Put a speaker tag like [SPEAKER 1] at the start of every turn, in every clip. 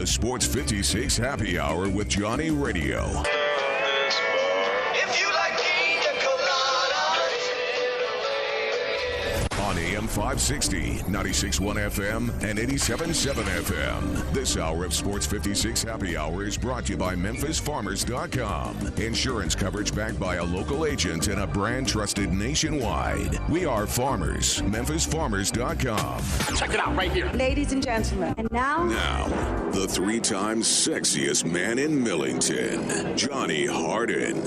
[SPEAKER 1] The Sports 56 Happy Hour with Johnny Radio.
[SPEAKER 2] If you like pina colada.
[SPEAKER 1] On AM 560, 96.1 FM, and 87.7 FM. This hour of Sports 56 Happy Hour is brought to you by MemphisFarmers.com. Insurance coverage backed by a local agent and a brand trusted nationwide. We are farmers. MemphisFarmers.com.
[SPEAKER 3] Check it out right here.
[SPEAKER 4] Ladies and gentlemen, and now,
[SPEAKER 1] The three-time sexiest man in Millington, Johnny Harden.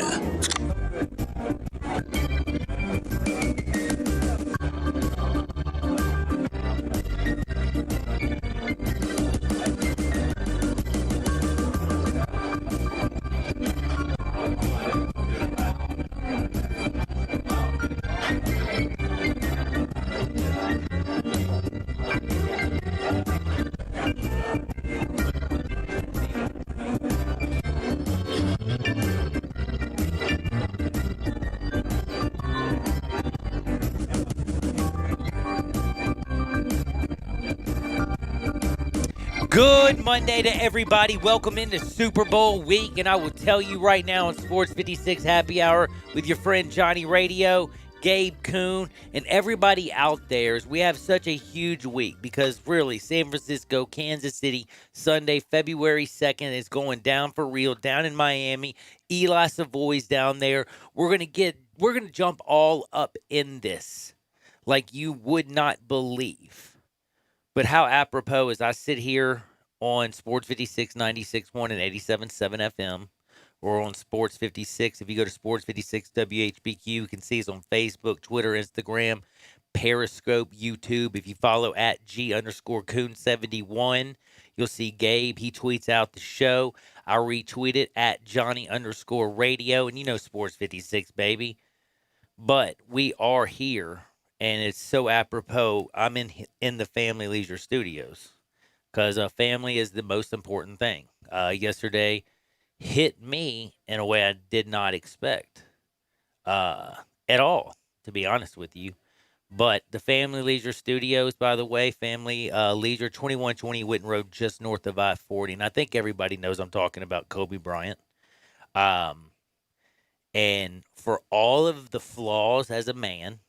[SPEAKER 5] Good Monday to everybody. Welcome into Super Bowl week. And I will tell you right now on Sports 56 Happy Hour with your friend Johnny Radio, Gabe Kuhn, and everybody out there, we have such a huge week because really San Francisco, Kansas City, Sunday, February 2nd is going down for real down in Miami. Eli Savoy's down there. We're going to jump all up in this like you would not believe. But how apropos as I sit here on Sports 56, 96.1 and 87.7 FM, or on Sports 56. If you go to Sports 56 WHBQ, you can see us on Facebook, Twitter, Instagram, Periscope, YouTube. If you follow at G_Coon71, you'll see Gabe. He tweets out the show. I retweet it at Johnny_Radio. And you know Sports 56, baby. But we are here. And it's so apropos. I'm in the Family Leisure Studios because family is the most important thing. Yesterday hit me in a way I did not expect at all, to be honest with you. But the Family Leisure Studios, by the way, Family Leisure, 2120 Whitten Road, just north of I-40. And I think everybody knows I'm talking about Kobe Bryant. And for all of the flaws as a man,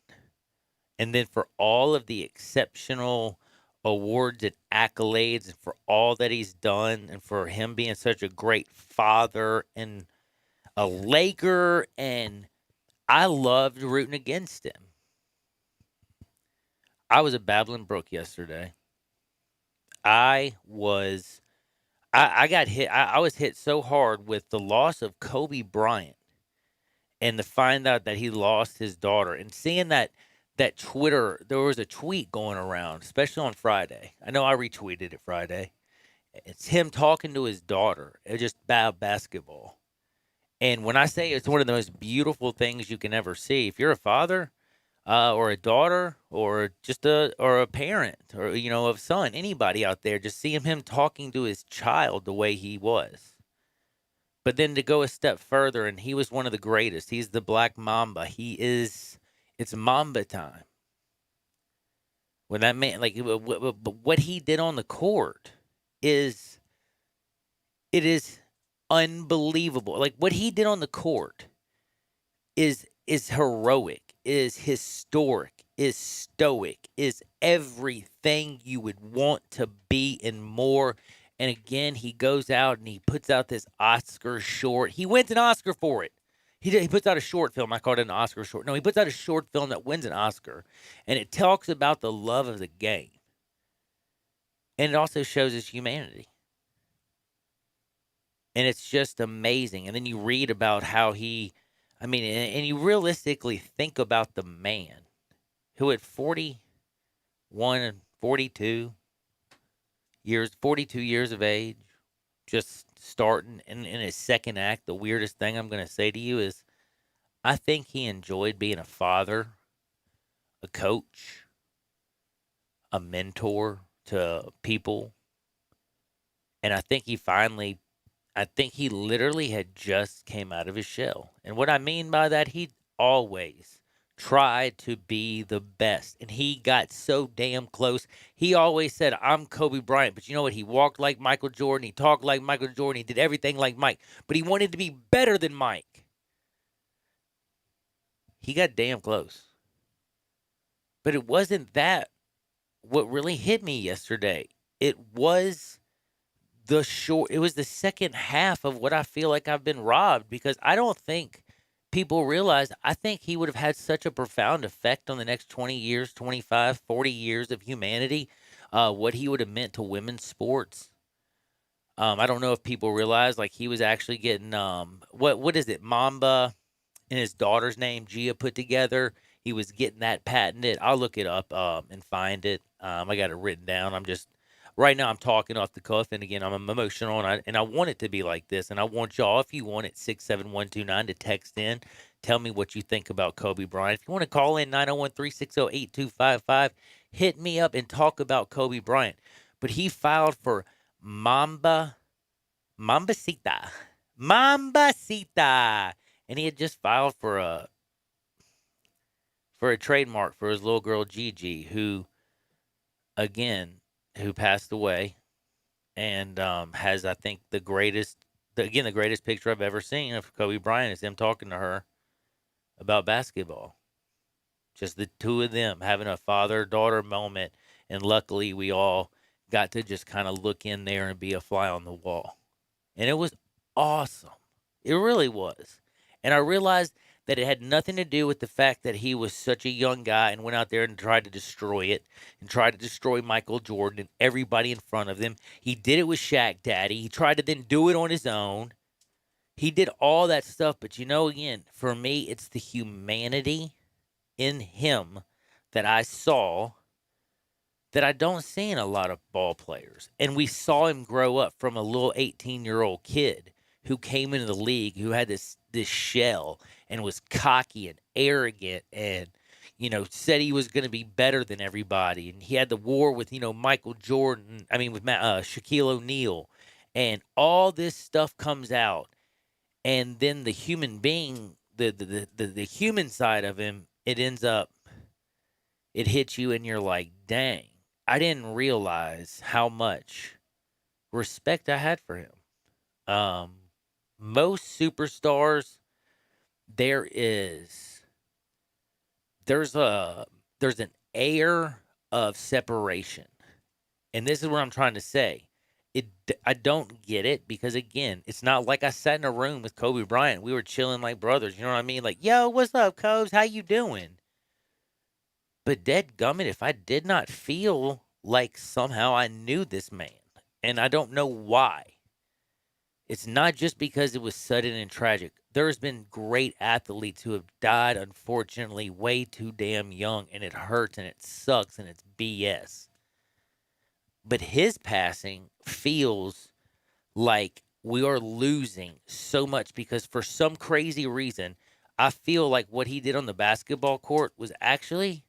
[SPEAKER 5] and then for all of the exceptional awards and accolades and for all that he's done and for him being such a great father and a Laker, and I loved rooting against him. I was at Babylon Brook yesterday. I got hit. I was hit so hard with the loss of Kobe Bryant and to find out that he lost his daughter and seeing that Twitter, there was a tweet going around, especially on Friday. I know I retweeted it Friday. It's him talking to his daughter, just about basketball. And when I say it's one of the most beautiful things you can ever see, if you're a father or a daughter or just a parent or, of son, anybody out there, just seeing him talking to his child the way he was. But then to go a step further, and he was one of the greatest. He's the Black Mamba. It's Mamba time. When that man, what he did on the court it is unbelievable. Like what he did on the court is heroic, is historic, is stoic, is everything you would want to be and more. And again, he goes out and he puts out this Oscar short. He wins an Oscar for it. He puts out a short film. I called it an Oscar short. No, he puts out a short film that wins an Oscar. And it talks about the love of the game. And it also shows his humanity. And it's just amazing. And then you read about how and you realistically think about the man who at 41 and 42 years of age, just starting in his second act. The weirdest thing I'm going to say to you is I think he enjoyed being a father, a coach, a mentor to people. And I think he literally had just came out of his shell. And what I mean by that, he always tried to be the best, and he got so damn close. He always said, I'm Kobe Bryant, but you know what? He walked like Michael Jordan. He talked like Michael Jordan. He did everything like Mike, but he wanted to be better than Mike. He got damn close. But it wasn't that what really hit me yesterday. It was it was the second half of what I feel like I've been robbed, because I don't think people realize, I think he would have had such a profound effect on the next 20 years, 25, 40 years of humanity, what he would have meant to women's sports. I don't know if people realize, like, he was actually getting, what is it, Mamba and his daughter's name, Gia, put together. He was getting that patented. I'll look it up and find it. I got it written down. Right now I'm talking off the cuff, and again, I'm emotional, and I want it to be like this, and I want y'all, if you want it, 67129, to text in. Tell me what you think about Kobe Bryant. If you want to call in, 901-360-8255, hit me up and talk about Kobe Bryant. But he filed for Mambacita, and he had just filed for a trademark for his little girl Gigi, who passed away, and has, I think, the greatest picture I've ever seen of Kobe Bryant is him talking to her about basketball. Just the two of them having a father-daughter moment, and luckily we all got to just kind of look in there and be a fly on the wall. And it was awesome. It really was. And I realized that it had nothing to do with the fact that he was such a young guy and went out there and tried to destroy it and tried to destroy Michael Jordan and everybody in front of him. He did it with Shaq Daddy. He tried to then do it on his own. He did all that stuff. But, again, for me, it's the humanity in him that I saw that I don't see in a lot of ball players. And we saw him grow up from a little 18-year-old kid who came into the league, who had this shell and was cocky and arrogant and, said he was going to be better than everybody. And he had the war with, Michael Jordan, with Shaquille O'Neal. And all this stuff comes out. And then the human being, the human side of him, it hits you and you're like, dang, I didn't realize how much respect I had for him. Most superstars, there's an air of separation. And this is what I'm trying to say. I don't get it, because, again, it's not like I sat in a room with Kobe Bryant. We were chilling like brothers. You know what I mean? Like, yo, what's up, Cobes? How you doing? But dadgummit, if I did not feel like somehow I knew this man, and I don't know why. It's not just because it was sudden and tragic. There's been great athletes who have died, unfortunately, way too damn young, and it hurts and it sucks and it's BS. But his passing feels like we are losing so much, because for some crazy reason, I feel like what he did on the basketball court was actually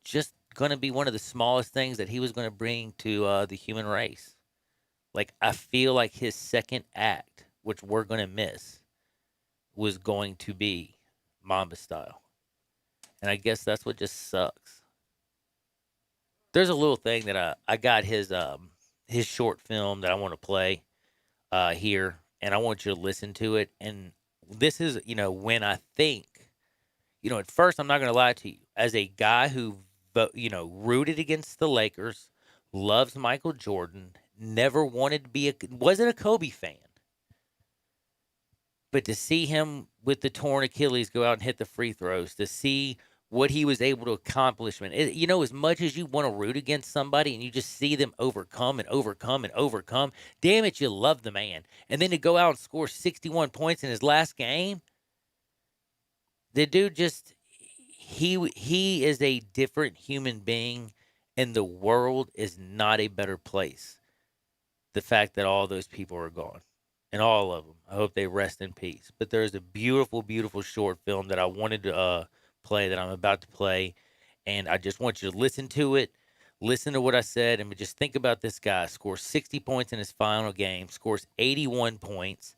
[SPEAKER 5] just going to be one of the smallest things that he was going to bring to the human race. Like, I feel like his second act, which we're going to miss, was going to be Mamba style. And I guess that's what just sucks. There's a little thing that I got his short film that I want to play here, and I want you to listen to it. And this is, when I think, at first, I'm not going to lie to you, as a guy who, rooted against the Lakers, loves Michael Jordan, never wanted to be wasn't a Kobe fan. But to see him with the torn Achilles go out and hit the free throws, to see what he was able to accomplish, man, as much as you want to root against somebody and you just see them overcome and overcome and overcome, damn it, you love the man. And then to go out and score 61 points in his last game, the dude just, he is a different human being, and the world is not a better place. The fact that all those people are gone, and all of them, I hope they rest in peace. But there's a beautiful, beautiful short film that I wanted to play, that I'm about to play, and I just want you to listen to it, listen to what I said, and just think about this guy. Scores 60 points in his final game, scores 81 points.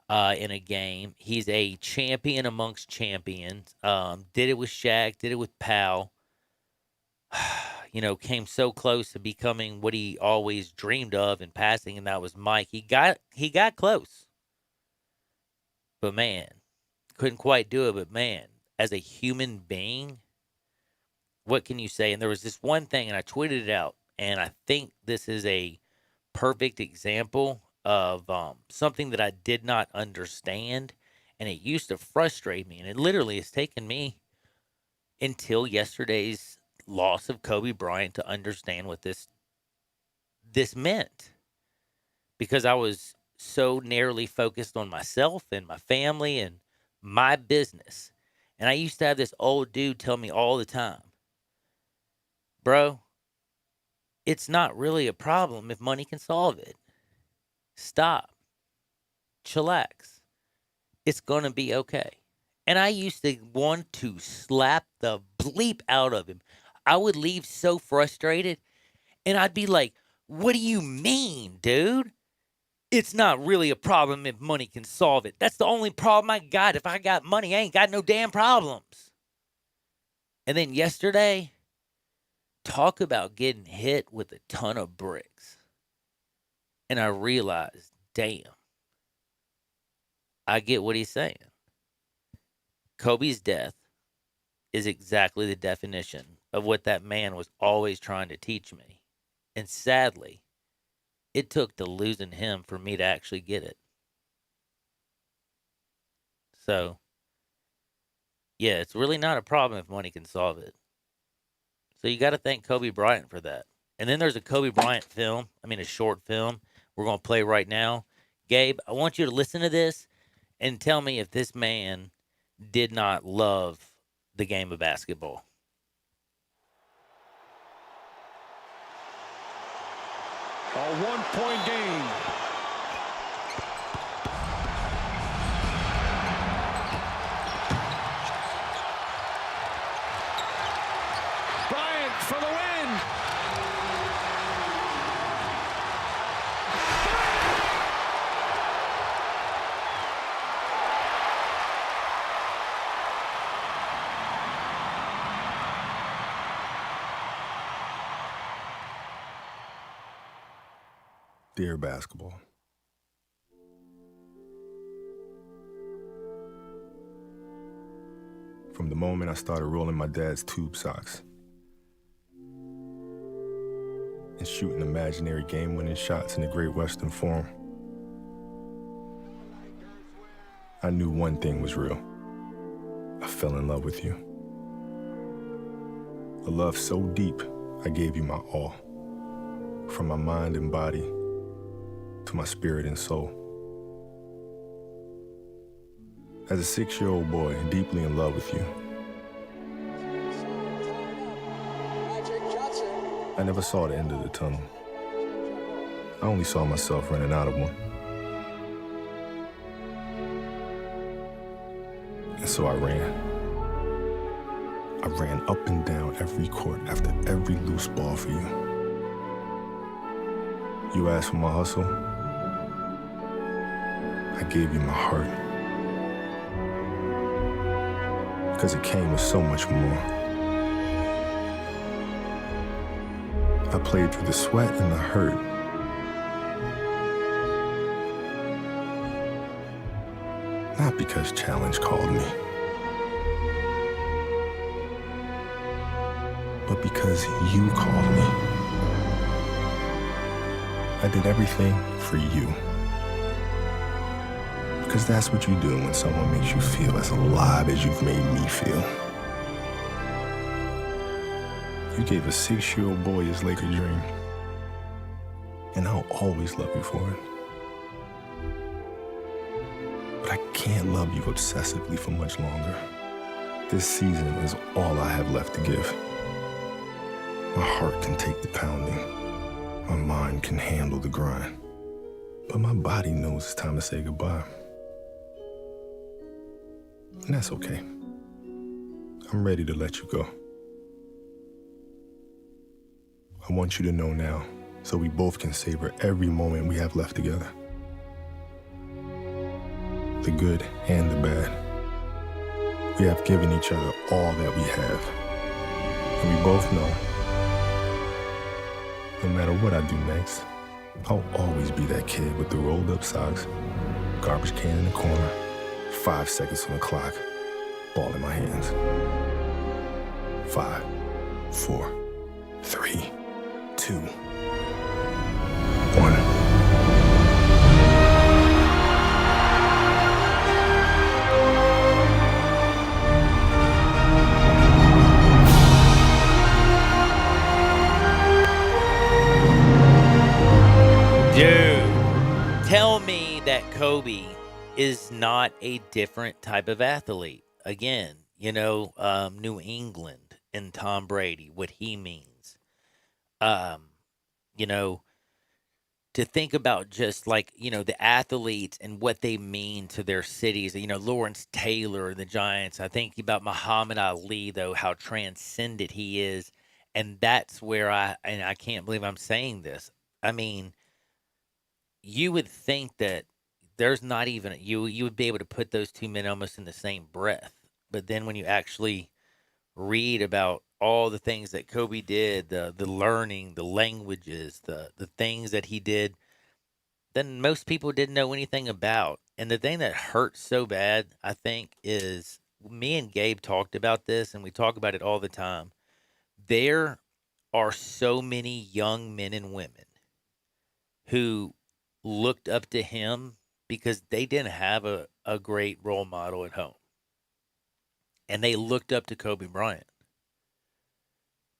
[SPEAKER 5] in a game. He's a champion amongst champions. Did it with Shaq, did it with Powell. Came so close to becoming what he always dreamed of in passing, and that was Mike. He got close. But man, couldn't quite do it. But man, as a human being, what can you say? And there was this one thing, and I tweeted it out, and I think this is a perfect example of something that I did not understand, and it used to frustrate me, and it literally has taken me until yesterday's loss of Kobe Bryant to understand what this meant, because I was so narrowly focused on myself and my family and my business. And I used to have this old dude tell me all the time, bro, it's not really a problem if money can solve it. Stop. Chillax. It's going to be okay. And I used to want to slap the bleep out of him. I would leave so frustrated, and I'd be like, what do you mean, dude? It's not really a problem if money can solve it. That's the only problem I got. If I got money, I ain't got no damn problems. And then yesterday, talk about getting hit with a ton of bricks. And I realized, damn, I get what he's saying. Kobe's death is exactly the definition of what that man was always trying to teach me. And sadly, it took to losing him for me to actually get it. So, yeah, it's really not a problem if money can solve it. So you got to thank Kobe Bryant for that. And then there's a Kobe Bryant a short film we're going to play right now. Gabe, I want you to listen to this and tell me if this man did not love the game of basketball.
[SPEAKER 3] A one-point game. Bryant for the win.
[SPEAKER 6] Dear basketball, from the moment I started rolling my dad's tube socks and shooting imaginary game-winning shots in the Great Western Forum, I knew one thing was real. I fell in love with you. A love so deep, I gave you my all, from my mind and body to my spirit and soul. As a 6-year-old boy, deeply in love with you, I never saw the end of the tunnel. I only saw myself running out of one. And so I ran. I ran up and down every court after every loose ball for you. You asked for my hustle, I gave you my heart. Because it came with so much more. I played through the sweat and the hurt. Not because challenge called me, but because you called me. I did everything for you. Because that's what you do when someone makes you feel as alive as you've made me feel. You gave a 6-year-old boy his Laker dream. And I'll always love you for it. But I can't love you obsessively for much longer. This season is all I have left to give. My heart can take the pounding. My mind can handle the grind. But my body knows it's time to say goodbye. And that's okay. I'm ready to let you go. I want you to know now, so we both can savor every moment we have left together. the good and the bad. We have given each other all that we have. And we both know, no matter what I do next, I'll always be that kid with the rolled up socks, garbage can in the corner, 5 seconds on the clock, ball in my hands. 5, 4, 3, 2, 1.
[SPEAKER 5] Dude, tell me that Kobe is not a different type of athlete. Again, New England and Tom Brady, what he means. To think about just like, the athletes and what they mean to their cities. Lawrence Taylor and the Giants. I think about Muhammad Ali, though, how transcendent he is. And that's where I can't believe I'm saying this. I mean, you would think that there's not even you would be able to put those two men almost in the same breath. But then when you actually read about all the things that Kobe did, the learning, the languages, the things that he did, then most people didn't know anything about. And the thing that hurts so bad, I think, is me and Gabe talked about this, and we talk about it all the time. There are so many young men and women who looked up to him because they didn't have a great role model at home. And they looked up to Kobe Bryant.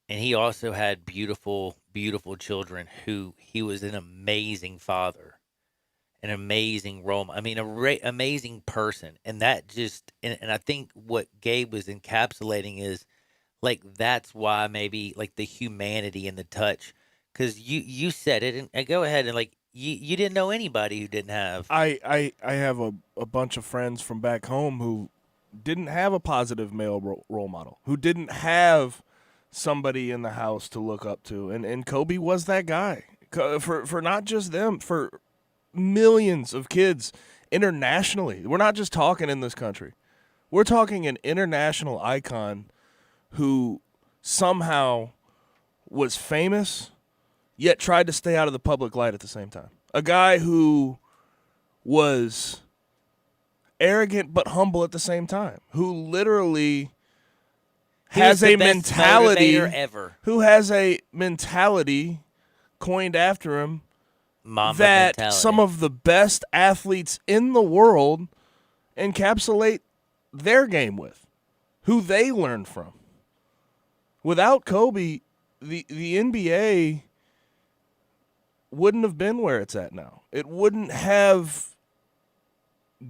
[SPEAKER 5] And he also had beautiful, beautiful children who he was an amazing father, an amazing role. I mean, amazing person. And that just, and I think what Gabe was encapsulating is like, that's why maybe like the humanity and the touch, because you said it, and go ahead and like, you didn't know anybody who didn't have.
[SPEAKER 7] I have a bunch of friends from back home who didn't have a positive male role model, who didn't have somebody in the house to look up to. And Kobe was that guy for not just them, for millions of kids internationally. We're not just talking in this country. We're talking an international icon who somehow was famous, yet tried to stay out of the public light at the same time. A guy who was arrogant but humble at the same time, who literally has a mentality
[SPEAKER 5] ever.
[SPEAKER 7] Who has a mentality coined after him
[SPEAKER 5] Mamba
[SPEAKER 7] that
[SPEAKER 5] mentality.
[SPEAKER 7] Some of the best athletes in the world encapsulate their game with, who they learn from. Without Kobe, the NBA wouldn't have been where it's at now. It wouldn't have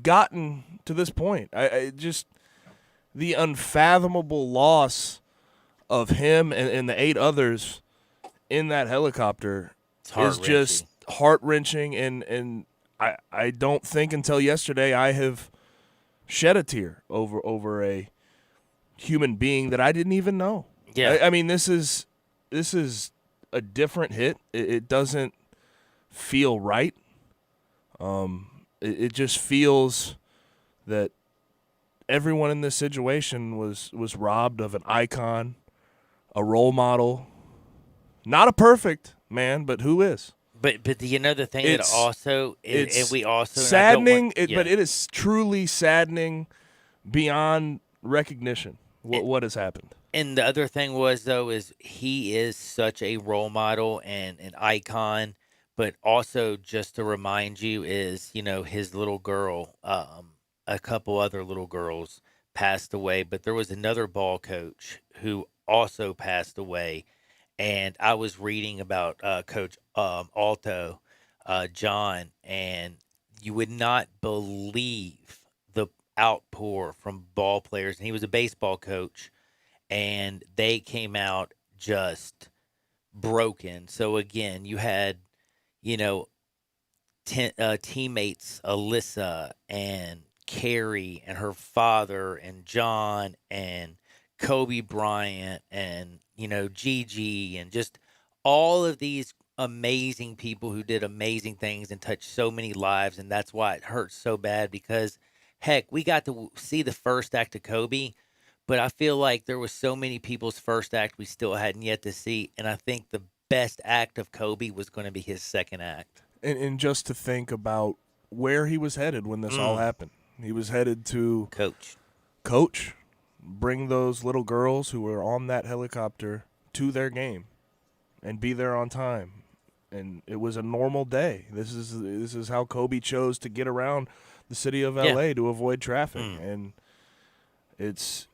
[SPEAKER 7] gotten to this point. I just the unfathomable loss of him and the 8 others in that helicopter is just heart-wrenching, and I don't think until yesterday I have shed a tear over a human being that I didn't even know.
[SPEAKER 5] Yeah.
[SPEAKER 7] I mean, this is a different hit. It doesn't feel right. It just feels that everyone in this situation was robbed of an icon, a role model. Not a perfect man, but who is?
[SPEAKER 5] But the thing that also is, and we also
[SPEAKER 7] saddening. But it is truly saddening beyond recognition. What has happened?
[SPEAKER 5] And the other thing was, though, is he is such a role model and an icon. But also, just to remind you, is his little girl, a couple other little girls passed away. But there was another ball coach who also passed away. And I was reading about Coach Alto, John, and you would not believe the outpour from ball players. And he was a baseball coach, and they came out just broken. So again, you had, teammates Alyssa and Carrie and her father and John and Kobe Bryant and Gigi and just all of these amazing people who did amazing things and touched so many lives. And that's why it hurts so bad, because Heck, we got to see the first act of Kobe, but I feel like there was so many people's first act we still hadn't yet to see, and I think the best act of Kobe was going to be his second act.
[SPEAKER 7] And just to think about where he was headed when this all happened. He was headed to coach, bring those little girls who were on that helicopter to their game and be there on time. And it was a normal day. This is how Kobe chose to get around the city of LA to avoid traffic. And it's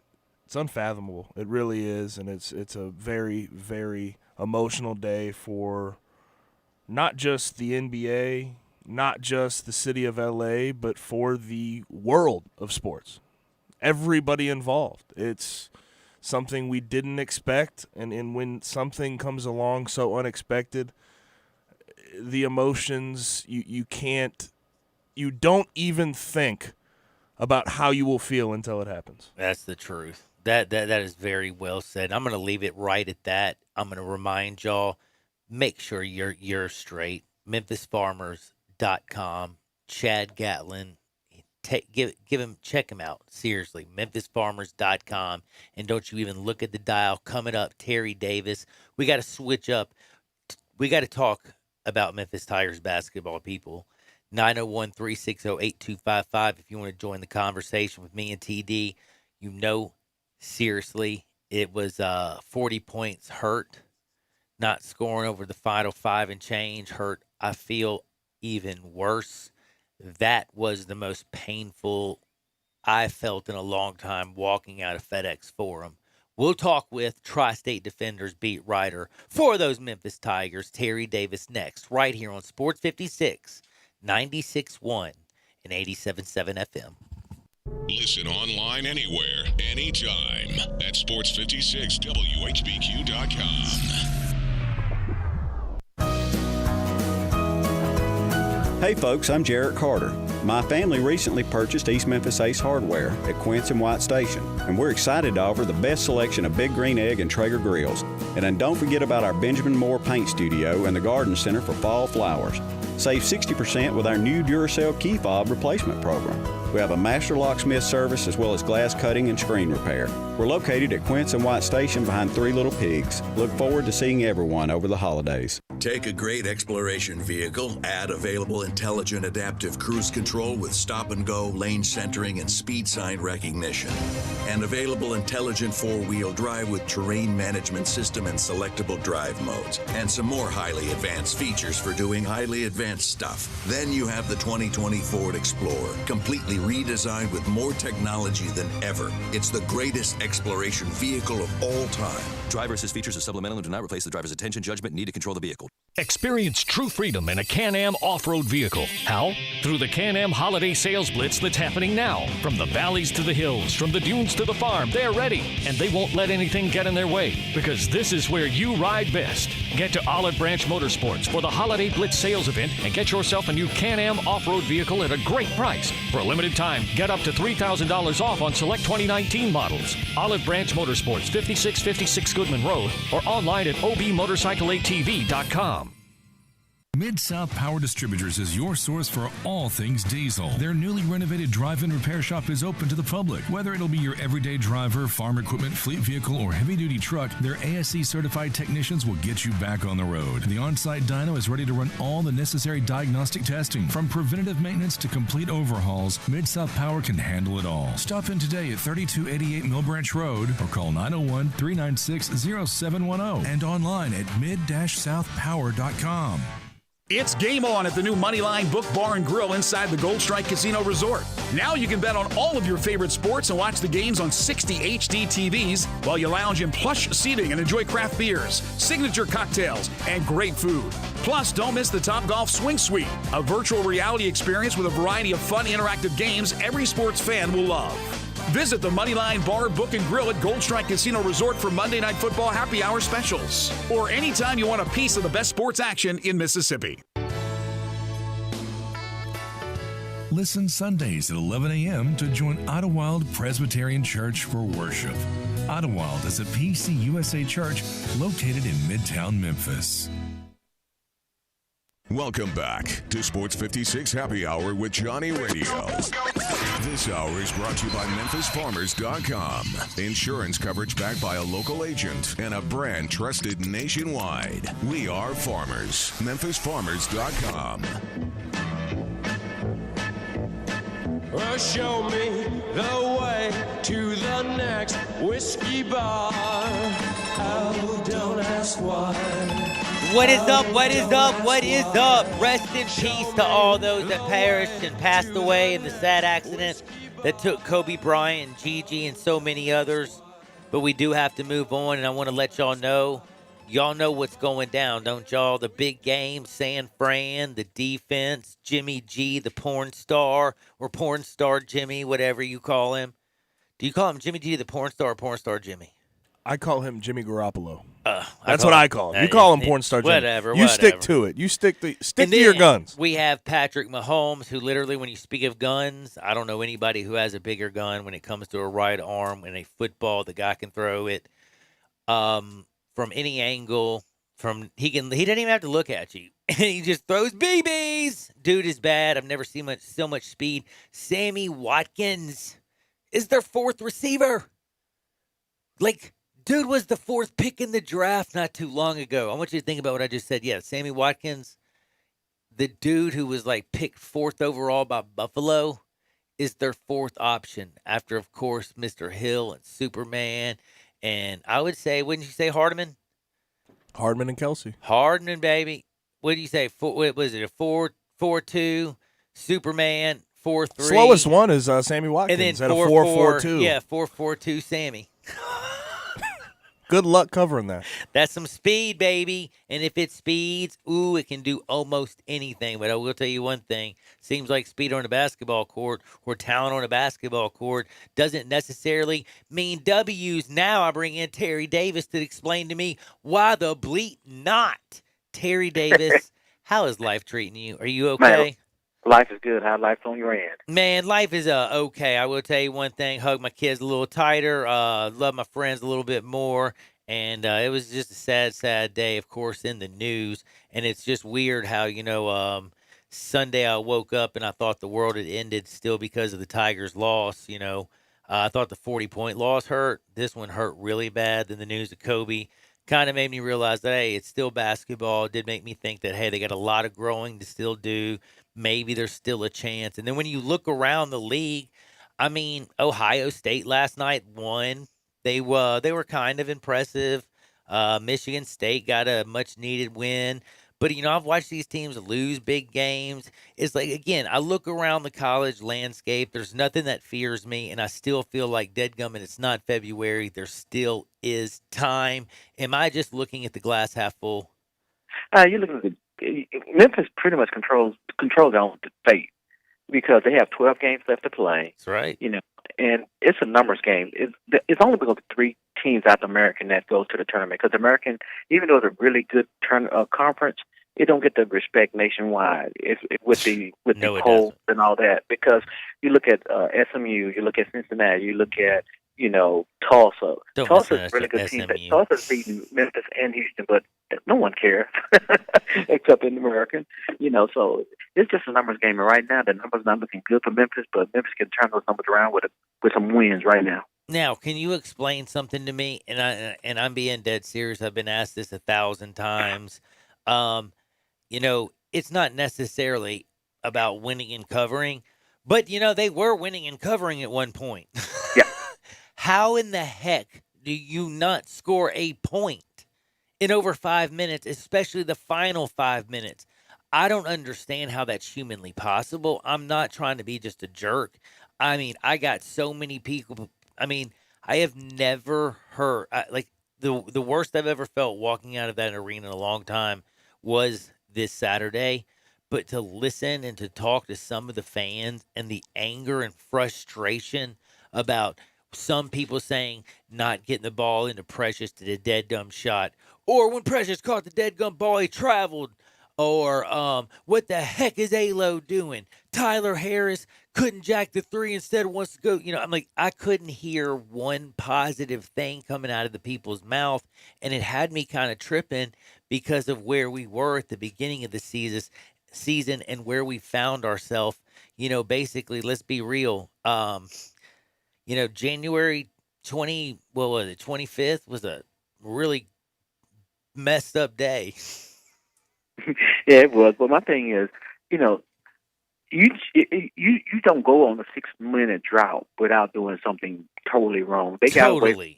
[SPEAKER 7] unfathomable. It really is, and it's a very, very emotional day for not just the NBA, not just the city of LA, but for the world of sports. Everybody involved. It's something we didn't expect, and when something comes along so unexpected, the emotions, you don't even think about how you will feel until it happens.
[SPEAKER 5] That's the truth. That is very well said. I'm going to leave it right at that. I'm going to remind y'all, make sure you're straight. MemphisFarmers.com. Chad Gatlin. Check him out. Seriously. MemphisFarmers.com. And don't you even look at the dial. Coming up, Terry Davis. We got to switch up. We got to talk about Memphis Tigers basketball, people. 901-360-8255 if you want to join the conversation with me and TD. You know, seriously, it was 40 points hurt. Not scoring over the final 5 and change hurt. I feel even worse. That was the most painful I felt in a long time walking out of FedEx Forum. We'll talk with Tri-State Defenders beat writer for those Memphis Tigers, Terry Davis, next, right here on Sports 56, 96.1 and 87.7 FM.
[SPEAKER 1] Listen online anywhere, anytime at sports56whbq.com.
[SPEAKER 8] Hey folks, I'm Jarrett Carter. My family recently purchased East Memphis Ace Hardware at Quince and White Station, and we're excited to offer the best selection of Big Green Egg and Traeger grills. And then don't forget about our Benjamin Moore Paint Studio and the Garden Center for fall flowers. Save 60% with our new Duracell key fob replacement program. We have a master locksmith service as well as glass cutting and screen repair. We're located at Quince and White Station behind Three Little Pigs. Look forward to seeing everyone over the holidays.
[SPEAKER 9] Take a great exploration vehicle, add available intelligent adaptive cruise control with stop and go, lane centering, and speed sign recognition. And available intelligent four-wheel drive with terrain management system and selectable drive modes. And some more highly advanced features for doing highly advanced stuff. Then you have the 2020 Ford Explorer, completely redesigned with more technology than ever. It's the greatest exploration vehicle of all time.
[SPEAKER 10] Driver assist features are supplemental and do not replace the driver's attention, judgment, and need to control the vehicle.
[SPEAKER 11] Experience true freedom in a Can-Am off-road vehicle. How? Through the Can-Am Holiday Sales Blitz that's happening now. From the valleys to the hills, from the dunes to the farm, they're ready. And they won't let anything get in their way, because this is where you ride best. Get to Olive Branch Motorsports for the Holiday Blitz sales event and get yourself a new Can-Am off-road vehicle at a great price. For a limited time, get up to $3,000 off on select 2019 models. Olive Branch Motorsports, 5656 Goodman Road, or online at obmotorcycleatv.com.
[SPEAKER 12] Mid-South Power Distributors is your source for all things diesel. Their newly renovated drive-in repair shop is open to the public. Whether it'll be your everyday driver, farm equipment, fleet vehicle, or heavy-duty truck, their ASE-certified technicians will get you back on the road. The on-site dyno is ready to run all the necessary diagnostic testing. From preventative maintenance to complete overhauls, Mid-South Power can handle it all. Stop in today at 3288 Mill Branch Road or call 901-396-0710 and online at mid-southpower.com.
[SPEAKER 13] It's game on at the new Moneyline Book Bar and Grill inside the Gold Strike Casino Resort. Now you can bet on all of your favorite sports and watch the games on 60 HD TVs while you lounge in plush seating and enjoy craft beers, signature cocktails, and great food. Plus, don't miss the Topgolf Swing Suite, a virtual reality experience with a variety of fun interactive games every sports fan will love. Visit the Moneyline Bar, Book, and Grill at Gold Strike Casino Resort for Monday Night Football happy hour specials. Or anytime you want a piece of the best sports action in Mississippi.
[SPEAKER 12] Listen Sundays at 11 a.m. to join Idlewild Presbyterian Church for worship. Idlewild is a PCUSA church located in Midtown Memphis.
[SPEAKER 1] Welcome back to Sports 56 Happy Hour with Johnny Radio. This hour is brought to you by MemphisFarmers.com. Insurance coverage backed by a local agent and a brand trusted nationwide. We are farmers. MemphisFarmers.com.
[SPEAKER 2] Show me the way to the next whiskey bar. Oh, don't ask why.
[SPEAKER 5] What is up? What is up? What is up? Rest in peace to all those that perished and passed away in the sad accident that took Kobe Bryant and Gigi and so many others. But we do have to move on, and I want to let y'all know what's going down, don't y'all? The big game, San Fran, the defense, Jimmy G, the porn star, or porn star Jimmy, whatever you call him. Do you call him Jimmy G, the porn star, or porn star Jimmy?
[SPEAKER 7] I call him Jimmy Garoppolo. That's what I call him. You call him porn star Jimmy.
[SPEAKER 5] Whatever.
[SPEAKER 7] You stick to it. You stick to your guns.
[SPEAKER 5] We have Patrick Mahomes, who literally, when you speak of guns, I don't know anybody who has a bigger gun when it comes to a right arm and a football. The guy can throw it from any angle. He doesn't even have to look at you. He just throws BBs. Dude is bad. I've never seen so much speed. Sammy Watkins is their fourth receiver. Dude was the fourth pick in the draft not too long ago. I want you to think about what I just said. Yeah, Sammy Watkins, the dude who was picked fourth overall by Buffalo, is their fourth option after, of course, Mr. Hill and Superman. And I would say, wouldn't you say Hardman?
[SPEAKER 7] Hardman and Kelsey.
[SPEAKER 5] Hardman, baby. What do you say? What was it? A 4-4-2, Superman, 4-3.
[SPEAKER 7] Slowest one is Sammy Watkins
[SPEAKER 5] and then
[SPEAKER 7] at a 4-4-2.
[SPEAKER 5] Yeah, 4-4-2 Sammy.
[SPEAKER 7] Good luck covering that.
[SPEAKER 5] That's some speed, baby. And if it speeds, it can do almost anything. But I will tell you one thing. Seems like speed on a basketball court or talent on a basketball court doesn't necessarily mean W's. Now I bring in Terry Davis to explain to me why the bleep not. Terry Davis, how is life treating you? Are you okay?
[SPEAKER 14] Man, life is good. How life's on your end?
[SPEAKER 5] Man, life is okay. I will tell you one thing. Hug my kids a little tighter. Love my friends a little bit more. And it was just a sad, sad day, of course, in the news. And it's just weird how, Sunday I woke up and I thought the world had ended still because of the Tigers' loss. I thought the 40-point loss hurt. This one hurt really bad. Then the news of Kobe kind of made me realize that, hey, it's still basketball. It did make me think that, hey, they got a lot of growing to still do. Maybe there's still a chance. And then when you look around the league, Ohio State last night won. They were kind of impressive. Michigan State got a much-needed win. But, I've watched these teams lose big games. It's again, I look around the college landscape. There's nothing that fears me, and I still feel like dadgummit, it's not February. There still is time. Am I just looking at the glass half full?
[SPEAKER 14] You're looking at Memphis pretty much controls their own fate because they have 12 games left to play.
[SPEAKER 5] That's right.
[SPEAKER 14] And it's a numbers game. It's only because of 3 teams out the American that goes to the tournament. Because the American, even though it's a really good conference, it don't get the respect nationwide with the polls and all that. Because you look at SMU, you look at Cincinnati, you look at Tulsa. Tulsa's a really good team. Tulsa's beaten Memphis and Houston, but no one cares except in the American. So it's just a numbers game. And right now, the numbers not looking good for Memphis, but Memphis can turn those numbers around with some wins right now.
[SPEAKER 5] Now, can you explain something to me? And I'm being dead serious. I've been asked this 1,000 times. It's not necessarily about winning and covering, but they were winning and covering at one point.
[SPEAKER 14] Yeah.
[SPEAKER 5] How in the heck do you not score a point in over 5 minutes, especially the final 5 minutes? I don't understand how that's humanly possible. I'm not trying to be just a jerk. I got so many people. I have never heard the worst I've ever felt walking out of that arena in a long time was this Saturday. But to listen and to talk to some of the fans and the anger and frustration about some people saying not getting the ball into Precious to the dead gum shot, or when Precious caught the dead gum ball, he traveled, or what the heck is A-Lo doing? Tyler Harris couldn't jack the 3, instead wants to go. I couldn't hear one positive thing coming out of the people's mouth, and it had me kind of tripping because of where we were at the beginning of the season and where we found ourselves, basically, let's be real. January 25th was a really messed up day.
[SPEAKER 14] Yeah, it was. But my thing is, you don't go on a 6-minute drought without doing something totally wrong. They got away.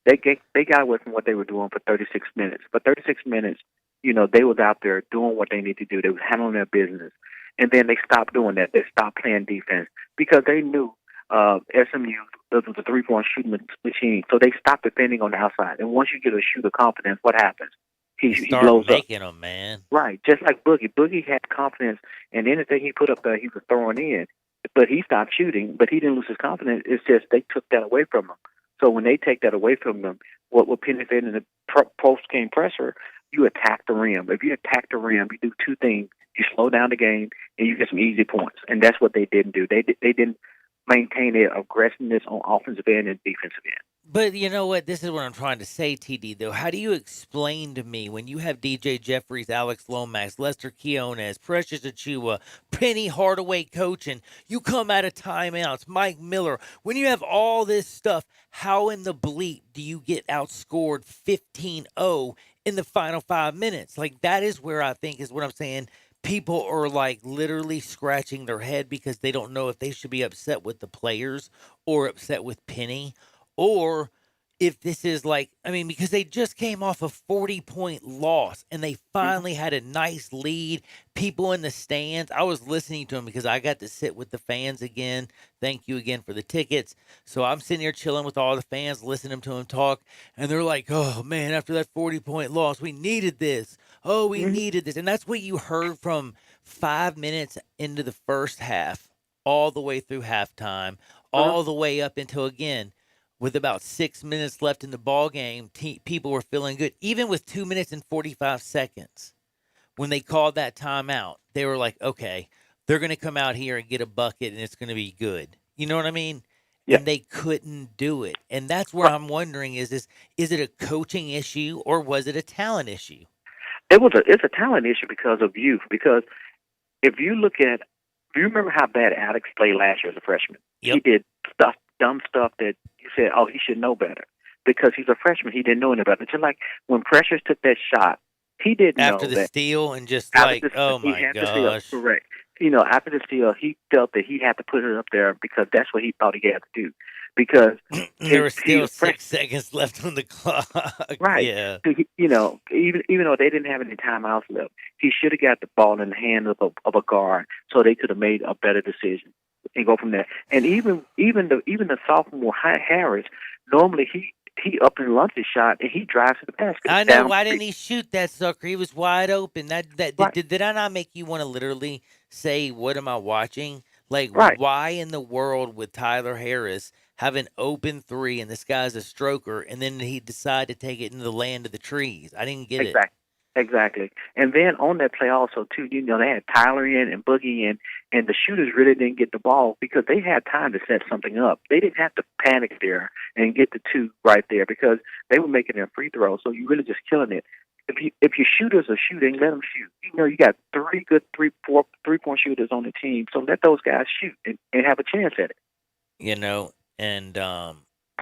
[SPEAKER 14] They got away from what they were doing for 36 minutes. For 36 minutes, they was out there doing what they need to do. They was handling their business, and then they stopped doing that. They stopped playing defense because they knew SMU was a 3-point shooting machine. So they stopped depending on the outside. And once you get a shooter confidence, what happens? He blows
[SPEAKER 5] making
[SPEAKER 14] up.
[SPEAKER 5] them, man.
[SPEAKER 14] Right, just like Boogie. Boogie had confidence, and anything he put up there, he was throwing in. But he stopped shooting, but he didn't lose his confidence. It's just they took that away from him. So when they take that away from them, what will benefit in the post-game pressure, you attack the rim. If you attack the rim, you do two things. You slow down the game, and you get some easy points. And that's what they didn't do. They didn't maintain their aggressiveness on offensive end and defensive end.
[SPEAKER 5] But you know what? This is what I'm trying to say, TD, though. How do you explain to me when you have DJ Jeffries, Alex Lomax, Lester Quiones, Precious Achiuwa, Penny Hardaway coaching, you come out of timeouts, Mike Miller, when you have all this stuff, how in the bleep do you get outscored 15-0 in the final 5 minutes? Like, that is where I think is what I'm saying. People are like literally scratching their head because they don't know if they should be upset with the players or upset with Penny. Or if this is because they just came off a 40-point loss and they finally had a nice lead. People in the stands, I was listening to them because I got to sit with the fans again. Thank you again for the tickets. So I'm sitting here chilling with all the fans, listening to them talk. And they're like, oh, man, after that 40-point loss, we needed this. Oh, we needed this. And that's what you heard from 5 minutes into the first half, all the way through halftime, all the way up until, again, with about 6 minutes left in the ball game, people were feeling good. Even with 2 minutes and 45 seconds, when they called that timeout, they were like, okay, they're going to come out here and get a bucket, and it's going to be good. You know what I mean? Yeah. And they couldn't do it. And that's where I'm wondering, is it a coaching issue or was it a talent issue?
[SPEAKER 14] It's a talent issue because of youth. Because if you remember how bad Alex played last year as a freshman? Yep. He did dumb stuff that you said, oh, he should know better. Because he's a freshman, he didn't know any better. Just like when Precious took that shot, he didn't know that.
[SPEAKER 5] After the steal and just like, oh my gosh.
[SPEAKER 14] Correct. After the steal, he felt that he had to put it up there because that's what he thought he had to do. Because
[SPEAKER 5] there was still 6 seconds left on the clock.
[SPEAKER 14] Right.
[SPEAKER 5] Yeah.
[SPEAKER 14] Even though they didn't have any timeouts left, he should have got the ball in the hand of a guard so they could have made a better decision and go from there. And even the sophomore Harris, normally he up and lunges his shot and he drives to the basket.
[SPEAKER 5] I know. Why didn't he shoot that sucker? He was wide open. Right. Did I not make you want to literally say, what am I watching? Like, why in the world would Tyler Harris have an open three and this guy's a stroker and then he decided to take it into the land of the trees? I didn't get it.
[SPEAKER 14] Exactly. And then on that play also, too, they had Tyler in and Boogie in, and the shooters really didn't get the ball because they had time to set something up. They didn't have to panic there and get the two right there because they were making their free throws, so you're really just killing it. If your shooters are shooting, let them shoot. You got 3 good 3-point shooters on the team, so let those guys shoot and have a chance at it.
[SPEAKER 5] And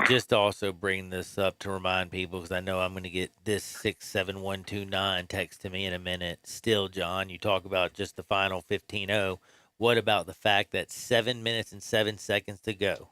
[SPEAKER 5] just to also bring this up to remind people, because I know I'm going to get this 67129 text to me in a minute. Still, John, you talk about just the final 15-0. What about the fact that 7 minutes and 7 seconds to go?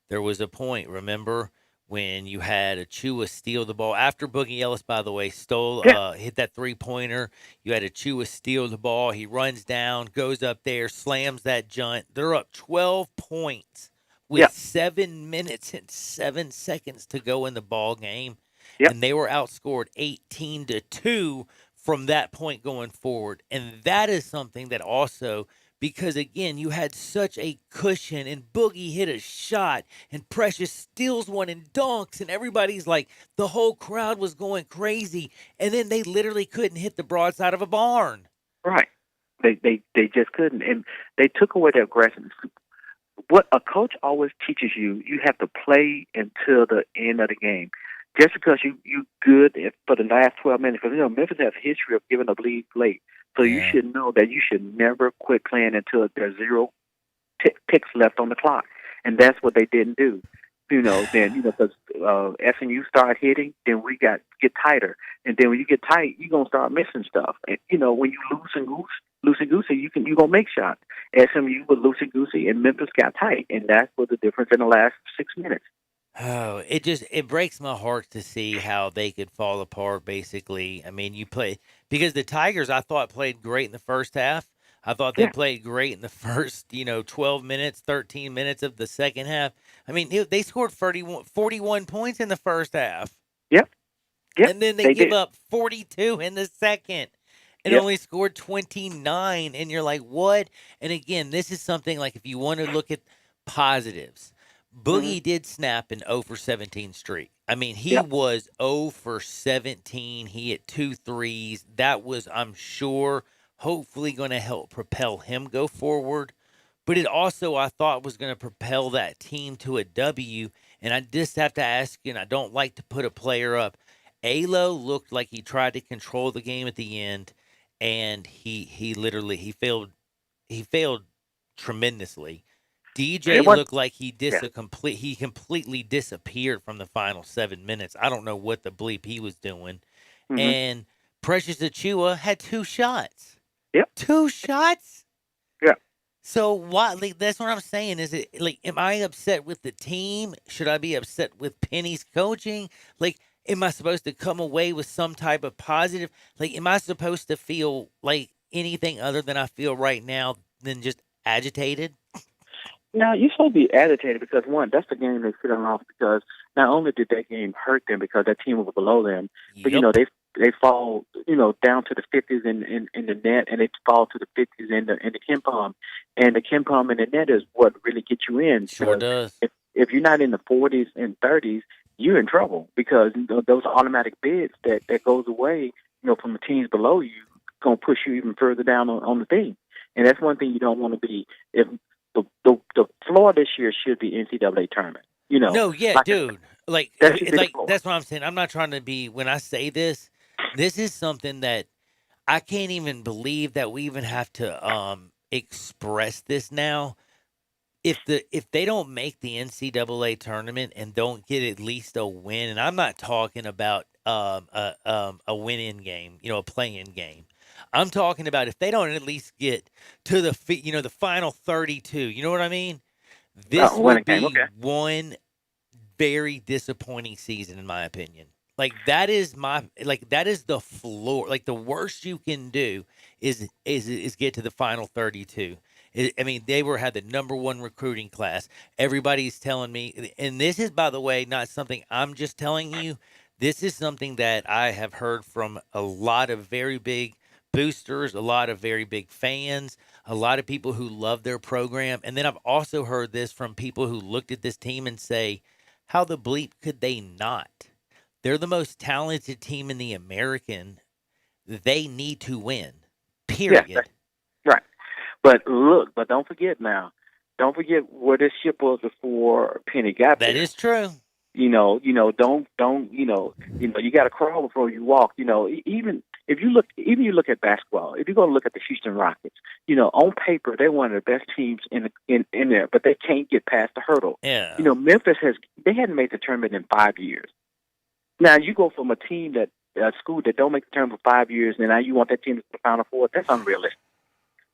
[SPEAKER 5] There was a point, remember, when you had Achiuwa steal the ball. After Boogie Ellis, by the way, hit that three-pointer. You had Achiuwa steal the ball. He runs down, goes up there, slams that junt. They're up 12 points. With 7 minutes and 7 seconds to go in the ball game, and they were outscored 18-2 from that point going forward. And that is something that also, because again, you had such a cushion, and Boogie hit a shot, and Precious steals one and dunks, and everybody's like, the whole crowd was going crazy, and then they literally couldn't hit the broadside of a barn.
[SPEAKER 14] Right. They just couldn't, and they took away their aggression. What a coach always teaches you have to play until the end of the game. Just because you good for the last 12 minutes, because Memphis has a history of giving a lead late, so you should know that you should never quit playing until there's 0 ticks left on the clock, and that's what they didn't do. Then because SMU started hitting, then we get tighter, and then when you get tight, you're gonna start missing stuff. And when you loosey goosey, you gonna make shots. SMU was loosey goosey, and Memphis got tight, and that's what the difference in the last 6 minutes.
[SPEAKER 5] Oh, it breaks my heart to see how they could fall apart. Basically, I mean, because the Tigers I thought played great in the first half. I thought they played great in the first, 12 minutes, 13 minutes of the second half. I mean, they scored 41 points in the first half.
[SPEAKER 14] Yep.
[SPEAKER 5] And then they give up 42 in the second and only scored 29. And you're like, what? And again, this is something like if you want to look at positives, Boogie did snap an 0 for 17 streak. I mean, he was 0 for 17. He hit 2 threes. That was, I'm sure, hopefully going to help propel him go forward. But it also, I thought, was going to propel that team to a W. And I just have to ask you, and I don't like to put a player up, Alo looked like he tried to control the game at the end, and he literally failed tremendously. DJ looked like he completely disappeared from the final 7 minutes. I don't know what the bleep he was doing. And Precious Achiuwa had 2 shots.
[SPEAKER 14] Yep.
[SPEAKER 5] 2 shots?
[SPEAKER 14] Yeah.
[SPEAKER 5] So what? Like, that's what I'm saying. Is it like, am I upset with the team? Should I be upset with Penny's coaching? Like, am I supposed to come away with some type of positive? Like, am I supposed to feel like anything other than I feel right now than just agitated?
[SPEAKER 14] Now, you're supposed to be agitated because, one, that's the game they fit off because not only did that game hurt them because that team was below them, but, they fall, down to the 50s in the net, and they fall to the 50s in the KenPom. And the KenPom in the net is what really gets you in.
[SPEAKER 5] Sure does.
[SPEAKER 14] If you're not in the 40s and 30s, you're in trouble because those automatic bids that goes away, from the teams below you, going to push you even further down on the thing. And that's one thing you don't want to be. If the floor this year should be NCAA tournament.
[SPEAKER 5] No, yeah, dude. That's what I'm saying. I'm not trying to be. When I say this is something that I can't even believe that we even have to express this now. If they don't make the NCAA tournament and don't get at least a win, and I'm not talking about a win-in game, a play-in game. I'm talking about if they don't at least get to the final 32. You know what I mean? This would be one very disappointing season, in my opinion. Like that is the floor. Like the worst you can do is get to the final 32. I mean, they had the number 1 recruiting class. Everybody's telling me, and this is, by the way, not something I'm just telling you. This is something that I have heard from a lot of very big boosters, a lot of very big fans, a lot of people who love their program. And then I've also heard this from people who looked at this team and say, how the bleep could they not? They're the most talented team in the American. They need to win, period.
[SPEAKER 14] Yeah, right. But don't forget now. Don't forget where this ship was before Penny got there.
[SPEAKER 5] That is true.
[SPEAKER 14] You got to crawl before you walk. Even you look at basketball. If you're going to look at the Houston Rockets, on paper they're one of the best teams in there, but they can't get past the hurdle.
[SPEAKER 5] Yeah.
[SPEAKER 14] Memphis hadn't made the tournament in 5 years. Now you go from a team a school that don't make the tournament for 5 years, and now you want that team to the Final Four. That's unrealistic.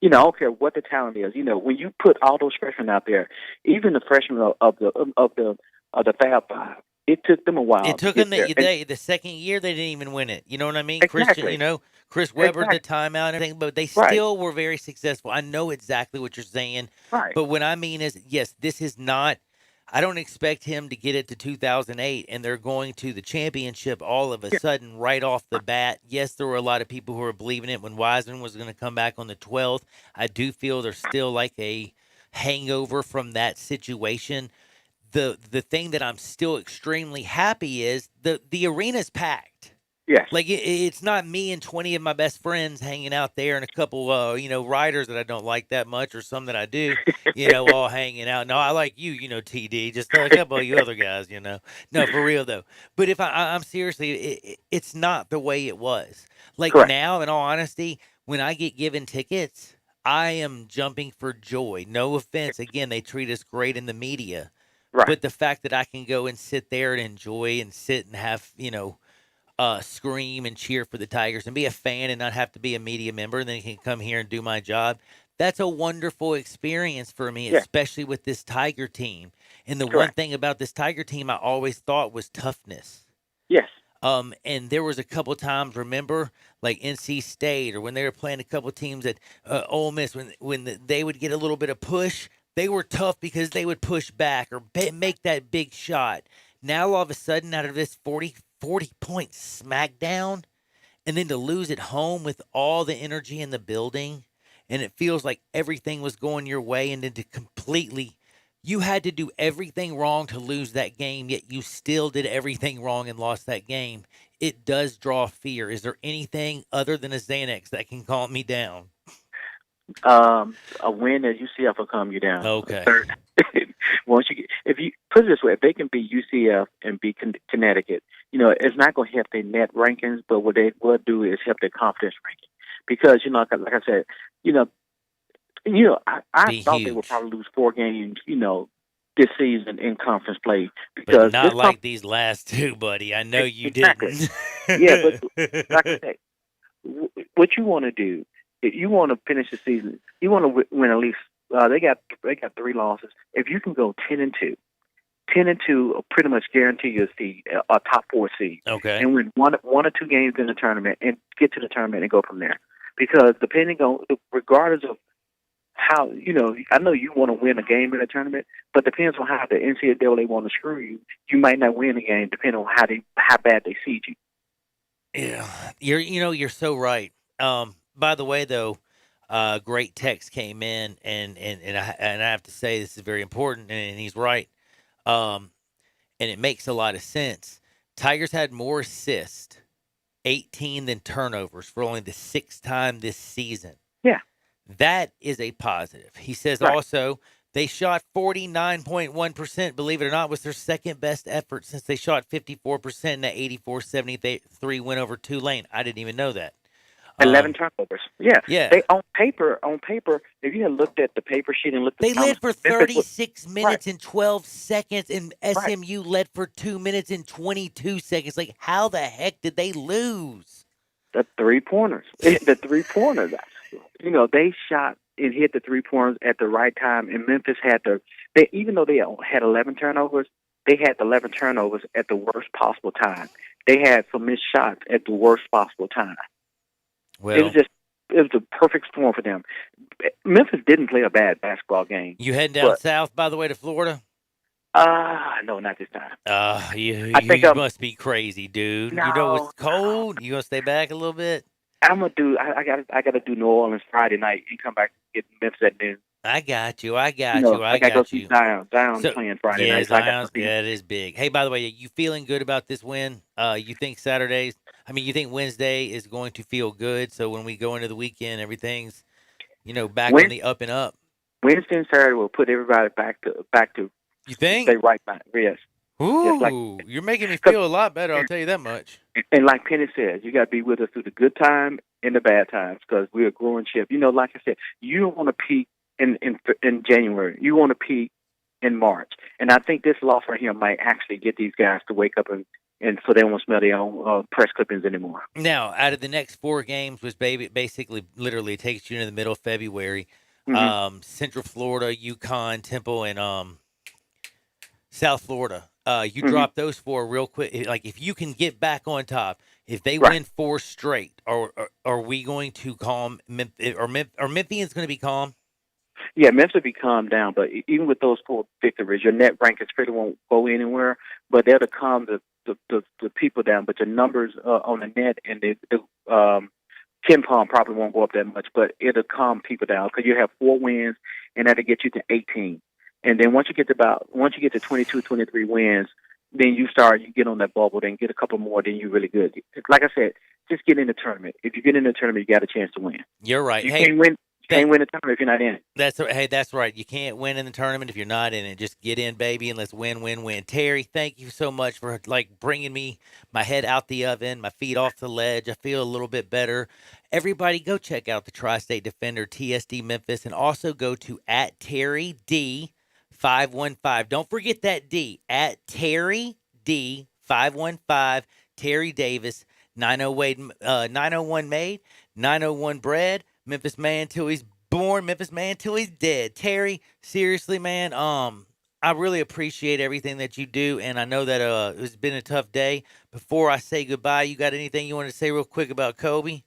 [SPEAKER 14] I don't care what the talent is. When you put all those freshmen out there, even the freshmen of the Fab Five, it took them a while.
[SPEAKER 5] It took them the second year they didn't even win it. You know what I mean?
[SPEAKER 14] Exactly.
[SPEAKER 5] Chris Webber, the timeout and everything, but they still were very successful. I know exactly what you're saying.
[SPEAKER 14] Right.
[SPEAKER 5] But what I mean is, yes, this is not. I don't expect him to get it to 2008 and they're going to the championship all of a sudden right off the bat. Yes, there were a lot of people who were believing it when Wiseman was going to come back on the 12th. I do feel there's still like a hangover from that situation. The thing that I'm still extremely happy is the arena's packed.
[SPEAKER 14] Yes.
[SPEAKER 5] Like it's not me and 20 of my best friends hanging out there and a couple riders that I don't like that much or some that I do, all hanging out. No, I like you, TD, just a couple of you other guys, No, for real though. But if I'm seriously, it's not the way it was. Like Correct. Now, in all honesty, when I get given tickets, I am jumping for joy. No offense. Again, they treat us great in the media.
[SPEAKER 14] Right.
[SPEAKER 5] But the fact that I can go and sit there and enjoy and sit and have, scream and cheer for the Tigers and be a fan and not have to be a media member and then can come here and do my job. That's a wonderful experience for me, especially with this Tiger team. And the one thing about this Tiger team I always thought was toughness.
[SPEAKER 14] Yes.
[SPEAKER 5] And there was a couple times, remember, like NC State or when they were playing a couple teams at Ole Miss, when they would get a little bit of push, they were tough because they would push back or make that big shot. Now, all of a sudden, out of this 40-point smackdown, and then to lose at home with all the energy in the building, and it feels like everything was going your way, and then to completely, you had to do everything wrong to lose that game, yet you still did everything wrong and lost that game. It does draw fear. Is there anything other than a Xanax that can calm me down?
[SPEAKER 14] A win at UCF will calm you down.
[SPEAKER 5] Okay.
[SPEAKER 14] If you put it this way, if they can beat UCF and beat Connecticut, it's not going to help their net rankings, but what they will do is help their confidence ranking. Because, like I said, I thought they would probably lose 4 games, this season in conference play. Because
[SPEAKER 5] but not like these last 2, buddy. I know you didn't.
[SPEAKER 14] Yeah, but like I said, what you want to do, if you want to finish the season, you want to win at least. They got 3 losses. If you can go 10-2 will pretty much guarantee you a top 4 seed.
[SPEAKER 5] Okay.
[SPEAKER 14] And win one or 2 games in the tournament and get to the tournament and go from there. Because regardless of how, I know you want to win a game in a tournament, but depends on how the NCAA want to screw you. You might not win a game depending on how bad they seed you.
[SPEAKER 5] Yeah, you're so right. By the way, though, great text came in, and I have to say this is very important, and he's right. And it makes a lot of sense. Tigers had more assists, 18 than turnovers for only the 6th time this season.
[SPEAKER 14] Yeah.
[SPEAKER 5] That is a positive. He says also they shot 49.1%, believe it or not, was their second best effort since they shot 54% in that 84-73 win over Tulane. I didn't even know that.
[SPEAKER 14] 11 turnovers. Yeah.
[SPEAKER 5] Yeah.
[SPEAKER 14] They on paper, if you had looked at the paper sheet and looked at
[SPEAKER 5] they led for 36 minutes and 12 seconds, and SMU led for 2 minutes and 22 seconds. Like, how the heck did they lose?
[SPEAKER 14] The 3-pointers. The 3-pointers. They shot and hit the 3-pointers at the right time, and Memphis had even though they had 11 turnovers, they had 11 turnovers at the worst possible time. They had some missed shots at the worst possible time.
[SPEAKER 5] Well,
[SPEAKER 14] it was a perfect storm for them. Memphis didn't play a bad basketball game.
[SPEAKER 5] You heading down south, by the way, to Florida?
[SPEAKER 14] No, not this time.
[SPEAKER 5] You must be crazy, dude.
[SPEAKER 14] No,
[SPEAKER 5] you know it's cold. You gonna stay back a little bit?
[SPEAKER 14] I'm gonna do. I gotta do New Orleans Friday night and come back and get Memphis at noon.
[SPEAKER 5] I got you. I
[SPEAKER 14] gotta go see Zion. Zion's playing Friday night.
[SPEAKER 5] Zion's, it is big. Hey, by the way, you feeling good about this win? You think you think Wednesday is going to feel good? So when we go into the weekend, everything's, back on the up and up.
[SPEAKER 14] Wednesday and Saturday will put everybody back to.
[SPEAKER 5] You think?
[SPEAKER 14] Stay right back. Yes.
[SPEAKER 5] Ooh, you're making me feel a lot better. I'll tell you that much.
[SPEAKER 14] And like Penny says, you got to be with us through the good time and the bad times because we're a growing ship. Like I said, you don't want to peak in January. You want to peak in March. And I think this loss right here might actually get these guys to wake up and so they won't smell their own press clippings anymore.
[SPEAKER 5] Now, out of the next 4 games, which basically literally takes you into the middle of February, Central Florida, UConn, Temple, and South Florida. You drop those 4 real quick. Like, if you can get back on top, if they win 4 straight, are we going to calm Memphis? Or Memphians going to be calm?
[SPEAKER 14] Yeah, Memphis will be calmed down, but even with those 4 victories, your net rankings really won't go anywhere. But they'll calm the people down. But your numbers on the net and the KenPom probably won't go up that much, but it'll calm people down because you have 4 wins, and that'll get you to 18. And then once you get to 22, 23 wins, then you get on that bubble, then get a couple more, then you're really good. Like I said, just get in the tournament. If you get in the tournament, you got a chance to win.
[SPEAKER 5] You're right.
[SPEAKER 14] You can't win. Can't win the tournament if you're not in it.
[SPEAKER 5] That's right. You can't win in the tournament if you're not in it. Just get in, baby, and let's win, win, win. Terry, thank you so much for bringing my head out the oven, my feet off the ledge. I feel a little bit better. Everybody, go check out the Tri-State Defender, TSD Memphis, and also go to @TerryD515. Don't forget that D, @TerryD515. Terry Davis, 901 made, 901 bred. Memphis man till he's born, Memphis man till he's dead. Terry, seriously, man, I really appreciate everything that you do, and I know that it's been a tough day. Before I say goodbye, you got anything you want to say real quick about Kobe?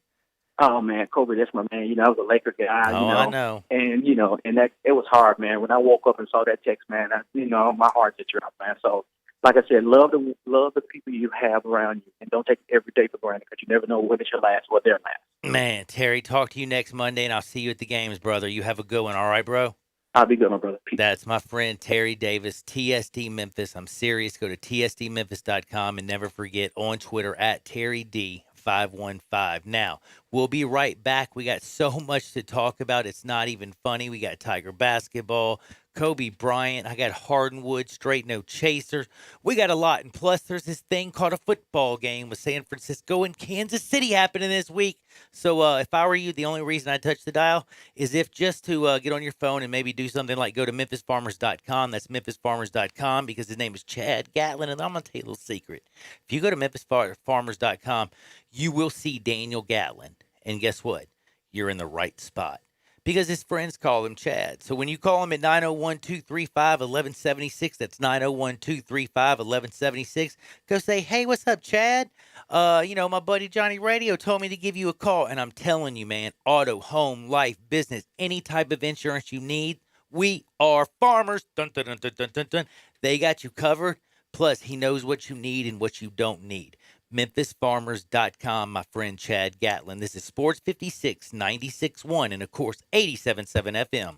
[SPEAKER 14] Oh man, Kobe, that's my man. I was a Laker guy.
[SPEAKER 5] I know.
[SPEAKER 14] And and that it was hard, man. When I woke up and saw that text, man, my heart just dropped, man. So, like I said, love the people you have around you, and don't take it every day for granted because you never know when it's your last or their last.
[SPEAKER 5] Man, Terry, talk to you next Monday, and I'll see you at the games, brother. You have a good one, all right, bro?
[SPEAKER 14] I'll be good, my brother. Peace.
[SPEAKER 5] That's my friend Terry Davis, TSD Memphis. I'm serious. Go to tsdmemphis.com and never forget on Twitter @TerryD515. Now, we'll be right back. We got so much to talk about. It's not even funny. We got Tiger basketball, Kobe Bryant. I got Hardwood, straight no chasers. We got a lot. And plus, there's this thing called a football game with San Francisco and Kansas City happening this week. So if I were you, the only reason I touch the dial is if just to get on your phone and maybe do something like go to memphisfarmers.com. That's memphisfarmers.com because his name is Chad Gatlin. And I'm going to tell you a little secret. If you go to memphisfarmers.com, you will see Daniel Gatlin. And guess what? You're in the right spot. Because his friends call him Chad. So when you call him at 901-235-1176, that's 901-235-1176, go say, hey, what's up, Chad? My buddy Johnny Radio told me to give you a call. And I'm telling you, man, auto, home, life, business, any type of insurance you need, we are farmers. Dun, dun, dun, dun, dun, dun, dun. They got you covered. Plus, he knows what you need and what you don't need. MemphisFarmers.com, my friend Chad Gatlin. This is Sports 56, 96.1, and of course, 87.7 FM.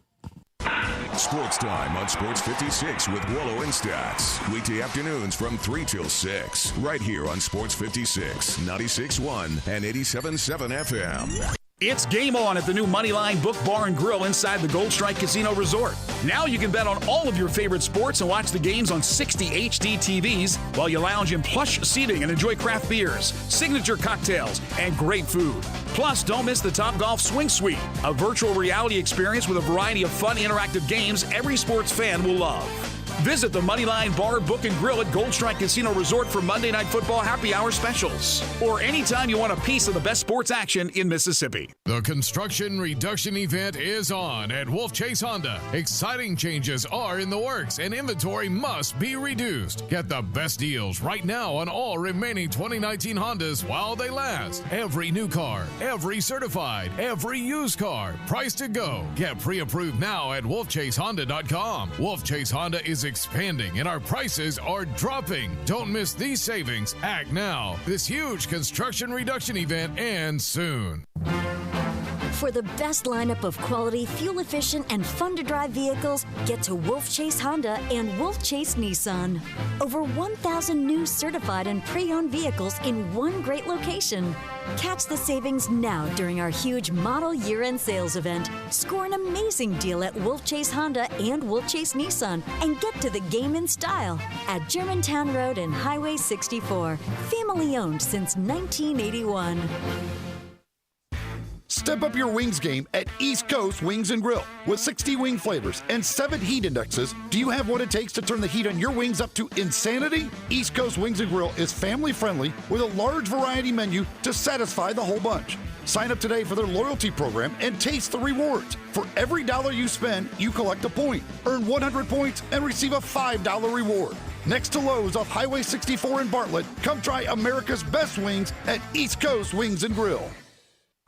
[SPEAKER 1] Sports Time on Sports 56 with Wallow and Stats. Weekday afternoons from 3 till 6. Right here on Sports 56, 96.1 and 87.7 FM.
[SPEAKER 13] It's game on at the new Moneyline Book Bar and Grill inside the Gold Strike Casino Resort. Now you can bet on all of your favorite sports and watch the games on 60 HD TVs while you lounge in plush seating and enjoy craft beers, signature cocktails, and great food. Plus, don't miss the Topgolf Swing Suite, a virtual reality experience with a variety of fun interactive games every sports fan will love. Visit the Moneyline Bar, Book, and Grill at Gold Strike Casino Resort for Monday Night Football happy hour specials. Or anytime you want a piece of the best sports action in Mississippi.
[SPEAKER 12] The construction reduction event is on at Wolf Chase Honda. Exciting changes are in the works and inventory must be reduced. Get the best deals right now on all remaining 2019 Hondas while they last. Every new car, every certified, every used car, price to go. Get pre-approved now at wolfchasehonda.com. Wolf Chase Honda is expanding and our prices are dropping. Don't miss these savings. Act now. This huge construction reduction event ends soon.
[SPEAKER 15] For the best lineup of quality, fuel-efficient, and fun-to-drive vehicles, get to Wolf Chase Honda and Wolf Chase Nissan. Over 1,000 new certified and pre-owned vehicles in one great location. Catch the savings now during our huge model year-end sales event. Score an amazing deal at Wolf Chase Honda and Wolf Chase Nissan and get to the game in style at Germantown Road and Highway 64. Family-owned since 1981.
[SPEAKER 16] Step up your wings game at East Coast Wings and Grill. With 60 wing flavors and 7 heat indexes, do you have what it takes to turn the heat on your wings up to insanity? East Coast Wings and Grill is family friendly with a large variety menu to satisfy the whole bunch. Sign up today for their loyalty program and taste the rewards. For every dollar you spend, you collect a point. Earn 100 points and receive a $5 reward. Next to Lowe's off Highway 64 in Bartlett, come try America's best wings at East Coast Wings and Grill.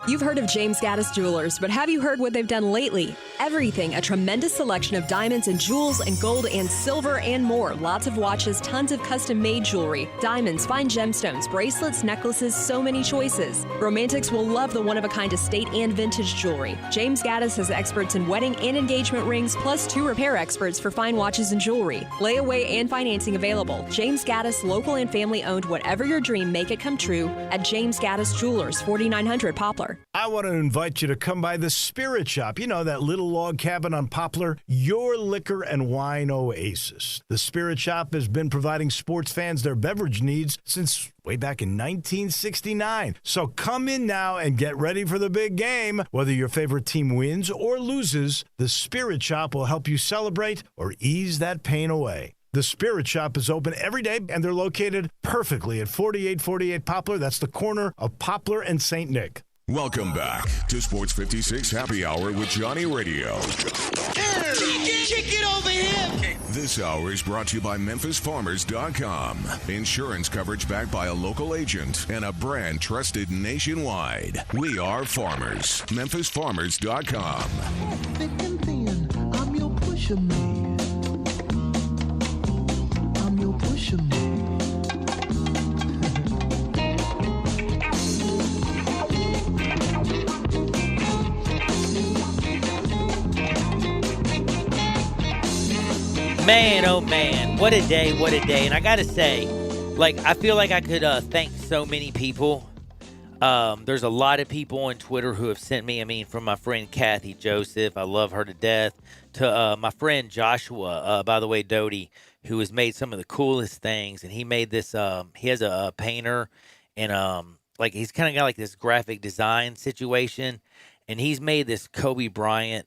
[SPEAKER 17] You've heard of James Gaddis Jewelers, but have you heard what they've done lately? Everything, a tremendous selection of diamonds and jewels and gold and silver and more. Lots of watches, tons of custom-made jewelry, diamonds, fine gemstones, bracelets, necklaces, so many choices. Romantics will love the one-of-a-kind estate and vintage jewelry. James Gaddis has experts in wedding and engagement rings, plus 2 repair experts for fine watches and jewelry. Layaway and financing available. James Gaddis, local and family-owned. Whatever your dream, make it come true at James Gaddis Jewelers, 4900 Poplar.
[SPEAKER 18] store.
[SPEAKER 19] I want to invite you to come by the Spirit Shop. You know, that little log cabin on Poplar? Your liquor and wine oasis. The Spirit Shop has been providing sports fans their beverage needs since way back in 1969. So come in now and get ready for the big game. Whether your favorite team wins or loses, the Spirit Shop will help you celebrate or ease that pain away. The Spirit Shop is open every day, and they're located perfectly at 4848 Poplar. That's the corner of Poplar and St. Nick.
[SPEAKER 1] Welcome back to Sports 56 Happy Hour with Johnny Radio.
[SPEAKER 2] Kick it over here.
[SPEAKER 1] This hour is brought to you by MemphisFarmers.com. Insurance coverage backed by a local agent and a brand trusted nationwide. We are farmers. MemphisFarmers.com.
[SPEAKER 2] Thick and thin, I'm your pusher man. I'm your pusher man.
[SPEAKER 5] Man, oh man, what a day, what a day. And I gotta say, like, I feel like I could thank so many people. There's a lot of people on Twitter who have sent me, from my friend Kathy Joseph, I love her to death, to my friend Joshua, by the way, Doty, who has made some of the coolest things. And he made this, he has a painter, and he's kind of got like this graphic design situation. And he's made this Kobe Bryant,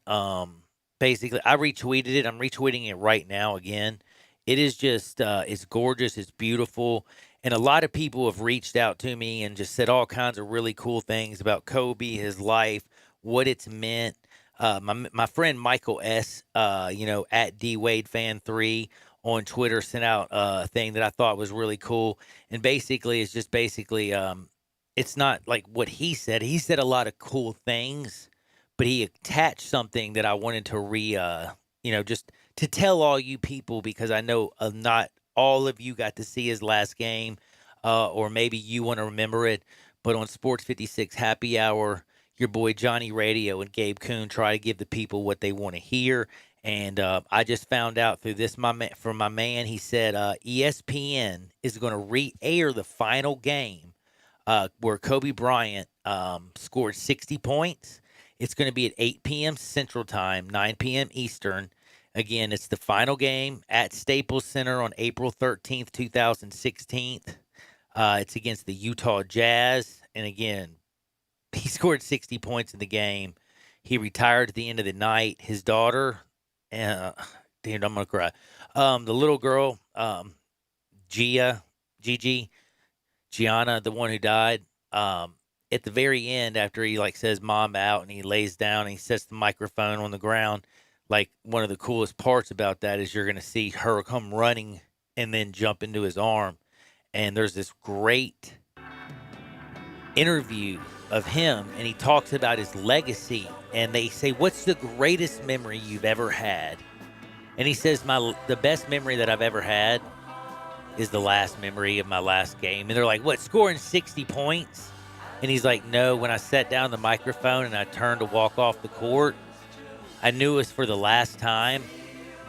[SPEAKER 5] basically, I retweeted it. I'm retweeting it right now again. It is just, it's gorgeous. It's beautiful. And a lot of people have reached out to me and just said all kinds of really cool things about Kobe, his life, what it's meant. My friend Michael S., at DWadeFan3 on Twitter sent out a thing that I thought was really cool. And basically, it's just it's not like what he said. He said a lot of cool things, but he attached something that I wanted to just to tell all you people, because I know not all of you got to see his last game, or maybe you want to remember it. But on Sports 56 Happy Hour, your boy Johnny Radio and Gabe Kuhn try to give the people what they want to hear. And I just found out through this from my man, he said ESPN is going to re-air the final game where Kobe Bryant scored 60 points. It's going to be at 8 p.m. Central Time, 9 p.m. Eastern. Again, it's the final game at Staples Center on April 13th, 2016. It's against the Utah Jazz. And again, he scored 60 points in the game. He retired at the end of the night. His daughter, damn, I'm going to cry. The little girl, Gianna, the one who died, at the very end, after he says mom out and he lays down and he sets the microphone on the ground, one of the coolest parts about that is you're going to see her come running and then jump into his arm. And there's this great interview of him, and he talks about his legacy. And they say, what's the greatest memory you've ever had? And he says, the best memory that I've ever had is the last memory of my last game. And they're like, what, scoring 60 points? And he's like, no, when I sat down the microphone and I turned to walk off the court, I knew it was for the last time,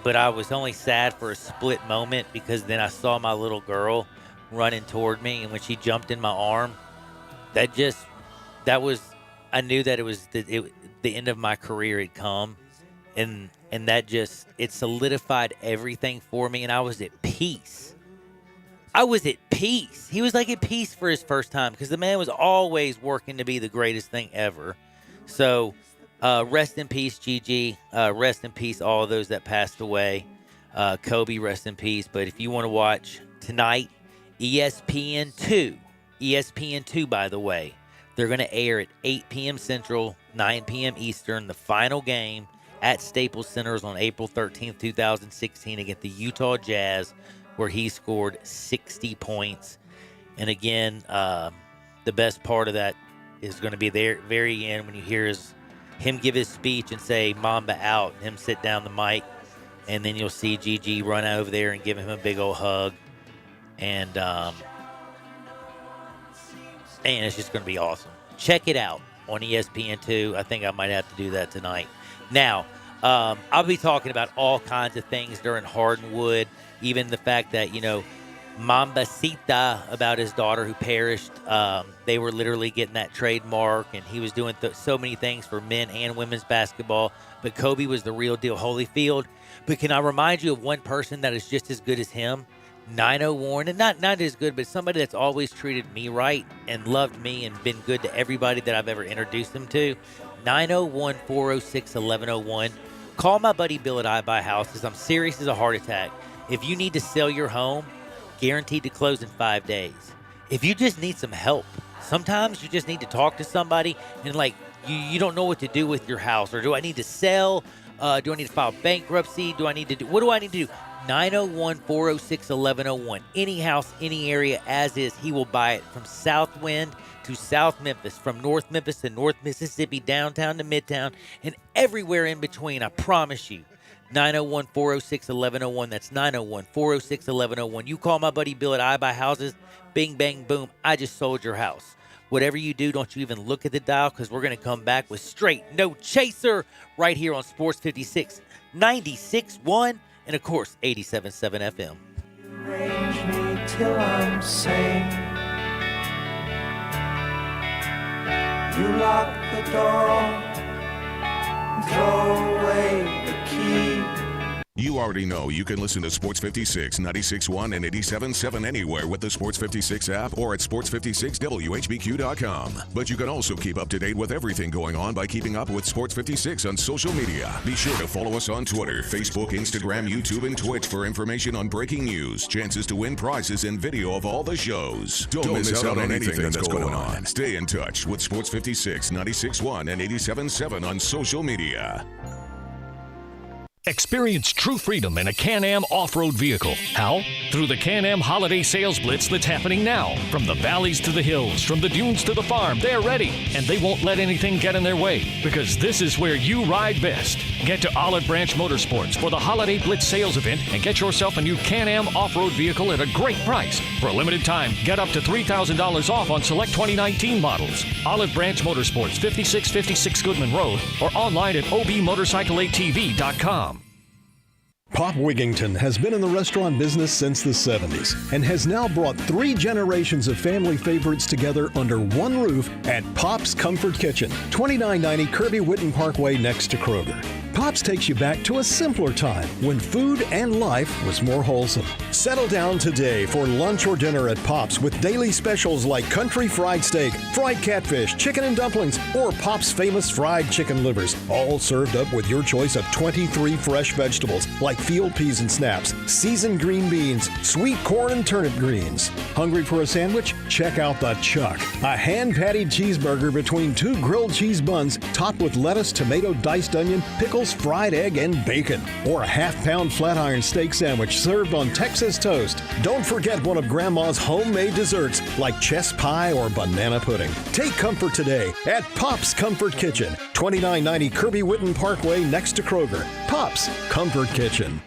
[SPEAKER 5] but I was only sad for a split moment, because then I saw my little girl running toward me, and when she jumped in my arm, I knew that it was the end of my career had come, and that it solidified everything for me, and I was at peace. I was at peace. He was at peace for his first time, because the man was always working to be the greatest thing ever. So rest in peace, Gigi. Rest in peace, all of those that passed away. Kobe, rest in peace. But if you want to watch tonight, ESPN2, by the way, they're going to air at 8 p.m. Central, 9 p.m. Eastern, the final game at Staples Center on April 13th, 2016 against the Utah Jazz, where he scored 60 points. And again, the best part of that is going to be there at the very end when you hear him give his speech and say Mamba out, and him sit down the mic, and then you'll see Gigi run over there and give him a big old hug. And it's just going to be awesome. Check it out on ESPN2. I think I might have to do that tonight. Now, I'll be talking about all kinds of things during Hardwood, even the fact that, Mambacita about his daughter who perished. They were literally getting that trademark, and he was doing so many things for men and women's basketball. But Kobe was the real deal, Holyfield. But can I remind you of one person that is just as good as him? Nino Warren, and not as good, but somebody that's always treated me right and loved me and been good to everybody that I've ever introduced them to. 901-406-1101. Call my buddy Bill at iBuy Houses. I'm serious as a heart attack. If you need to sell your home, guaranteed to close in 5 days. If you just need some help, sometimes you just need to talk to somebody and you don't know what to do with your house. Or do I need to sell? Do I need to file bankruptcy? What do I need to do? 901-406-1101. Any house, any area as is, he will buy it from Southwind to South Memphis, from North Memphis to North Mississippi, downtown to Midtown, and everywhere in between, I promise you. 901-406-1101. That's 901-406-1101. You call my buddy Bill at iBuy Houses. Bing, bang, boom. I just sold your house. Whatever you do, don't you even look at the dial, because we're going to come back with straight no chaser right here on Sports 56, 96.1, and of course, 87.7 FM.
[SPEAKER 2] Arrange me till I'm sane. You lock the door, throw away the key.
[SPEAKER 1] You already know you can listen to Sports 56, 96.1, and 87.7 anywhere with the Sports 56 app or at sports56whbq.com. But you can also keep up to date with everything going on by keeping up with Sports 56 on social media. Be sure to follow us on Twitter, Facebook, Instagram, YouTube, and Twitch for information on breaking news, chances to win prizes, and video of all the shows. Don't miss out on anything that's going on. Stay in touch with Sports 56, 96.1, and 87.7 on social media.
[SPEAKER 11] Experience true freedom in a Can-Am off-road vehicle. How? Through the Can-Am Holiday Sales Blitz that's happening now. From the valleys to the hills, from the dunes to the farm, they're ready. And they won't let anything get in their way, because this is where you ride best. Get to Olive Branch Motorsports for the Holiday Blitz sales event and get yourself a new Can-Am off-road vehicle at a great price. For a limited time, get up to $3,000 off on select 2019 models. Olive Branch Motorsports, 5656 Goodman Road, or online at obmotorcycleatv.com.
[SPEAKER 18] Pop Wigington has been in the restaurant business since the 70s and has now brought 3 generations of family favorites together under one roof at Pop's Comfort Kitchen, 2990 Kirby Whitten Parkway next to Kroger. Pop's takes you back to a simpler time when food and life was more wholesome. Settle down today for lunch or dinner at Pop's with daily specials like country fried steak, fried catfish, chicken and dumplings, or Pop's famous fried chicken livers, all served up with your choice of 23 fresh vegetables like field peas and snaps, seasoned green beans, sweet corn and turnip greens. Hungry for a sandwich? Check out the Chuck, a hand-patted cheeseburger between 2 grilled cheese buns topped with lettuce, tomato, diced onion, pickles, fried egg, and bacon. Or a half-pound flat iron steak sandwich served on Texas toast. Don't forget one of Grandma's homemade desserts like chess pie or banana pudding. Take comfort today at Pop's Comfort Kitchen, 2990 Kirby Whitten Parkway next to Kroger. Pop's Comfort Kitchen.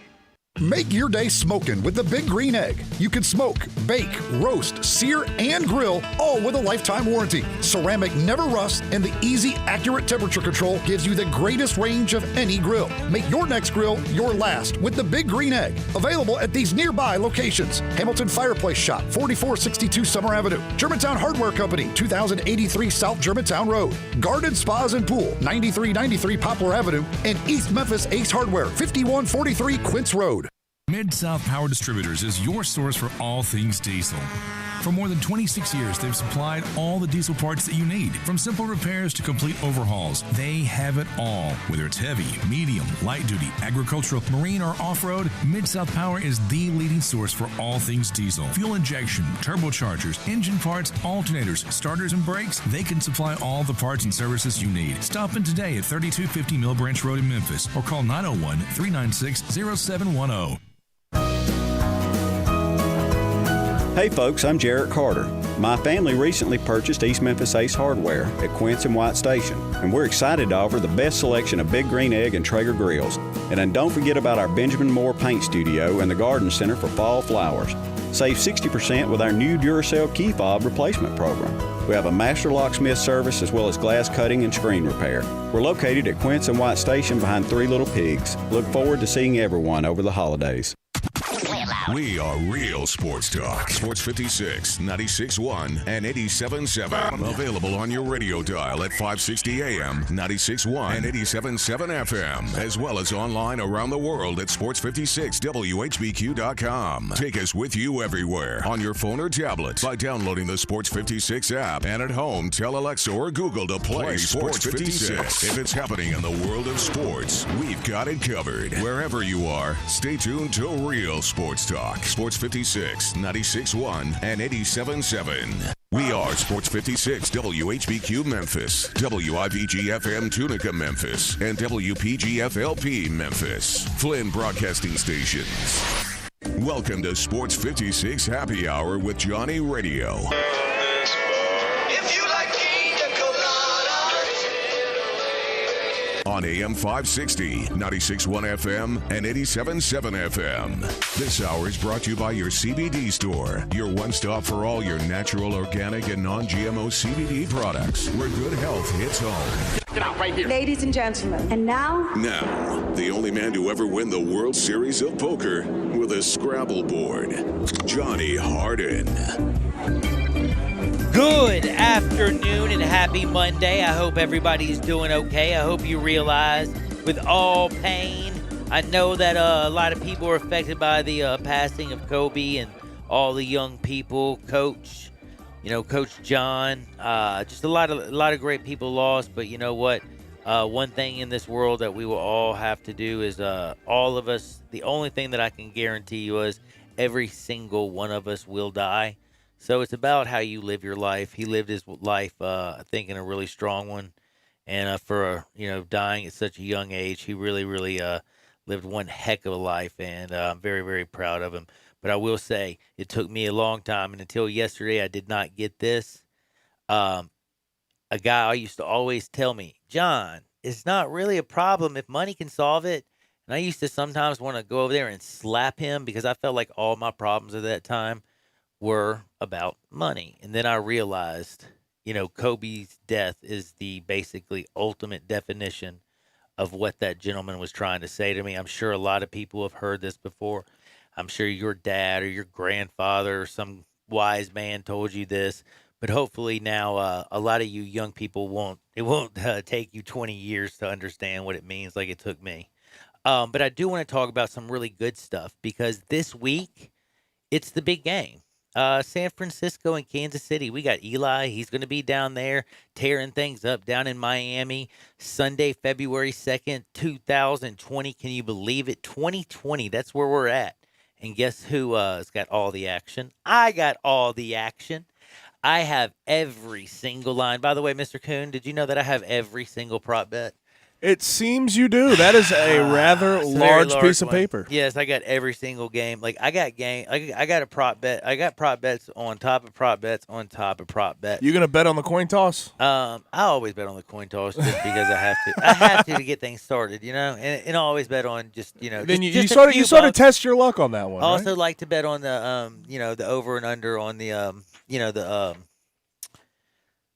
[SPEAKER 16] Make your day smoking with the Big Green Egg. You can smoke, bake, roast, sear, and grill, all with a lifetime warranty. Ceramic never rusts, and the easy, accurate temperature control gives you the greatest range of any grill. Make your next grill your last with the Big Green Egg. Available at these nearby locations: Hamilton Fireplace Shop, 4462 Summer Avenue; Germantown Hardware Company, 2083 South Germantown Road; Garden Spas and Pool, 9393 Poplar Avenue; and East Memphis Ace Hardware, 5143 Quince Road.
[SPEAKER 12] Mid-South Power Distributors is your source for all things diesel. For more than 26 years, they've supplied all the diesel parts that you need. From simple repairs to complete overhauls, they have it all. Whether it's heavy, medium, light-duty, agricultural, marine, or off-road, Mid-South Power is the leading source for all things diesel. Fuel injection, turbochargers, engine parts, alternators, starters, and brakes, they can supply all the parts and services you need. Stop in today at 3250 Mill Branch Road in Memphis or call 901-396-0710.
[SPEAKER 8] Hey folks, I'm Jarrett Carter. My family recently purchased East Memphis Ace Hardware at Quince and White Station, and we're excited to offer the best selection of Big Green Egg and Traeger grills. And then don't forget about our Benjamin Moore Paint Studio and the Garden Center for fall flowers. Save 60% with our new Duracell key fob replacement program. We have a master locksmith service as well as glass cutting and screen repair. We're located at Quince and White Station behind Three Little Pigs. Look forward to seeing everyone over the holidays.
[SPEAKER 1] We are real sports talk. Sports 56, 96.1, and 87.7. Available on your radio dial at 560 AM, 96.1, and 87.7 FM, as well as online around the world at sports56whbq.com. Take us with you everywhere on your phone or tablet by downloading the Sports 56 app, and at home, tell Alexa or Google to play Sports 56. If it's happening in the world of sports, we've got it covered. Wherever you are, stay tuned to Real Sports Talk. Sports 56, 96.1, and 87.7. We are Sports 56, WHBQ Memphis, WIVG-FM Tunica Memphis, and WPG-FLP Memphis. Flynn Broadcasting Stations. Welcome to Sports 56 Happy Hour with Johnny Radio. On AM 560, 96.1 FM, and 87.7 FM. This hour is brought to you by your CBD store, your one-stop for all your natural, organic, and non-GMO CBD products, where good health hits home.
[SPEAKER 4] Get out right here. Ladies and gentlemen, and now,
[SPEAKER 1] the only man to ever win the World Series of Poker with a Scrabble board, Johnny Harden.
[SPEAKER 5] Good afternoon and happy Monday. I hope everybody's doing okay. I hope you realize with all pain, I know that a lot of people are affected by the passing of Kobe and all the young people. Coach John, just a lot of great people lost. But you know what? One thing in this world that we will all have to do is all of us, the only thing that I can guarantee you is every single one of us will die. So it's about how you live your life. He lived his life, I think, in a really strong one. And for dying at such a young age, he really, really lived one heck of a life. And I'm very, very proud of him. But I will say it took me a long time. And until yesterday, I did not get this. A guy I used to always tell me, John, it's not really a problem if money can solve it. And I used to sometimes want to go over there and slap him because I felt like all my problems at that time were about money. And then I realized, Kobe's death is the basically ultimate definition of what that gentleman was trying to say to me. I'm sure a lot of people have heard this before. I'm sure your dad or your grandfather or some wise man told you this, but hopefully now a lot of you young people won't take you 20 years to understand what it means like it took me. But I do want to talk about some really good stuff because this week it's the big game. San Francisco and Kansas City. We got Eli. He's going to be down there tearing things up down in Miami. Sunday, February 2nd, 2020. Can you believe it? 2020. That's where we're at. And guess who has got all the action? I got all the action. I have every single line. By the way, Mr. Kuhn, did you know that I have every single prop bet?
[SPEAKER 7] It seems you do. That is a rather large piece of paper.
[SPEAKER 5] Yes, I got every single game. Like I got a prop bet. I got prop bets on top of prop bets on top of prop bets.
[SPEAKER 7] You gonna bet on the coin toss?
[SPEAKER 5] I always bet on the coin toss just because I have to. I have to get things started, and I always bet on just.
[SPEAKER 7] Then you sort of test your luck on that one.
[SPEAKER 5] I also like to bet on the the over and under on the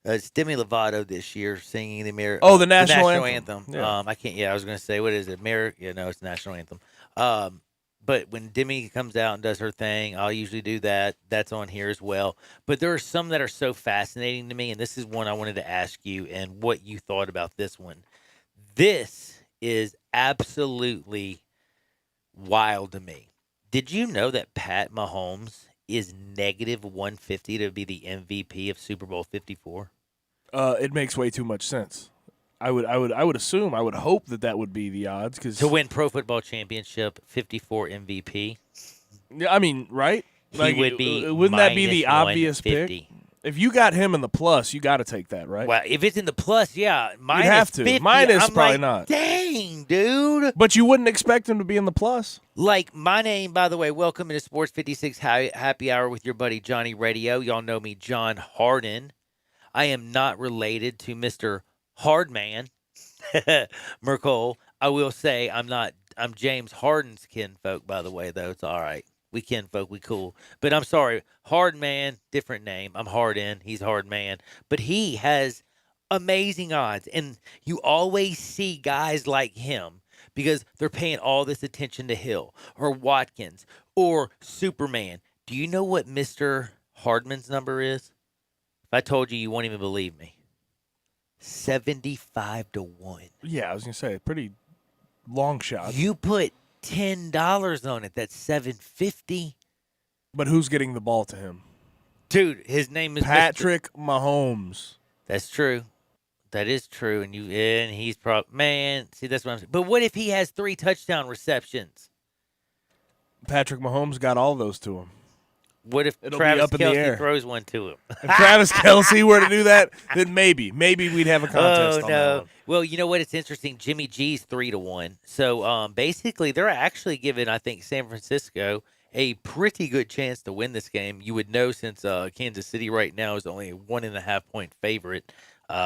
[SPEAKER 5] it's Demi Lovato this year singing the
[SPEAKER 7] the national
[SPEAKER 5] anthem.
[SPEAKER 7] Yeah.
[SPEAKER 5] I can't. Yeah, I was going to say, what is it? It's the national anthem. But when Demi comes out and does her thing, I'll usually do that. That's on here as well. But there are some that are so fascinating to me, and this is one I wanted to ask you and what you thought about this one. This is absolutely wild to me. Did you know that Pat Mahomes is negative 150 to be the MVP of Super Bowl 54?
[SPEAKER 7] It makes way too much sense. I would hope that would be the odds
[SPEAKER 5] to win Pro Football Championship 54 MVP.
[SPEAKER 7] Yeah, I mean, right?
[SPEAKER 5] He would be.
[SPEAKER 7] Wouldn't that be the obvious pick? If you got him in the plus, you got to take that, right?
[SPEAKER 5] Well, if it's in the plus, yeah, minus
[SPEAKER 7] you'd have to.
[SPEAKER 5] 50,
[SPEAKER 7] minus
[SPEAKER 5] I'm
[SPEAKER 7] probably
[SPEAKER 5] like,
[SPEAKER 7] not.
[SPEAKER 5] Dang, dude.
[SPEAKER 7] But you wouldn't expect him to be in the plus.
[SPEAKER 5] Like my name, by the way. Welcome to Sports 56 Happy Hour with your buddy Johnny Radio. Y'all know me, John Harden. I am not related to Mr. Hardman Mercole. I will say I'm James Harden's kinfolk, by the way, though. It's all right. We kinfolk, we cool. But I'm sorry, Hardman, different name. I'm Harden. He's Hardman. But he has amazing odds. And you always see guys like him because they're paying all this attention to Hill or Watkins Or Superman. Do you know what Mr. Hardman's number is? If I told you, you won't even believe me. 75-1.
[SPEAKER 7] Yeah, I was gonna say pretty long shot.
[SPEAKER 5] You put $10 on it. That's $750.
[SPEAKER 7] But who's getting the ball to him?
[SPEAKER 5] Dude, his name is
[SPEAKER 7] Patrick Mahomes.
[SPEAKER 5] That's true. That is true. And he's probably, man, see, that's what I'm saying. But what if he has 3 touchdown receptions?
[SPEAKER 7] Patrick Mahomes got all those to him.
[SPEAKER 5] What if
[SPEAKER 7] It'll
[SPEAKER 5] Travis
[SPEAKER 7] be up in the
[SPEAKER 5] Kelce
[SPEAKER 7] air.
[SPEAKER 5] throws one to him?
[SPEAKER 7] If Travis Kelce were to do that, then maybe we'd have a contest on that one.
[SPEAKER 5] Well, you know what? It's interesting. Jimmy G's 3-1. So basically, they're actually giving, I think, San Francisco a pretty good chance to win this game. You would know since Kansas City right now is only a 1.5-point favorite,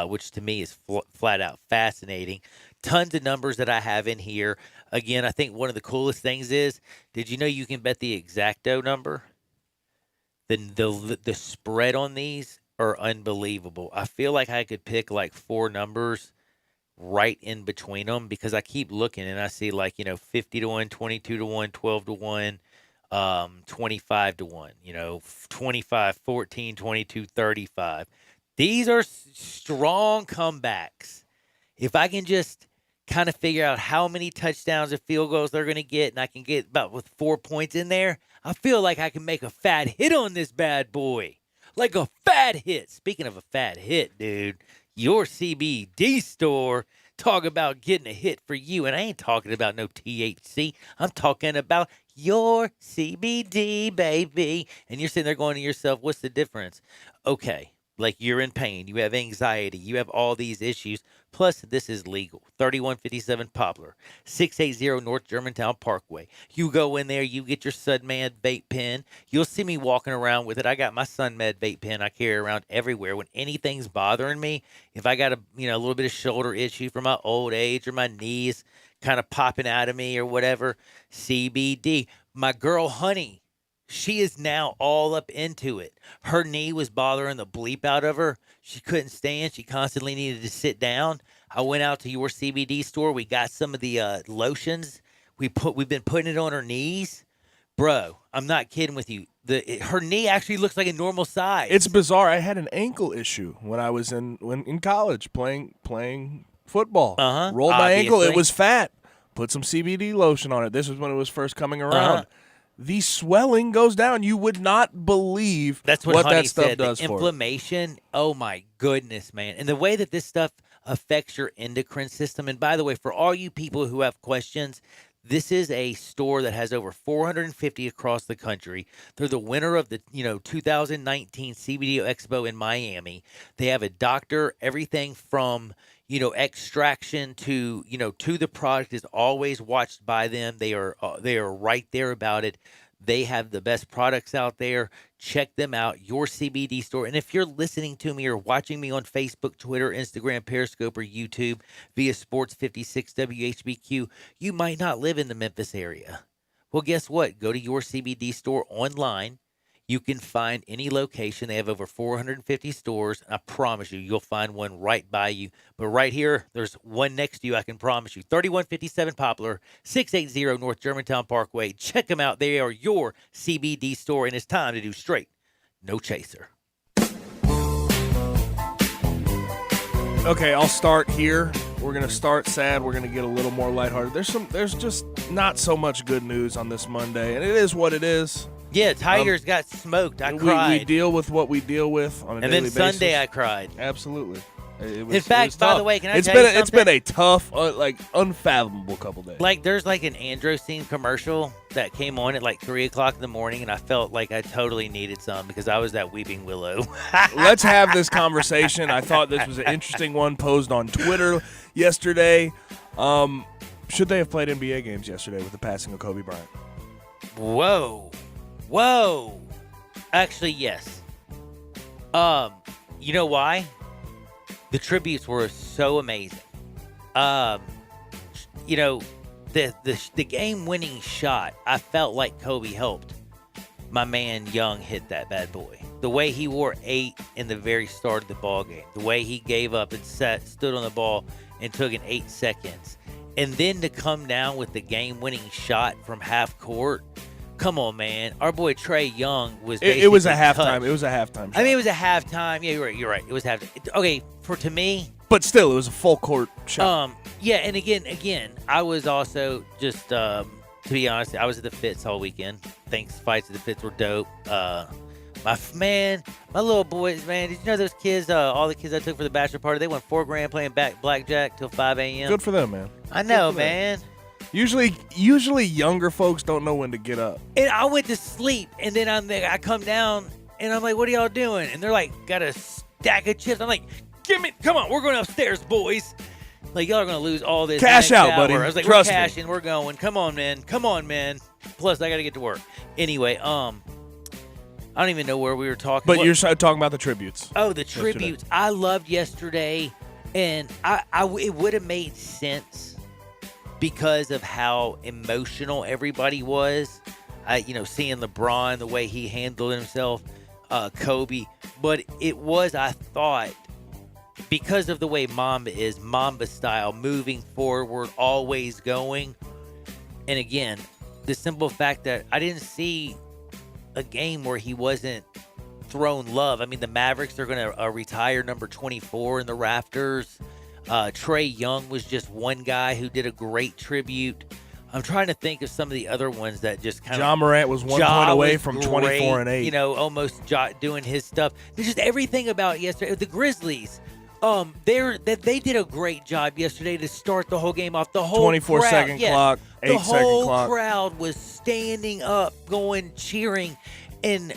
[SPEAKER 5] which to me is flat out fascinating. Tons of numbers that I have in here. Again, I think one of the coolest things is, did you know you can bet the exacto number? The spread on these are unbelievable. I feel like I could pick like 4 numbers right in between them because I keep looking and I see 50-1, 22-1, 12-1, 25-1, 25, 14, 22, 35. These are strong comebacks. If I can just kind of figure out how many touchdowns and field goals they're going to get, and I can get about with 4 points in there, I feel like I can make a fat hit on this bad boy. Like a fat hit. Speaking of a fat hit, dude, your CBD store, talk about getting a hit for you. And I ain't talking about no THC. I'm talking about your CBD, baby. And you're sitting there going to yourself, what's the difference? Okay. Like you're in pain, you have anxiety, you have all these issues. Plus, this is legal. 3157 Poplar, 680 North Germantown Parkway. You go in there, you get your SunMed vape pen. You'll see me walking around with it. I got my SunMed vape pen I carry around everywhere. When anything's bothering me, if I got a little bit of shoulder issue from my old age or my knees kind of popping out of me or whatever, CBD. My girl, Honey, she is now all up into it. Her knee was bothering the bleep out of her. She couldn't stand. She constantly needed to sit down. I went out to your CBD store. We got some of the lotions. We've been putting it on her knees. Bro, I'm not kidding with you. Her knee actually looks like a normal size.
[SPEAKER 7] It's bizarre. I had an ankle issue when I was in college playing football. Rolled my ankle. It was fat. Put some CBD lotion on it. This was when it was first coming around. The swelling goes down. You would not believe
[SPEAKER 5] That's what Honey
[SPEAKER 7] that stuff
[SPEAKER 5] said.
[SPEAKER 7] does
[SPEAKER 5] the
[SPEAKER 7] for it.
[SPEAKER 5] Inflammation, oh my goodness, man. And the way that this stuff affects your endocrine system. And by the way, for all you people who have questions, this is a store that has over 450 across the country. They're the winner of the 2019 CBD Expo in Miami. They have a doctor, everything from extraction to the product is always watched by them. They are right there about it. They have the best products out there. Check them out, your CBD store. And if you're listening to me or watching me on Facebook, Twitter, Instagram, Periscope, or YouTube via Sports 56 WHBQ, you might not live in the Memphis area. Well, guess what? Go to your CBD store online. You can find any location. They have over 450 stores. I promise you, you'll find one right by you. But right here, there's one next to you, I can promise you. 3157 Poplar, 680 North Germantown Parkway. Check them out. They are your CBD store, and it's time to do straight. No chaser.
[SPEAKER 7] Okay, I'll start here. We're going to start sad. We're going to get a little more lighthearted. There's just not so much good news on this Monday, and it is what it is.
[SPEAKER 5] Yeah, Tigers got smoked. I cried.
[SPEAKER 7] We deal with what we deal with on a daily basis.
[SPEAKER 5] And then Sunday I cried.
[SPEAKER 7] Absolutely.
[SPEAKER 5] In fact, by the way, can I tell you something?
[SPEAKER 7] It's been a tough, unfathomable couple days.
[SPEAKER 5] There's an Androsine commercial that came on at 3 o'clock in the morning, and I felt like I totally needed some because I was that weeping willow.
[SPEAKER 7] Let's have this conversation. I thought this was an interesting one posed on Twitter yesterday. Should they have played NBA games yesterday with the passing of Kobe Bryant?
[SPEAKER 5] Whoa. Actually, yes. You know why? The tributes were so amazing. The game-winning shot, I felt like Kobe helped my man Young hit that bad boy. The way he wore 8 in the very start of the ball game. The way he gave up and stood on the ball and took in 8 seconds. And then to come down with the game-winning shot from half court. come on, man. Our boy Trae Young was.
[SPEAKER 7] It was a
[SPEAKER 5] basically
[SPEAKER 7] halftime.
[SPEAKER 5] touched.
[SPEAKER 7] It was a halftime.
[SPEAKER 5] I mean, it was a halftime. Yeah, you're right. It was halftime. Okay, to me.
[SPEAKER 7] But still, it was a full court shot.
[SPEAKER 5] Yeah, and again, I was also just to be honest, I was at the Fits all weekend. Thanks, fights at the Fits were dope. My little boys, man. Did you know those kids? All the kids I took for the bachelor party, they won $4,000 playing blackjack till 5 a.m.
[SPEAKER 7] Good for them, man.
[SPEAKER 5] I know, man.
[SPEAKER 7] Usually younger folks don't know when to get up.
[SPEAKER 5] And I went to sleep, and then I come down, and I'm like, "What are y'all doing?" And they're like, "Got a stack of chips." I'm like, come on, we're going upstairs, boys. Like, y'all are going to lose all this.
[SPEAKER 7] Cash out,
[SPEAKER 5] hour.
[SPEAKER 7] buddy.
[SPEAKER 5] I was like,
[SPEAKER 7] Trust
[SPEAKER 5] we're
[SPEAKER 7] me.
[SPEAKER 5] cashing, we're going. Come on, man. Plus, I got to get to work. Anyway, I don't even know where we were talking.
[SPEAKER 7] But you're talking about the tributes.
[SPEAKER 5] Oh, the tributes. I loved yesterday, and it would have made sense because of how emotional everybody was. Seeing LeBron, the way he handled himself, Kobe. But it was, I thought, because of the way Mamba is, Mamba style, moving forward, always going. And again, the simple fact that I didn't see a game where he wasn't thrown love. I mean, the Mavericks are going to retire number 24 in the rafters. Trae Young was just one guy who did a great tribute. I'm trying to think of some of the other ones that just kind of.
[SPEAKER 7] Ja Morant was 1 point away from
[SPEAKER 5] great,
[SPEAKER 7] 24 and 8.
[SPEAKER 5] Almost doing his stuff. There's just everything about yesterday. The Grizzlies, they did a great job yesterday to start the whole game off. The whole
[SPEAKER 7] 24-second clock, 8-second clock.
[SPEAKER 5] The whole crowd was standing up, going, cheering, and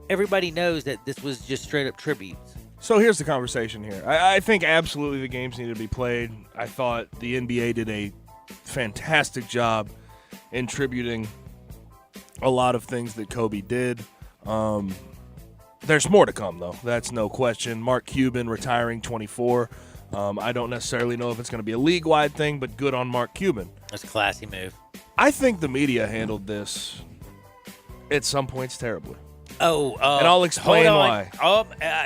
[SPEAKER 5] everybody knows that this was just straight up tributes.
[SPEAKER 7] So here's the conversation here. I think absolutely the games need to be played. I thought the NBA did a fantastic job in tributing a lot of things that Kobe did. There's more to come, though. That's no question. Mark Cuban retiring 24. I don't necessarily know if it's going to be a league-wide thing, but good on Mark Cuban.
[SPEAKER 5] That's a classy move.
[SPEAKER 7] I think the media handled this at some points terribly.
[SPEAKER 5] And
[SPEAKER 7] I'll explain why.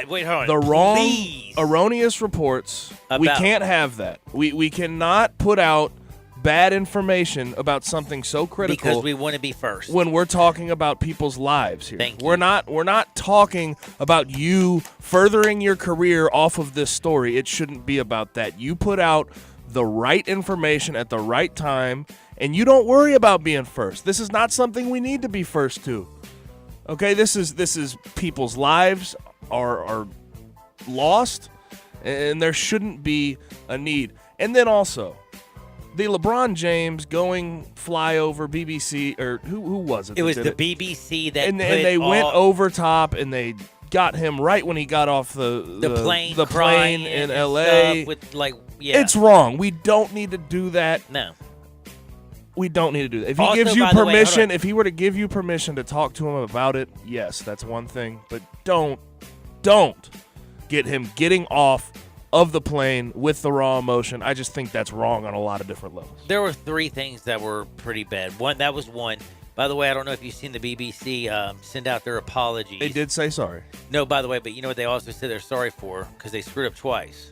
[SPEAKER 5] Wait, hold on.
[SPEAKER 7] The wrong,
[SPEAKER 5] Please.
[SPEAKER 7] erroneous reports. We can't have that. We cannot put out bad information about something so critical
[SPEAKER 5] because we want to be first
[SPEAKER 7] when we're talking about people's lives here.
[SPEAKER 5] Thank you.
[SPEAKER 7] We're not talking about you furthering your career off of this story. It shouldn't be about that. You put out the right information at the right time, and you don't worry about being first. This is not something we need to be first to. Okay, this is people's lives are lost, and there shouldn't be a need. And then also, the LeBron James going flyover BBC, or who was it?
[SPEAKER 5] It was the BBC that
[SPEAKER 7] and they went over top, and they got him right when he got off the plane in LA. It's wrong. We don't need to do that.
[SPEAKER 5] No.
[SPEAKER 7] We don't need to do that. If he
[SPEAKER 5] Also,
[SPEAKER 7] gives you
[SPEAKER 5] by the way, hold
[SPEAKER 7] permission,
[SPEAKER 5] on.
[SPEAKER 7] if he were to give you permission to talk to him about it, yes, that's one thing. But don't get him getting off of the plane with the raw emotion. I just think that's wrong on a lot of different levels.
[SPEAKER 5] There were three things that were pretty bad. That was one. By the way, I don't know if you've seen the BBC send out their apologies.
[SPEAKER 7] They did say sorry.
[SPEAKER 5] No, by the way, but you know what they also said they're sorry for? Because they screwed up twice.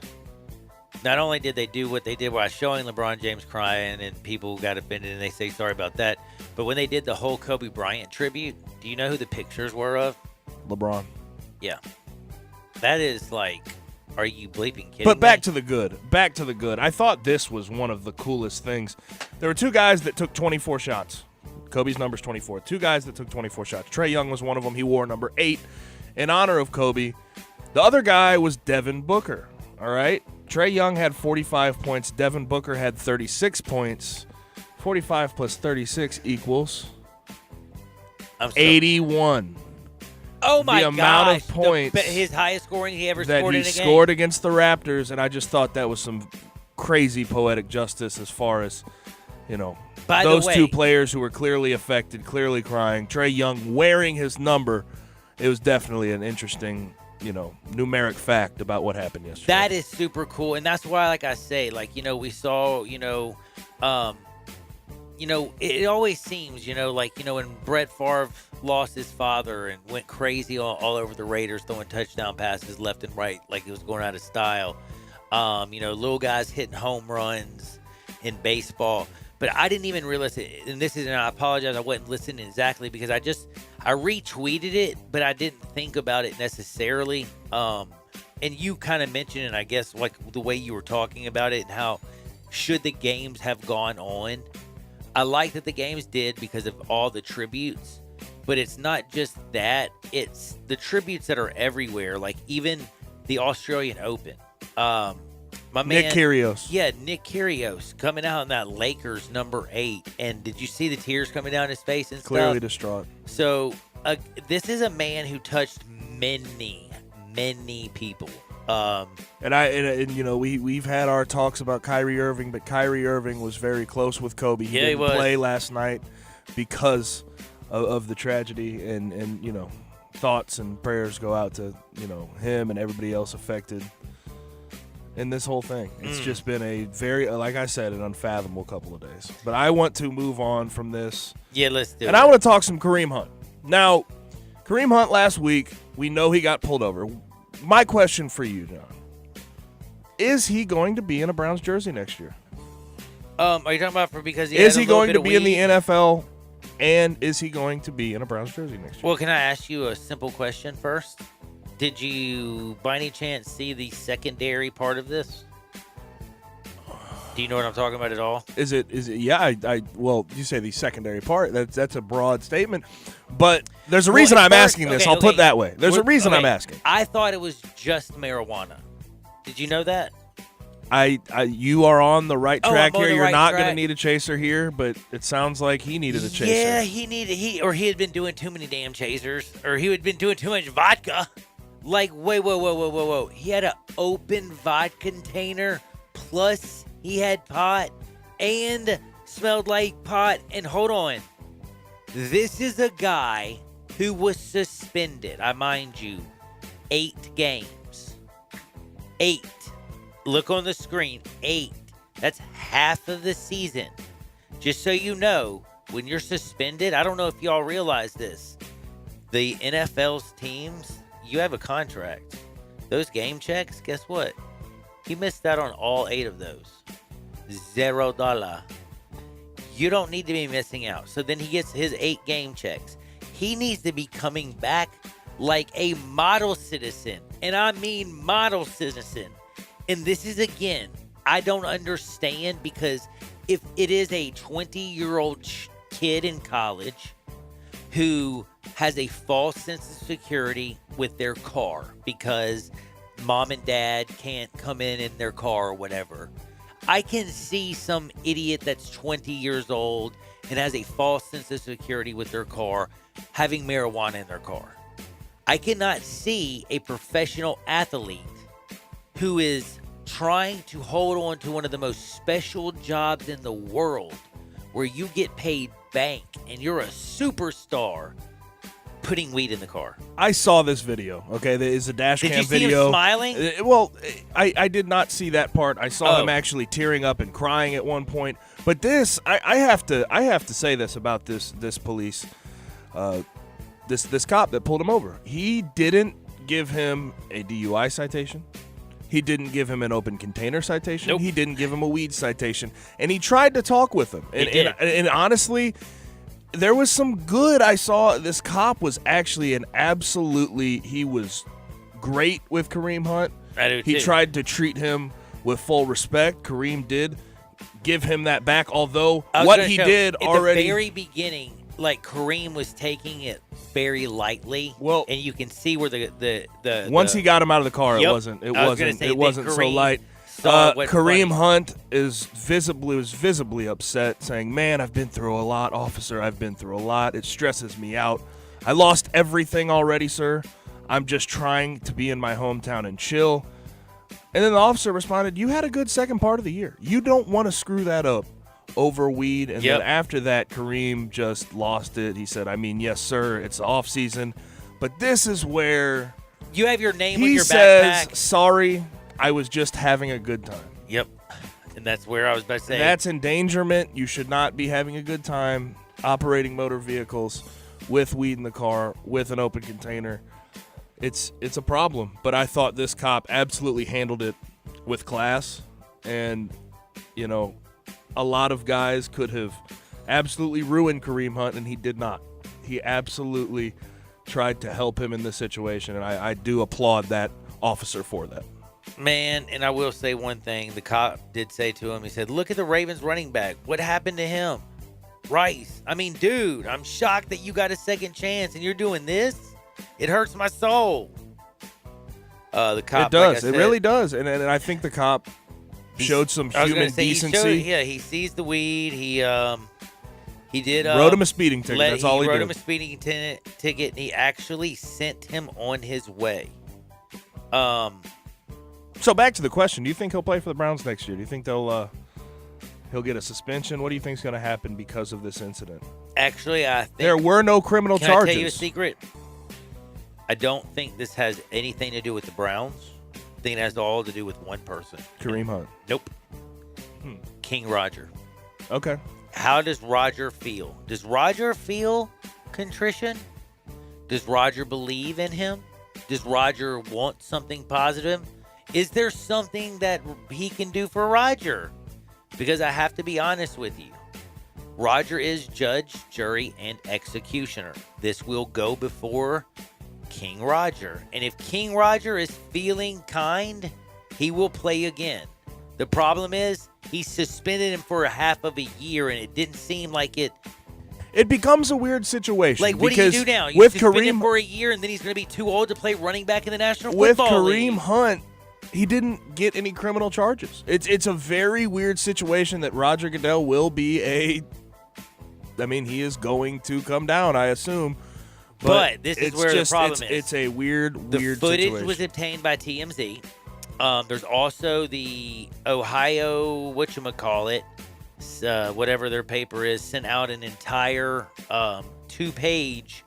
[SPEAKER 5] Not only did they do what they did by showing LeBron James crying and people got offended and they say sorry about that, but when they did the whole Kobe Bryant tribute, do you know who the pictures were of?
[SPEAKER 7] LeBron.
[SPEAKER 5] Yeah. That is like, are you bleeping kidding
[SPEAKER 7] But back
[SPEAKER 5] me?
[SPEAKER 7] to the good. Back to the good. I thought this was one of the coolest things. There were two guys that took 24 shots. Kobe's number's 24. Two guys that took 24 shots. Trae Young was one of them. He wore number 8 in honor of Kobe. The other guy was Devin Booker. All right? Trae Young had 45 points. Devin Booker had 36 points. 45 plus 36 equals 81.
[SPEAKER 5] Oh my god!
[SPEAKER 7] The amount of points
[SPEAKER 5] his highest scoring he ever
[SPEAKER 7] that
[SPEAKER 5] scored
[SPEAKER 7] he
[SPEAKER 5] in a game.
[SPEAKER 7] scored against the Raptors, and I just thought that was some crazy poetic justice as far as,
[SPEAKER 5] By
[SPEAKER 7] those
[SPEAKER 5] the way,
[SPEAKER 7] two players who were clearly affected, clearly crying. Trae Young wearing his number. It was definitely an interesting, numeric fact about what happened yesterday.
[SPEAKER 5] That is super cool, and that's why, like I say, we saw, it always seems, when Brett Favre lost his father and went crazy all over the Raiders, throwing touchdown passes left and right like it was going out of style. Little guys hitting home runs in baseball. But I didn't even realize it. And I apologize, I wasn't listening exactly because I retweeted it, but I didn't think about it necessarily. And you kind of mentioned it, I guess, like the way you were talking about it and how should the games have gone on. I like that the games did because of all the tributes, but it's not just that. It's the tributes that are everywhere, like even the Australian Open. My man,
[SPEAKER 7] Nick Kyrgios.
[SPEAKER 5] Yeah, Nick Kyrgios coming out in that Lakers number 8. And did you see the tears coming down his face and stuff?
[SPEAKER 7] Clearly distraught.
[SPEAKER 5] So this is a man who touched many, many people.
[SPEAKER 7] And you know, we've had our talks about Kyrie Irving, but Kyrie Irving was very close with Kobe. He didn't play last night because of the tragedy, and you know, thoughts and prayers go out to, you know, him and everybody else affected in this whole thing. It's just been a very, like I said, an unfathomable couple of days. But I want to move on from this.
[SPEAKER 5] Yeah, let's do it.
[SPEAKER 7] And I want to talk some Kareem Hunt. Now, Kareem Hunt last week, we know he got pulled over. My question for you, John, is he going to be in a Browns jersey next year?
[SPEAKER 5] Are you talking about because he
[SPEAKER 7] is
[SPEAKER 5] had a
[SPEAKER 7] he
[SPEAKER 5] little
[SPEAKER 7] going
[SPEAKER 5] bit
[SPEAKER 7] to
[SPEAKER 5] of
[SPEAKER 7] be in the
[SPEAKER 5] weed?
[SPEAKER 7] NFL, and is he going to be in a Browns jersey next year?
[SPEAKER 5] Well, can I ask you a simple question first? Did you, by any chance, see the secondary part of this? Do you know what I'm talking about at all?
[SPEAKER 7] Is it? Yeah, well, you say the secondary part. That's a broad statement, but there's a reason I'm asking this. I'll put it that way. There's a reason I'm asking.
[SPEAKER 5] I thought it was just marijuana. Did you know that?
[SPEAKER 7] You are on the right track here. You're not going to
[SPEAKER 5] track.
[SPEAKER 7] need a chaser here, but it sounds like he needed a chaser.
[SPEAKER 5] Yeah, he had been doing too many damn chasers, or he had been doing too much vodka. Like, whoa. He had an open vodka container, plus he had pot and smelled like pot. And hold on. This is a guy who was suspended, I mind you, 8 games. 8. Look on the screen, 8. That's half of the season. Just so you know, when you're suspended, I don't know if y'all realize this. The NFL's teams, you have a contract. Those game checks, guess what? He missed out on all 8 of those. $0. You don't need to be missing out. So then he gets his 8 game checks. He needs to be coming back like a model citizen. And I mean model citizen. And this is, again, I don't understand, because if it is a 20-year-old kid in college who has a false sense of security with their car because mom and dad can't come in their car or whatever, I can see some idiot that's 20 years old and has a false sense of security with their car having marijuana in their car. I cannot see a professional athlete who is trying to hold on to one of the most special jobs in the world, where you get paid bank and you're a superstar, putting weed in the car.
[SPEAKER 7] I saw this video. Okay, there is a dash cam video.
[SPEAKER 5] Did you see him smiling?
[SPEAKER 7] Well, I did not see that part. I saw him actually tearing up and crying at one point. But this, I have to say this about this police, this cop that pulled him over. He didn't give him a DUI citation. He didn't give him an open container citation.
[SPEAKER 5] Nope.
[SPEAKER 7] He didn't give him a weed citation. And he tried to talk with him. And honestly, there was some good. I saw this cop was actually he was great with Kareem Hunt.
[SPEAKER 5] I do
[SPEAKER 7] He
[SPEAKER 5] too.
[SPEAKER 7] tried to treat him with full respect. Kareem did give him that back, although what he did
[SPEAKER 5] at
[SPEAKER 7] already.
[SPEAKER 5] the very beginning, like, Kareem was taking it very lightly.
[SPEAKER 7] Well,
[SPEAKER 5] and you can see where the
[SPEAKER 7] once he got him out of the car,
[SPEAKER 5] Yep.
[SPEAKER 7] it wasn't
[SPEAKER 5] I was gonna say,
[SPEAKER 7] it wasn't
[SPEAKER 5] then
[SPEAKER 7] so
[SPEAKER 5] Kareem
[SPEAKER 7] light.
[SPEAKER 5] saw what
[SPEAKER 7] Kareem
[SPEAKER 5] funny.
[SPEAKER 7] Hunt was visibly upset, saying, "Man, I've been through a lot, officer. I've been through a lot. It stresses me out. I lost everything already, sir. I'm just trying to be in my hometown and chill." And then the officer responded, "You had a good second part of the year. You don't want to screw that up over weed." And
[SPEAKER 5] Yep.
[SPEAKER 7] then after that, Kareem just lost it. He said, "I mean, yes, sir, it's off season, but this is where
[SPEAKER 5] You have your name on
[SPEAKER 7] he
[SPEAKER 5] your
[SPEAKER 7] says,
[SPEAKER 5] backpack.
[SPEAKER 7] sorry, I was just having a good time."
[SPEAKER 5] Yep. And that's where I was about to say.
[SPEAKER 7] That's endangerment. You should not be having a good time operating motor vehicles with weed in the car, with an open container. It's a problem. But I thought this cop absolutely handled it with class. And, you know, a lot of guys could have absolutely ruined Kareem Hunt, and he did not. He absolutely tried to help him in this situation, and I do applaud that officer for that.
[SPEAKER 5] Man, and I will say one thing. The cop did say to him, he said, look at the Ravens running back. What happened to him? Rice. I mean, dude, I'm shocked that you got a second chance and you're doing this. It hurts my soul. The cop,
[SPEAKER 7] it does.
[SPEAKER 5] Like I said,
[SPEAKER 7] it really does. And I think the cop showed some human decency.
[SPEAKER 5] He sees the weed. He did.
[SPEAKER 7] Wrote him a speeding ticket. That's all he did.
[SPEAKER 5] Wrote him a speeding ticket, and he actually sent him on his way.
[SPEAKER 7] So back to the question: do you think he'll play for the Browns next year? Do you think he'll get a suspension? What do you think is going to happen because of this incident?
[SPEAKER 5] Actually, I think
[SPEAKER 7] there were no criminal charges.
[SPEAKER 5] Can I tell you a secret? I don't think this has anything to do with the Browns. I think it has all to do with one person.
[SPEAKER 7] Kareem Hunt.
[SPEAKER 5] Nope. King Roger.
[SPEAKER 7] Okay.
[SPEAKER 5] How does Roger feel? Does Roger feel contrition? Does Roger believe in him? Does Roger want something positive? Is there something that he can do for Roger? Because I have to be honest with you. Roger is judge, jury, and executioner. This will go before King Roger. And if King Roger is feeling kind, he will play again. The problem is he suspended him for a half of a year, and it didn't seem like it.
[SPEAKER 7] It becomes a weird situation.
[SPEAKER 5] Like, what do you do now? You
[SPEAKER 7] with
[SPEAKER 5] suspend him
[SPEAKER 7] Kareem
[SPEAKER 5] for a year, and then he's going to be too old to play running back in the National Football League.
[SPEAKER 7] Kareem Hunt, he didn't get any criminal charges. It's a very weird situation that Roger Goodell will be he is going to come down, I assume.
[SPEAKER 5] But this is where the problem is.
[SPEAKER 7] It's a weird
[SPEAKER 5] situation. The footage was obtained by TMZ. There's also the Ohio, whatchamacallit, whatever their paper is, sent out an entire 2-page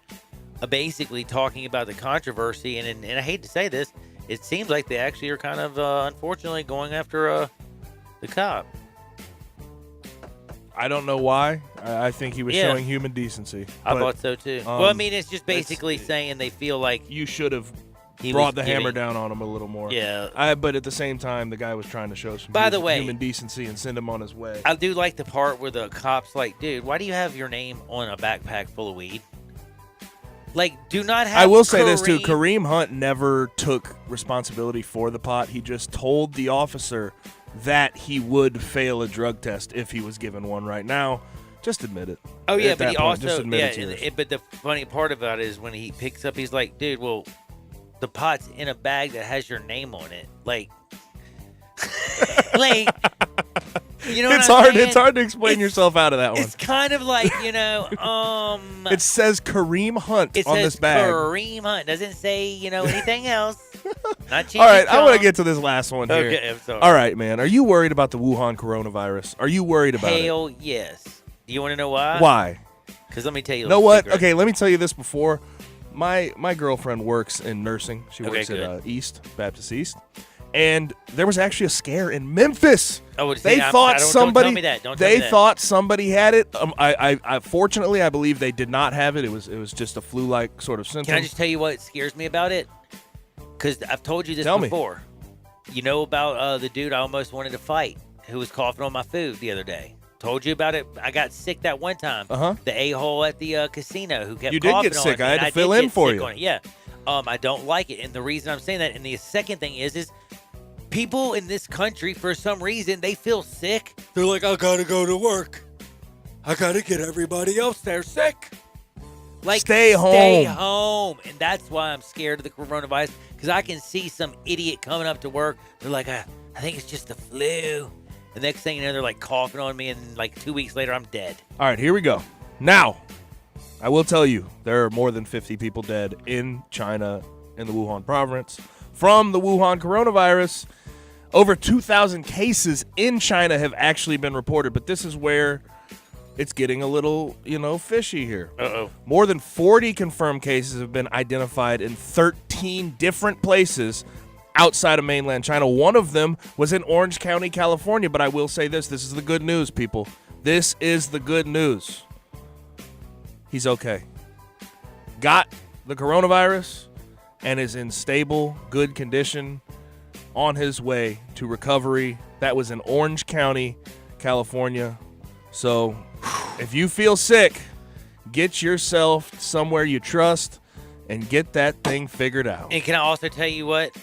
[SPEAKER 5] basically talking about the controversy. And I hate to say this, it seems like they actually are kind of, unfortunately, going after the cop.
[SPEAKER 7] I don't know why. I think he was showing human decency.
[SPEAKER 5] I thought so, too. Well, I mean, it's just basically saying they feel like
[SPEAKER 7] you should have brought the hammer down on him a little more.
[SPEAKER 5] Yeah.
[SPEAKER 7] But at the same time, the guy was trying to show some human decency and send him on his way.
[SPEAKER 5] I do like the part where the cop's like, dude, why do you have your name on a backpack full of weed? Like, do not have
[SPEAKER 7] I will say this, too. Kareem Hunt never took responsibility for the pot. He just told the officer that he would fail a drug test if he was given one right now. Just admit it.
[SPEAKER 5] Oh, yeah,
[SPEAKER 7] At
[SPEAKER 5] but
[SPEAKER 7] that
[SPEAKER 5] he
[SPEAKER 7] point,
[SPEAKER 5] also,
[SPEAKER 7] just admit it
[SPEAKER 5] but the funny part about it is when he picks up, he's like, dude, well, the pot's in a bag that has your name on it. Like, you know what
[SPEAKER 7] it's
[SPEAKER 5] I'm
[SPEAKER 7] hard.
[SPEAKER 5] saying?
[SPEAKER 7] It's hard to explain yourself out of that one.
[SPEAKER 5] It's kind of like,
[SPEAKER 7] It says Kareem Hunt on this bag.
[SPEAKER 5] Kareem Hunt. Doesn't say, anything else. Not
[SPEAKER 7] All right, I want to get to this last one here.
[SPEAKER 5] Okay, I'm sorry.
[SPEAKER 7] All right, man. Are you worried about the Wuhan coronavirus? Are you worried about it?
[SPEAKER 5] Hell yes. Do you want to know why?
[SPEAKER 7] Why?
[SPEAKER 5] Because let me tell you.
[SPEAKER 7] You know what? Okay, let me tell you this before. My girlfriend works in nursing. She works at Baptist East. And there was actually a scare in Memphis. They thought somebody.
[SPEAKER 5] Don't tell me that. Don't tell
[SPEAKER 7] they
[SPEAKER 5] me that.
[SPEAKER 7] thought somebody had it. I fortunately, I believe they did not have it. It was just a flu-like sort of symptom.
[SPEAKER 5] Can I just tell you what scares me about it? Because I've told you this before. You know about the dude I almost wanted to fight who was coughing on my food the other day. Told you about it. I got sick that one time. The a-hole at the casino who kept coughing on me.
[SPEAKER 7] You did get sick. I had to fill in for you.
[SPEAKER 5] Yeah. I don't like it. And the reason I'm saying that, and the second thing is people in this country, for some reason, they feel sick. They're like, I gotta go to work. I gotta get everybody else there sick. Like,
[SPEAKER 7] stay home.
[SPEAKER 5] Stay home. And that's why I'm scared of the coronavirus, because I can see some idiot coming up to work. They're like, I think it's just the flu. The next thing you know, they're like coughing on me, and like 2 weeks later, I'm dead.
[SPEAKER 7] All right, here we go. Now, I will tell you, there are more than 50 people dead in China, in the Wuhan province, from the Wuhan coronavirus. Over 2,000 cases in China have actually been reported, but this is where it's getting a little, fishy here.
[SPEAKER 5] Uh-oh.
[SPEAKER 7] More than 40 confirmed cases have been identified in 13 different places outside of mainland China. One of them was in Orange County, California, but I will say this is the good news, people. This is the good news. He's okay. Got the coronavirus and is in stable, good condition on his way to recovery. That was in Orange County, California. So if you feel sick, get yourself somewhere you trust and get that thing figured out.
[SPEAKER 5] And can I also tell you what?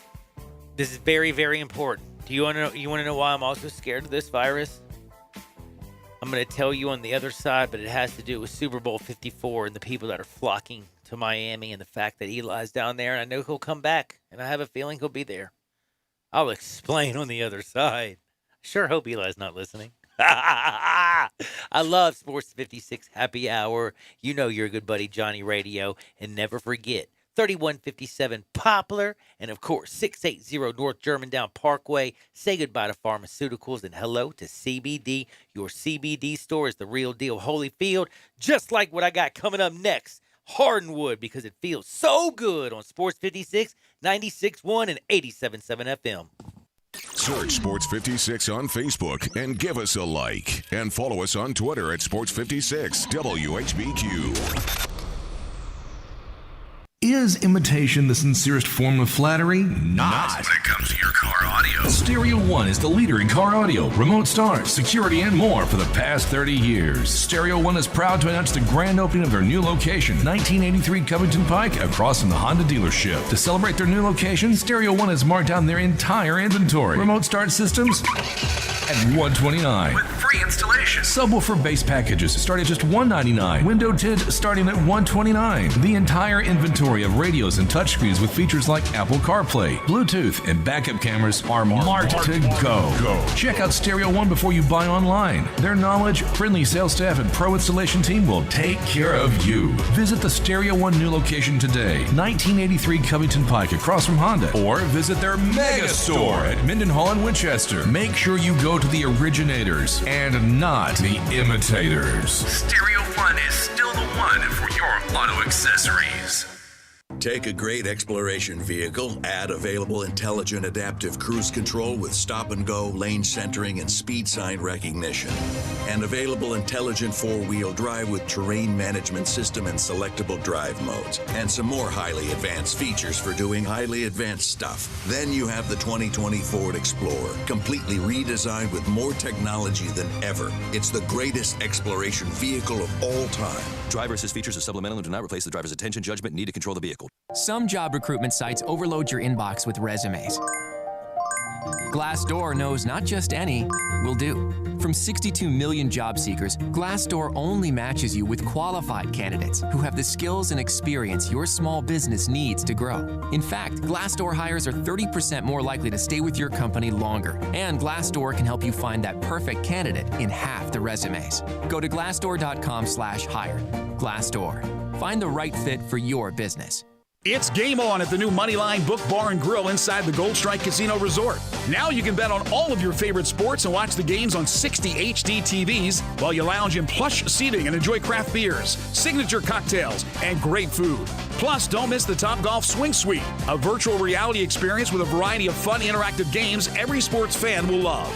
[SPEAKER 5] This is very, very important. Do you want to know why I'm also scared of this virus? I'm going to tell you on the other side, but it has to do with Super Bowl 54 and the people that are flocking to Miami and the fact that Eli's down there. And I know he'll come back, and I have a feeling he'll be there. I'll explain on the other side. Sure hope Eli's not listening. I love Sports 56 Happy Hour. You know your good buddy Johnny Radio. And never forget, 3157 Poplar, and of course, 680 North Germantown Parkway. Say goodbye to pharmaceuticals and hello to CBD. Your CBD store is the real deal, Holyfield. Just like what I got coming up next, Hardwood, because it feels so good on Sports 56, 96.1 and 87.7 FM.
[SPEAKER 1] Search Sports 56 on Facebook and give us a like. And follow us on Twitter at Sports 56 WHBQ.
[SPEAKER 12] Is imitation the sincerest form of flattery? Not when it comes to your car audio. Stereo One is the leader in car audio, remote start, security, and more for the past 30 years. Stereo One is proud to announce the grand opening of their new location, 1983 Covington Pike, across from the Honda dealership. To celebrate their new location, Stereo One has marked down their entire inventory. Remote start systems at $129 with free installation. Subwoofer base packages start at just $199. Window tint starting at $129. The entire inventory of radios and touchscreens with features like Apple CarPlay, Bluetooth, and backup cameras are marked to go. Check out Stereo One before you buy online. Their knowledge, friendly sales staff, and pro installation team will take care of you. Visit the Stereo One new location today, 1983 Covington Pike across from Honda, or visit their mega store at Mendenhall and Winchester. Make sure you go to the originators and not the imitators. Stereo One is still the one for your auto accessories.
[SPEAKER 9] Take a great exploration vehicle, add available intelligent adaptive cruise control with stop and go, lane centering, and speed sign recognition. And available intelligent four-wheel drive with terrain management system and selectable drive modes. And some more highly advanced features for doing highly advanced stuff. Then you have the 2020 Ford Explorer, completely redesigned with more technology than ever. It's the greatest exploration vehicle of all time.
[SPEAKER 10] Driver assist features are supplemental and do not replace the driver's attention, judgment, and need to control the vehicle.
[SPEAKER 20] Some job recruitment sites overload your inbox with resumes. Glassdoor knows not just any will do. From 62 million job seekers, Glassdoor only matches you with qualified candidates who have the skills and experience your small business needs to grow. In fact, Glassdoor hires are 30% more likely to stay with your company longer, and Glassdoor can help you find that perfect candidate in half the resumes. Go to glassdoor.com/hire. Glassdoor. Find the right fit for your business.
[SPEAKER 13] It's game on at the new Moneyline Book Bar and Grill inside the Gold Strike Casino Resort. Now you can bet on all of your favorite sports and watch the games on 60 HD TVs while you lounge in plush seating and enjoy craft beers, signature cocktails, and great food. Plus, don't miss the Topgolf Swing Suite, a virtual reality experience with a variety of fun interactive games every sports fan will love.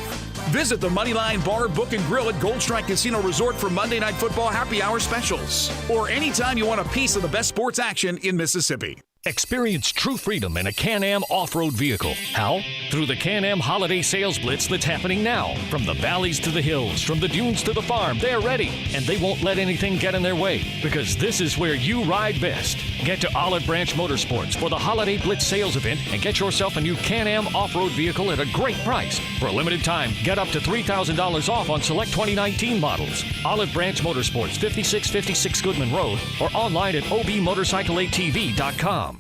[SPEAKER 13] Visit the Moneyline Bar, Book, and Grill at Gold Strike Casino Resort for Monday Night Football happy hour specials. Or anytime you want a piece of the best sports action in Mississippi.
[SPEAKER 11] Experience true freedom in a Can-Am off-road vehicle. How? Through the Can-Am Holiday Sales Blitz that's happening now. From the valleys to the hills, from the dunes to the farm, they're ready. And they won't let anything get in their way, because this is where you ride best. Get to Olive Branch Motorsports for the Holiday Blitz sales event and get yourself a new Can-Am off-road vehicle at a great price. For a limited time, get up to $3,000 off on select 2019 models. Olive Branch Motorsports, 5656 Goodman Road, or online at obmotorcycleatv.com.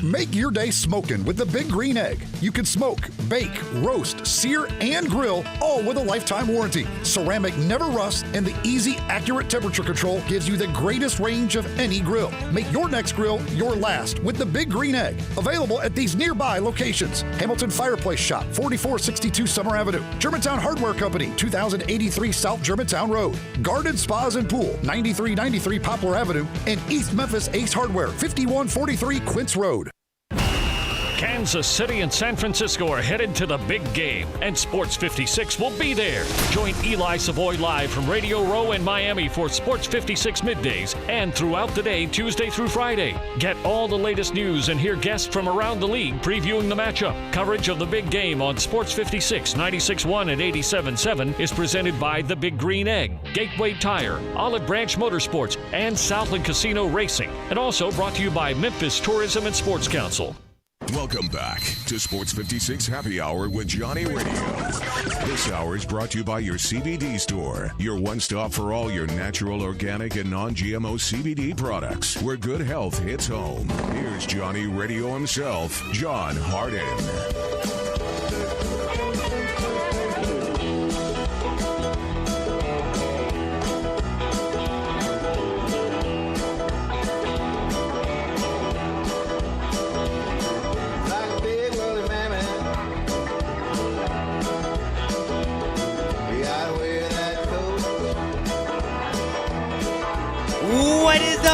[SPEAKER 16] Make your day smoking with the Big Green Egg. You can smoke, bake, roast, sear, and grill, all with a lifetime warranty. Ceramic never rusts, and the easy, accurate temperature control gives you the greatest range of any grill. Make your next grill your last with the Big Green Egg. Available at these nearby locations: Hamilton Fireplace Shop, 4462 Summer Avenue; Germantown Hardware Company, 2083 South Germantown Road; Garden Spas and Pool, 9393 Poplar Avenue; and East Memphis Ace Hardware, 5143 Quince Road.
[SPEAKER 11] Kansas City and San Francisco are headed to the big game, and Sports 56 will be there. Join Eli Savoy live from Radio Row in Miami for Sports 56 middays and throughout the day, Tuesday through Friday. Get all the latest news and hear guests from around the league previewing the matchup. Coverage of the big game on Sports 56, 96.1 and 87.7 is presented by The Big Green Egg, Gateway Tire, Olive Branch Motorsports, and Southland Casino Racing. And also brought to you by Memphis Tourism and Sports Council.
[SPEAKER 1] Welcome back to Sports 56 Happy Hour with Johnny Radio. This hour is brought to you by your CBD store, your one-stop for all your natural, organic, and non-GMO CBD products, where good health hits home. Here's Johnny Radio himself, John Harden.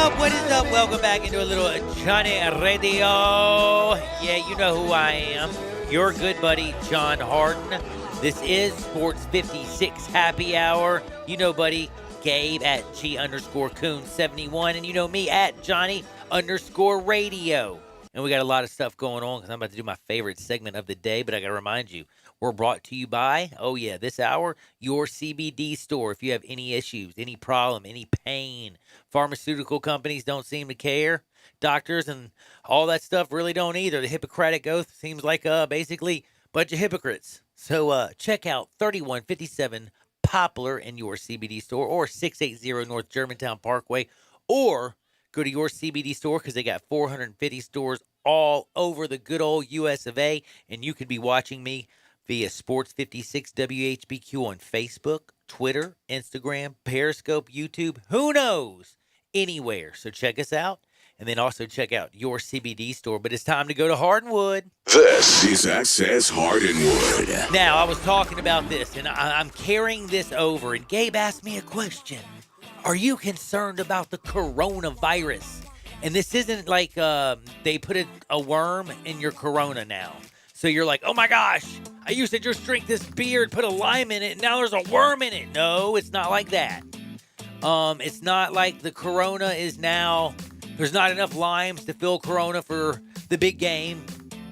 [SPEAKER 5] What is up? Welcome back into a little Johnny Radio. Yeah, you know who I am. Your good buddy, John Harden. This is Sports 56 Happy Hour. You know, buddy, Gabe at G_Coon71. And you know me at Johnny_Radio. And we got a lot of stuff going on because I'm about to do my favorite segment of the day. But I got to remind you, we're brought to you by, this hour, your CBD store. If you have any issues, any problem, any pain, pharmaceutical companies don't seem to care. Doctors and all that stuff really don't either. The Hippocratic Oath seems like basically a bunch of hypocrites. So check out 3157 Poplar in your CBD store, or 680 North Germantown Parkway, or go to your CBD store because they got 450 stores all over the good old US of A. And you could be watching me via Sports 56 WHBQ on Facebook, Twitter, Instagram, Periscope, YouTube, who knows, anywhere. So check us out, and then also check out your CBD store. But it's time to go to Hardenwood.
[SPEAKER 1] This is Access Hardenwood.
[SPEAKER 5] Now, I was talking about this, and I'm carrying this over, and Gabe asked me a question. Are you concerned about the coronavirus? And this isn't like they put a worm in your Corona now. So you're like, oh my gosh, I used to just drink this beer and put a lime in it, and now there's a worm in it. No, it's not like that. It's not like the Corona is now, there's not enough limes to fill Corona for the big game,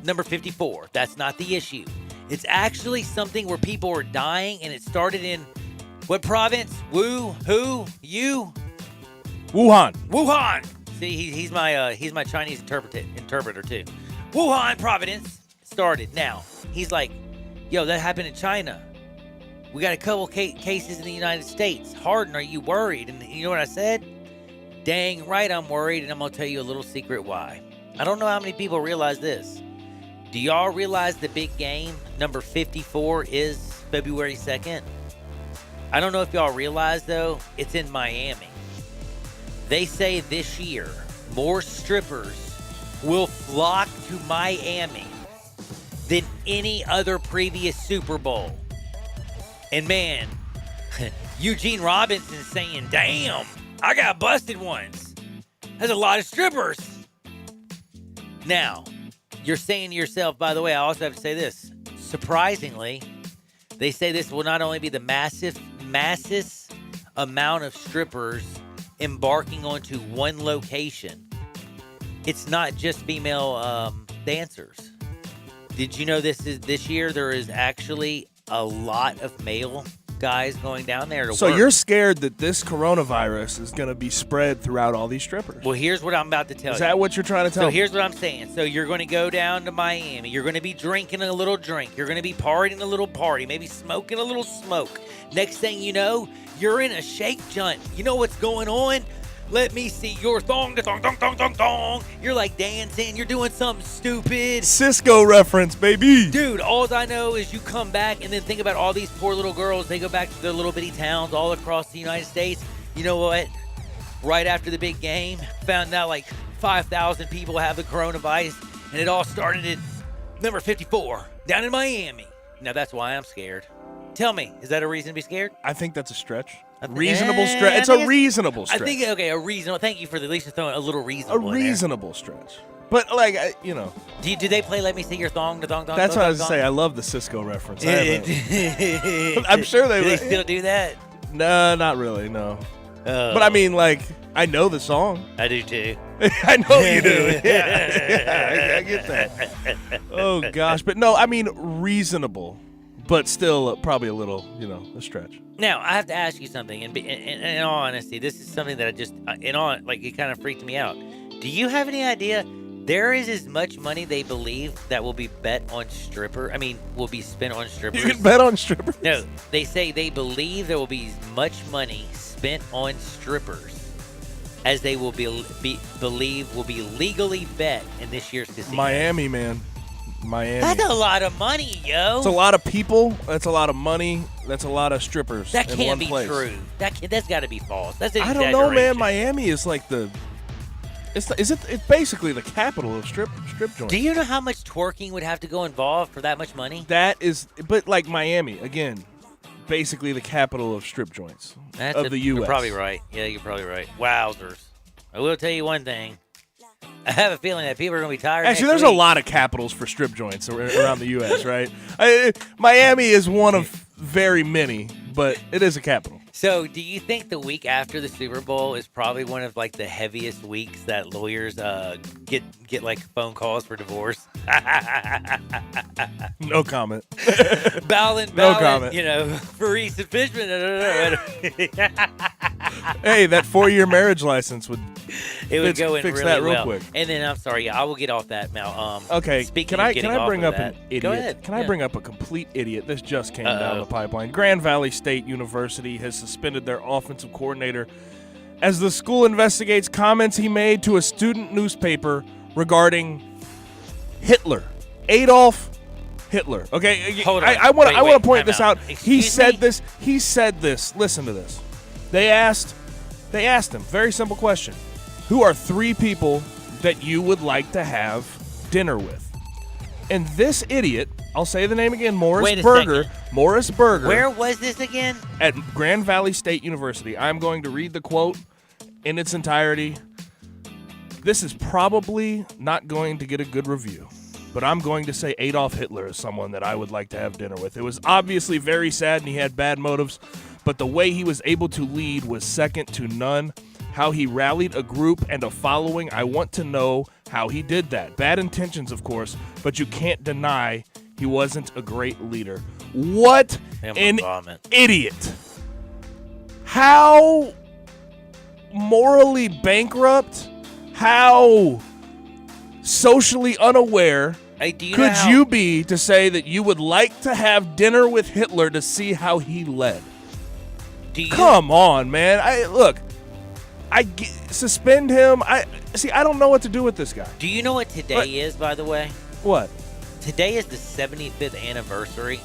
[SPEAKER 5] number 54. That's not the issue. It's actually something where people are dying, and it started in what province? Wuhan. See, he's my Chinese interpreter too. Wuhan province. Started. Now, he's like, yo, that happened in China. We got a couple cases in the United States. Harden, are you worried? And you know what I said? Dang right I'm worried, and I'm going to tell you a little secret why. I don't know how many people realize this. Do y'all realize the big game, number 54, is February 2nd? I don't know if y'all realize, though, it's in Miami. They say this year, more strippers will flock to Miami than any other previous Super Bowl. And man, Eugene Robinson saying, damn, I got busted once. That's a lot of strippers. Now, you're saying to yourself, by the way, I also have to say this. Surprisingly, they say this will not only be the massive amount of strippers embarking onto one location. It's not just female dancers. Did you know this year there is actually a lot of male guys going down there to work?
[SPEAKER 7] So you're scared that this coronavirus is going to be spread throughout all these strippers?
[SPEAKER 5] Well, here's what I'm about to tell you.
[SPEAKER 7] Is that what you're trying to tell me?
[SPEAKER 5] So here's what I'm saying. So you're going to go down to Miami. You're going to be drinking a little drink. You're going to be partying a little party. Maybe smoking a little smoke. Next thing you know, you're in a shake junt. You know what's going on? Let me see your thong, thong, thong, thong, thong, thong. You're like dancing. You're doing something stupid.
[SPEAKER 7] Cisco reference, baby.
[SPEAKER 5] Dude, all I know is you come back and then think about all these poor little girls. They go back to their little bitty towns all across the United States. You know what? Right after the big game, found out like 5,000 people have the coronavirus, and it all started at number 54 down in Miami. Now that's why I'm scared. Tell me, is that a reason to be scared?
[SPEAKER 7] I think that's a stretch. Reasonable stretch. It's a reasonable stretch.
[SPEAKER 5] I think, okay, a reasonable. Thank you for at least throwing a little reasonable.
[SPEAKER 7] A reasonable stretch. But like
[SPEAKER 5] Do they play "Let Me See Your Thong"? The thong.
[SPEAKER 7] That's what I was gonna say. I love the Cisco reference. I'm sure
[SPEAKER 5] Do they still do that?
[SPEAKER 7] No, not really. No. But I mean, like, I know the song.
[SPEAKER 5] I do too.
[SPEAKER 7] I know you do. Yeah, I get that. Oh gosh, but no, I mean reasonable, but still probably a little, a stretch.
[SPEAKER 5] Now I have to ask you something, and in all honesty, this is something that it kind of freaked me out. Do you have any idea? There is as much money they believe that will be bet on will be spent on strippers.
[SPEAKER 7] You can bet on strippers?
[SPEAKER 5] No, they say they believe there will be as much money spent on strippers as they will believe will be legally bet in this year's casino.
[SPEAKER 7] Miami, man. Miami.
[SPEAKER 5] That's a lot of money, yo.
[SPEAKER 7] It's a lot of people. That's a lot of money. That's a lot of strippers.
[SPEAKER 5] That
[SPEAKER 7] in
[SPEAKER 5] can't
[SPEAKER 7] one
[SPEAKER 5] be
[SPEAKER 7] place.
[SPEAKER 5] true. That's got to be false. That's an
[SPEAKER 7] I don't know, man.
[SPEAKER 5] exaggeration.
[SPEAKER 7] Miami is like it's basically the capital of strip joints.
[SPEAKER 5] Do you know how much twerking would have to go involved for that much money?
[SPEAKER 7] But like Miami, again, basically the capital of strip joints of the U.S.
[SPEAKER 5] You're probably right. Yeah, you're probably right. Wowzers. I will tell you one thing. I have a feeling that people are going to be tired.
[SPEAKER 7] Actually, there's a lot of capitals for strip joints around the U.S., right? Miami is one of very many, but it is a capital.
[SPEAKER 5] So, do you think the week after the Super Bowl is probably one of like the heaviest weeks that lawyers get like phone calls for divorce?
[SPEAKER 7] No comment.
[SPEAKER 5] Bowling,
[SPEAKER 7] no comment.
[SPEAKER 5] Fareed and Fishman.
[SPEAKER 7] Hey, that 4-year marriage license would
[SPEAKER 5] go in
[SPEAKER 7] fix
[SPEAKER 5] really
[SPEAKER 7] that real
[SPEAKER 5] well.
[SPEAKER 7] quick.
[SPEAKER 5] And then I will get off that now.
[SPEAKER 7] Okay,
[SPEAKER 5] Speaking
[SPEAKER 7] can I
[SPEAKER 5] of getting
[SPEAKER 7] bring
[SPEAKER 5] off
[SPEAKER 7] up
[SPEAKER 5] of
[SPEAKER 7] an
[SPEAKER 5] that,
[SPEAKER 7] idiot?
[SPEAKER 5] Go ahead.
[SPEAKER 7] Can I bring up a complete idiot? This just came down the pipeline. Grand Valley State University has suspended their offensive coordinator as the school investigates comments he made to a student newspaper regarding Hitler, Adolf Hitler. Okay,
[SPEAKER 5] Hold on.
[SPEAKER 7] I want to point
[SPEAKER 5] time
[SPEAKER 7] this
[SPEAKER 5] out.
[SPEAKER 7] out.
[SPEAKER 5] Excuse
[SPEAKER 7] He said this. Listen to this. They asked him, very simple question. Who are 3 people that you would like to have dinner with? And this idiot, I'll say the name again, Morris Berger.
[SPEAKER 5] Where was this again?
[SPEAKER 7] At Grand Valley State University. I'm going to read the quote in its entirety. This is probably not going to get a good review, but I'm going to say Adolf Hitler is someone that I would like to have dinner with. It was obviously very sad and he had bad motives, but the way he was able to lead was second to none. How he rallied a group and a following, I want to know how he did that. Bad intentions, of course, but you can't deny he wasn't a great leader. What an idiot. How morally bankrupt, how socially unaware could you be to say that you would like to have dinner with Hitler to see how he led? Come on, man. Suspend him. I don't know what to do with this guy.
[SPEAKER 5] Do you know what today is, by the way?
[SPEAKER 7] What?
[SPEAKER 5] Today is the 75th anniversary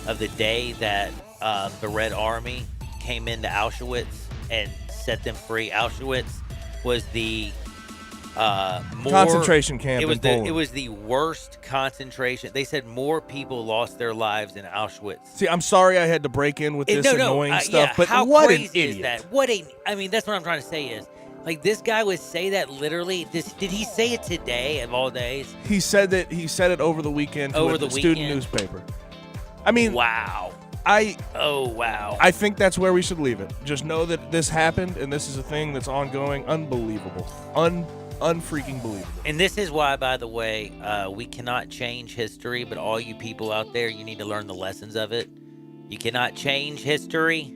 [SPEAKER 5] of the day that the Red Army came into Auschwitz and set them free. Auschwitz was the
[SPEAKER 7] concentration camp in Poland.
[SPEAKER 5] It was the worst concentration. They said more people lost their lives in Auschwitz.
[SPEAKER 7] See, I'm sorry I had to break in with this annoying stuff, but
[SPEAKER 5] how
[SPEAKER 7] what
[SPEAKER 5] crazy
[SPEAKER 7] an idiot.
[SPEAKER 5] is that? That's what I'm trying to say is, like, this guy would say that literally. Did he say it today of all days?
[SPEAKER 7] He said it over the weekend to a student newspaper. I mean,
[SPEAKER 5] wow. Wow.
[SPEAKER 7] I think that's where we should leave it. Just know that this happened, and this is a thing that's ongoing. Unbelievable. Unfreaking believable.
[SPEAKER 5] And this is why, by the way, we cannot change history, but all you people out there, you need to learn the lessons of it. You cannot change history,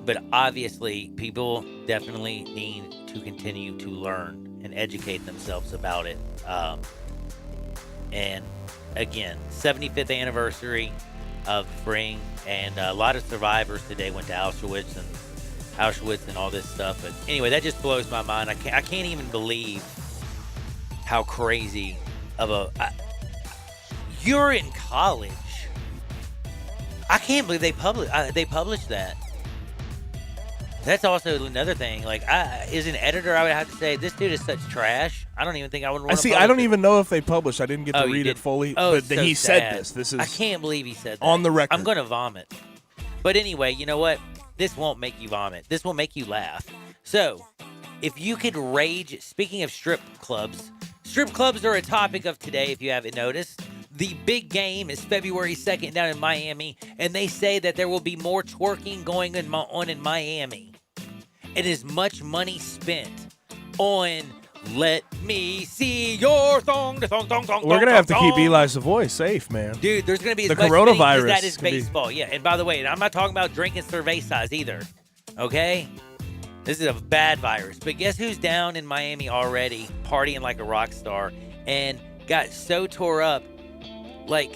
[SPEAKER 5] but obviously people definitely need to continue to learn and educate themselves about it. And again, 75th anniversary of the freeing, and a lot of survivors today went to Auschwitz and all this stuff. But anyway, that just blows my mind. I can't even believe how crazy of you're in college. I can't believe they published that. That's also another thing. Like, as an editor, I would have to say this dude is such trash. I don't even think I would want to publish
[SPEAKER 7] I don't
[SPEAKER 5] it.
[SPEAKER 7] even know if they published. I didn't get to read it fully, but
[SPEAKER 5] so
[SPEAKER 7] he
[SPEAKER 5] sad.
[SPEAKER 7] said this. This is
[SPEAKER 5] I can't believe he said that.
[SPEAKER 7] on the record.
[SPEAKER 5] I'm going to vomit. But anyway, you know what? This won't make you vomit. This will make you laugh. So, if you could rage, speaking of strip clubs, Strip clubs are a topic of today, if you haven't noticed. The big game is February 2nd down in Miami, and they say that there will be more twerking going on in Miami. And as much money spent on let me see your thong, the thong, thong, thong.
[SPEAKER 7] We're going to have to keep Eli Savoy safe, man.
[SPEAKER 5] Dude, there's going to be
[SPEAKER 7] the
[SPEAKER 5] as much
[SPEAKER 7] coronavirus
[SPEAKER 5] as that is baseball. Yeah, and by the way, I'm not talking about drinking cervezas either, okay? This is a bad virus. But guess who's down in Miami already, partying like a rock star, and got so tore up, like,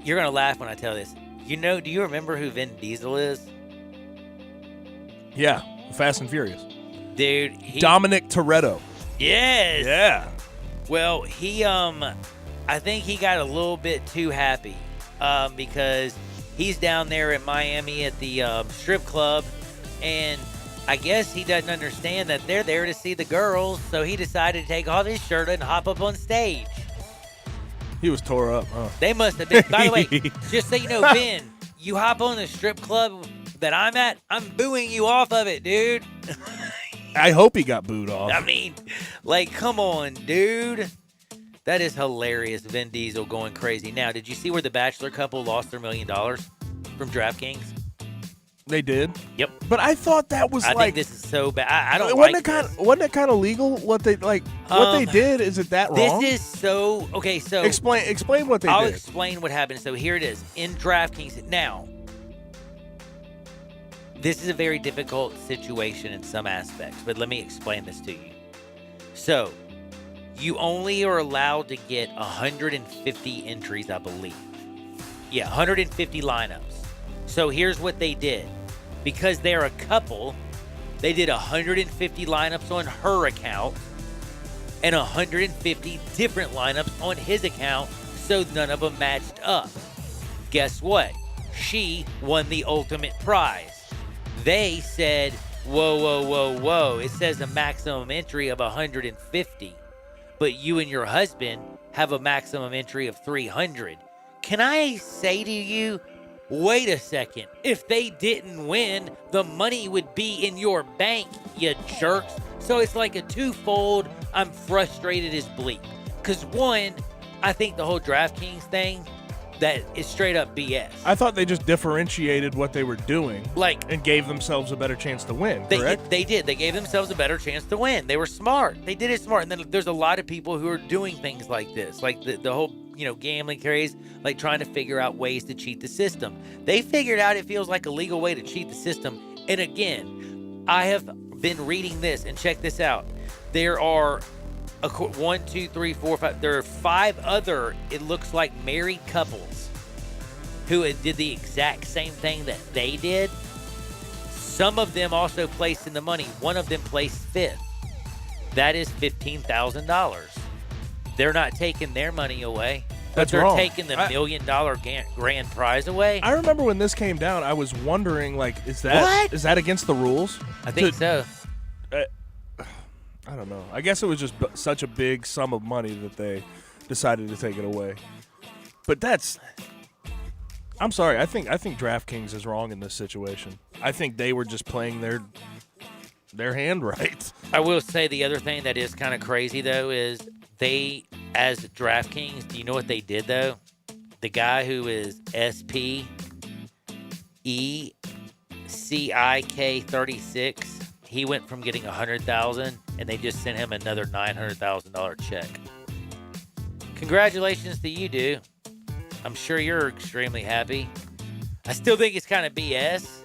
[SPEAKER 5] you're going to laugh when I tell this. Do you remember who Vin Diesel is?
[SPEAKER 7] Yeah, Fast and Furious.
[SPEAKER 5] Dude.
[SPEAKER 7] Dominic Toretto.
[SPEAKER 5] Yes.
[SPEAKER 7] Yeah.
[SPEAKER 5] Well, he, I think he got a little bit too happy because he's down there in Miami at the strip club, and I guess he doesn't understand that they're there to see the girls, so he decided to take off his shirt and hop up on stage.
[SPEAKER 7] He was tore up, huh?
[SPEAKER 5] They must have been. By the way, just so you know, Ben, you hop on the strip club that I'm at, I'm booing you off of it, dude.
[SPEAKER 7] I hope he got booed off.
[SPEAKER 5] I mean, like, come on, dude. That is hilarious, Vin Diesel going crazy. Now, did you see where the Bachelor couple lost their $1 million from DraftKings?
[SPEAKER 7] They did?
[SPEAKER 5] Yep.
[SPEAKER 7] But I thought that was
[SPEAKER 5] I
[SPEAKER 7] like...
[SPEAKER 5] think this is so bad. I don't
[SPEAKER 7] wasn't
[SPEAKER 5] like
[SPEAKER 7] it Wasn't it kind of legal what they, like, what they did? Is it that wrong?
[SPEAKER 5] This is so... Okay, so...
[SPEAKER 7] Explain what they did.
[SPEAKER 5] I'll explain what happened. So here it is. In DraftKings... Now, this is a very difficult situation in some aspects, but let me explain this to you. So, you only are allowed to get 150 entries, I believe. Yeah, 150 lineups. So here's what they did. Because they're a couple, they did 150 lineups on her account and 150 different lineups on his account, so none of them matched up. Guess what? She won the ultimate prize. They said, whoa. It says a maximum entry of 150, but you and your husband have a maximum entry of 300. Can I say to you, wait a second. If they didn't win, the money would be in your bank, you jerks. So it's like a twofold, I'm frustrated as bleak. Because one, I think the whole DraftKings thing, that is straight up BS.
[SPEAKER 7] I thought they just differentiated what they were doing, and gave themselves a better chance to win, correct?
[SPEAKER 5] They did. They gave themselves a better chance to win. They were smart. They did it smart. And then there's a lot of people who are doing things like this, like the whole gambling craze, like trying to figure out ways to cheat the system. They figured out it feels like a legal way to cheat the system. And again, I have been reading this, and check this out. There are 1, 2, 3, 4, 5. There are 5 other, it looks like, married couples who did the exact same thing that they did. Some of them also placed in the money. One of them placed 5th. That is $15,000. They're not taking their money away, but
[SPEAKER 7] That's
[SPEAKER 5] they're
[SPEAKER 7] wrong.
[SPEAKER 5] taking the $1 million grand prize away.
[SPEAKER 7] I remember when this came down, I was wondering, like, is that against the rules?
[SPEAKER 5] I think so.
[SPEAKER 7] I don't know. I guess it was just such a big sum of money that they decided to take it away. But I'm sorry. I think DraftKings is wrong in this situation. I think they were just playing their hand right.
[SPEAKER 5] I will say the other thing that is kind of crazy, though, is they, as DraftKings, do you know what they did, though? The guy who is SPECIK36, he went from getting $100,000, and they just sent him another $900,000 check. Congratulations to you, dude. I'm sure you're extremely happy. I still think it's kind of BS,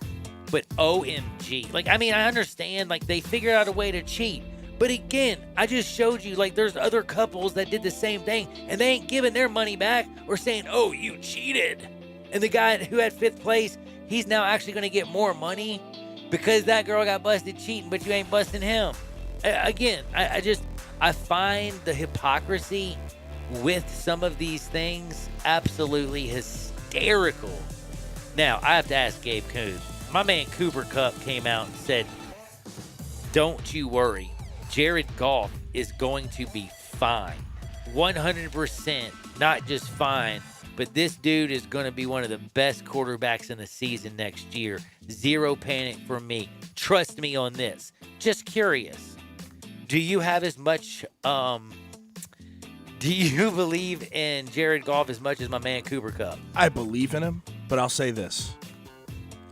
[SPEAKER 5] but OMG. Like, I mean, I understand, like, they figured out a way to cheat. But again, I just showed you, like, there's other couples that did the same thing, and they ain't giving their money back or saying, oh, you cheated. And the guy who had 5th place, he's now actually going to get more money because that girl got busted cheating, but you ain't busting him. Again, I find the hypocrisy with some of these things absolutely hysterical. Now, I have to ask Gabe Kuhn. My man Cooper Kupp came out and said, don't you worry. Jared Goff is going to be fine. 100%, not just fine, but this dude is going to be one of the best quarterbacks in the season next year. Zero panic from me. Trust me on this. Just curious. Do you have as much Do you believe in Jared Goff as much as my man Cooper Kupp?
[SPEAKER 7] I believe in him, but I'll say this.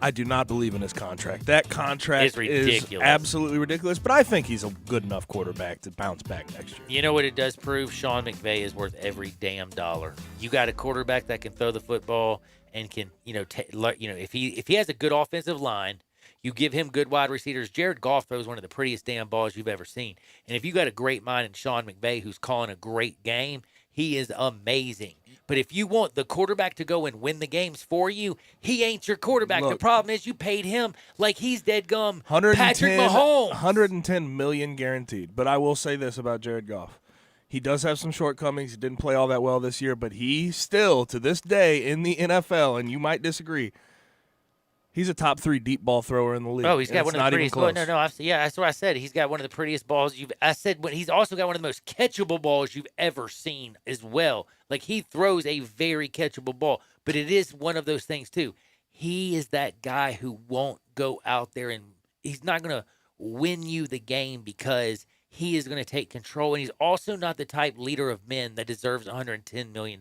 [SPEAKER 7] I do not believe in his contract. That contract is absolutely ridiculous, but I think he's a good enough quarterback to bounce back next year.
[SPEAKER 5] You know what it does prove? Sean McVay is worth every damn dollar. You got a quarterback that can throw the football and can, if he has a good offensive line, you give him good wide receivers. Jared Goff throws one of the prettiest damn balls you've ever seen. And if you got a great mind in Sean McVay who's calling a great game, he is amazing. But if you want the quarterback to go and win the games for you, he ain't your quarterback.
[SPEAKER 7] Look,
[SPEAKER 5] the problem is you paid him like he's dead gum Patrick Mahomes.
[SPEAKER 7] $110 million guaranteed. But I will say this about Jared Goff. He does have some shortcomings. He didn't play all that well this year, but he still, to this day in the NFL, and you might disagree, he's a top 3 deep ball thrower in the league.
[SPEAKER 5] Oh, he's got one of the prettiest balls. No, that's what I said. He's got one of the prettiest balls he's also got one of the most catchable balls you've ever seen as well. Like, he throws a very catchable ball, but it is one of those things too. He is that guy who won't go out there and he's not going to win you the game because he is going to take control. And he's also not the type leader of men that deserves $110 million.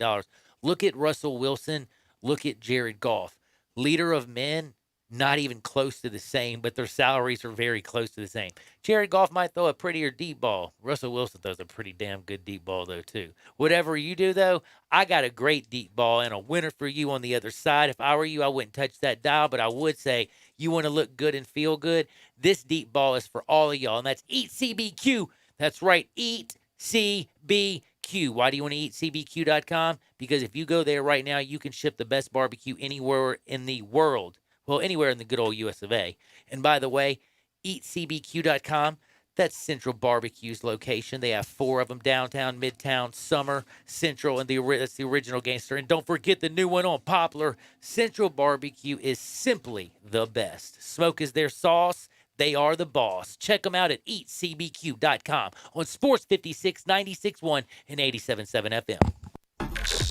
[SPEAKER 5] Look at Russell Wilson. Look at Jared Goff. Leader of men, not even close to the same, but their salaries are very close to the same. Jared Goff might throw a prettier deep ball. Russell Wilson throws a pretty damn good deep ball, though, too. Whatever you do, though, I got a great deep ball and a winner for you on the other side. If I were you, I wouldn't touch that dial, but I would say you want to look good and feel good. This deep ball is for all of y'all, and that's Eat CBQ. That's right, Eat CBQ. Why do you want to eat CBQ.com? Because if you go there right now, you can ship the best barbecue anywhere in the world. Well, anywhere in the good old US of A. And by the way, eatcbq.com, that's Central Barbecue's location. They have 4 of them, downtown, midtown, Summer, Central, and that's the original gangster. And don't forget the new one on Poplar. Central Barbecue is simply the best. Smoke is their sauce. They are the boss. Check them out at eatcbq.com on Sports 56, 96.1, and 87.7 FM.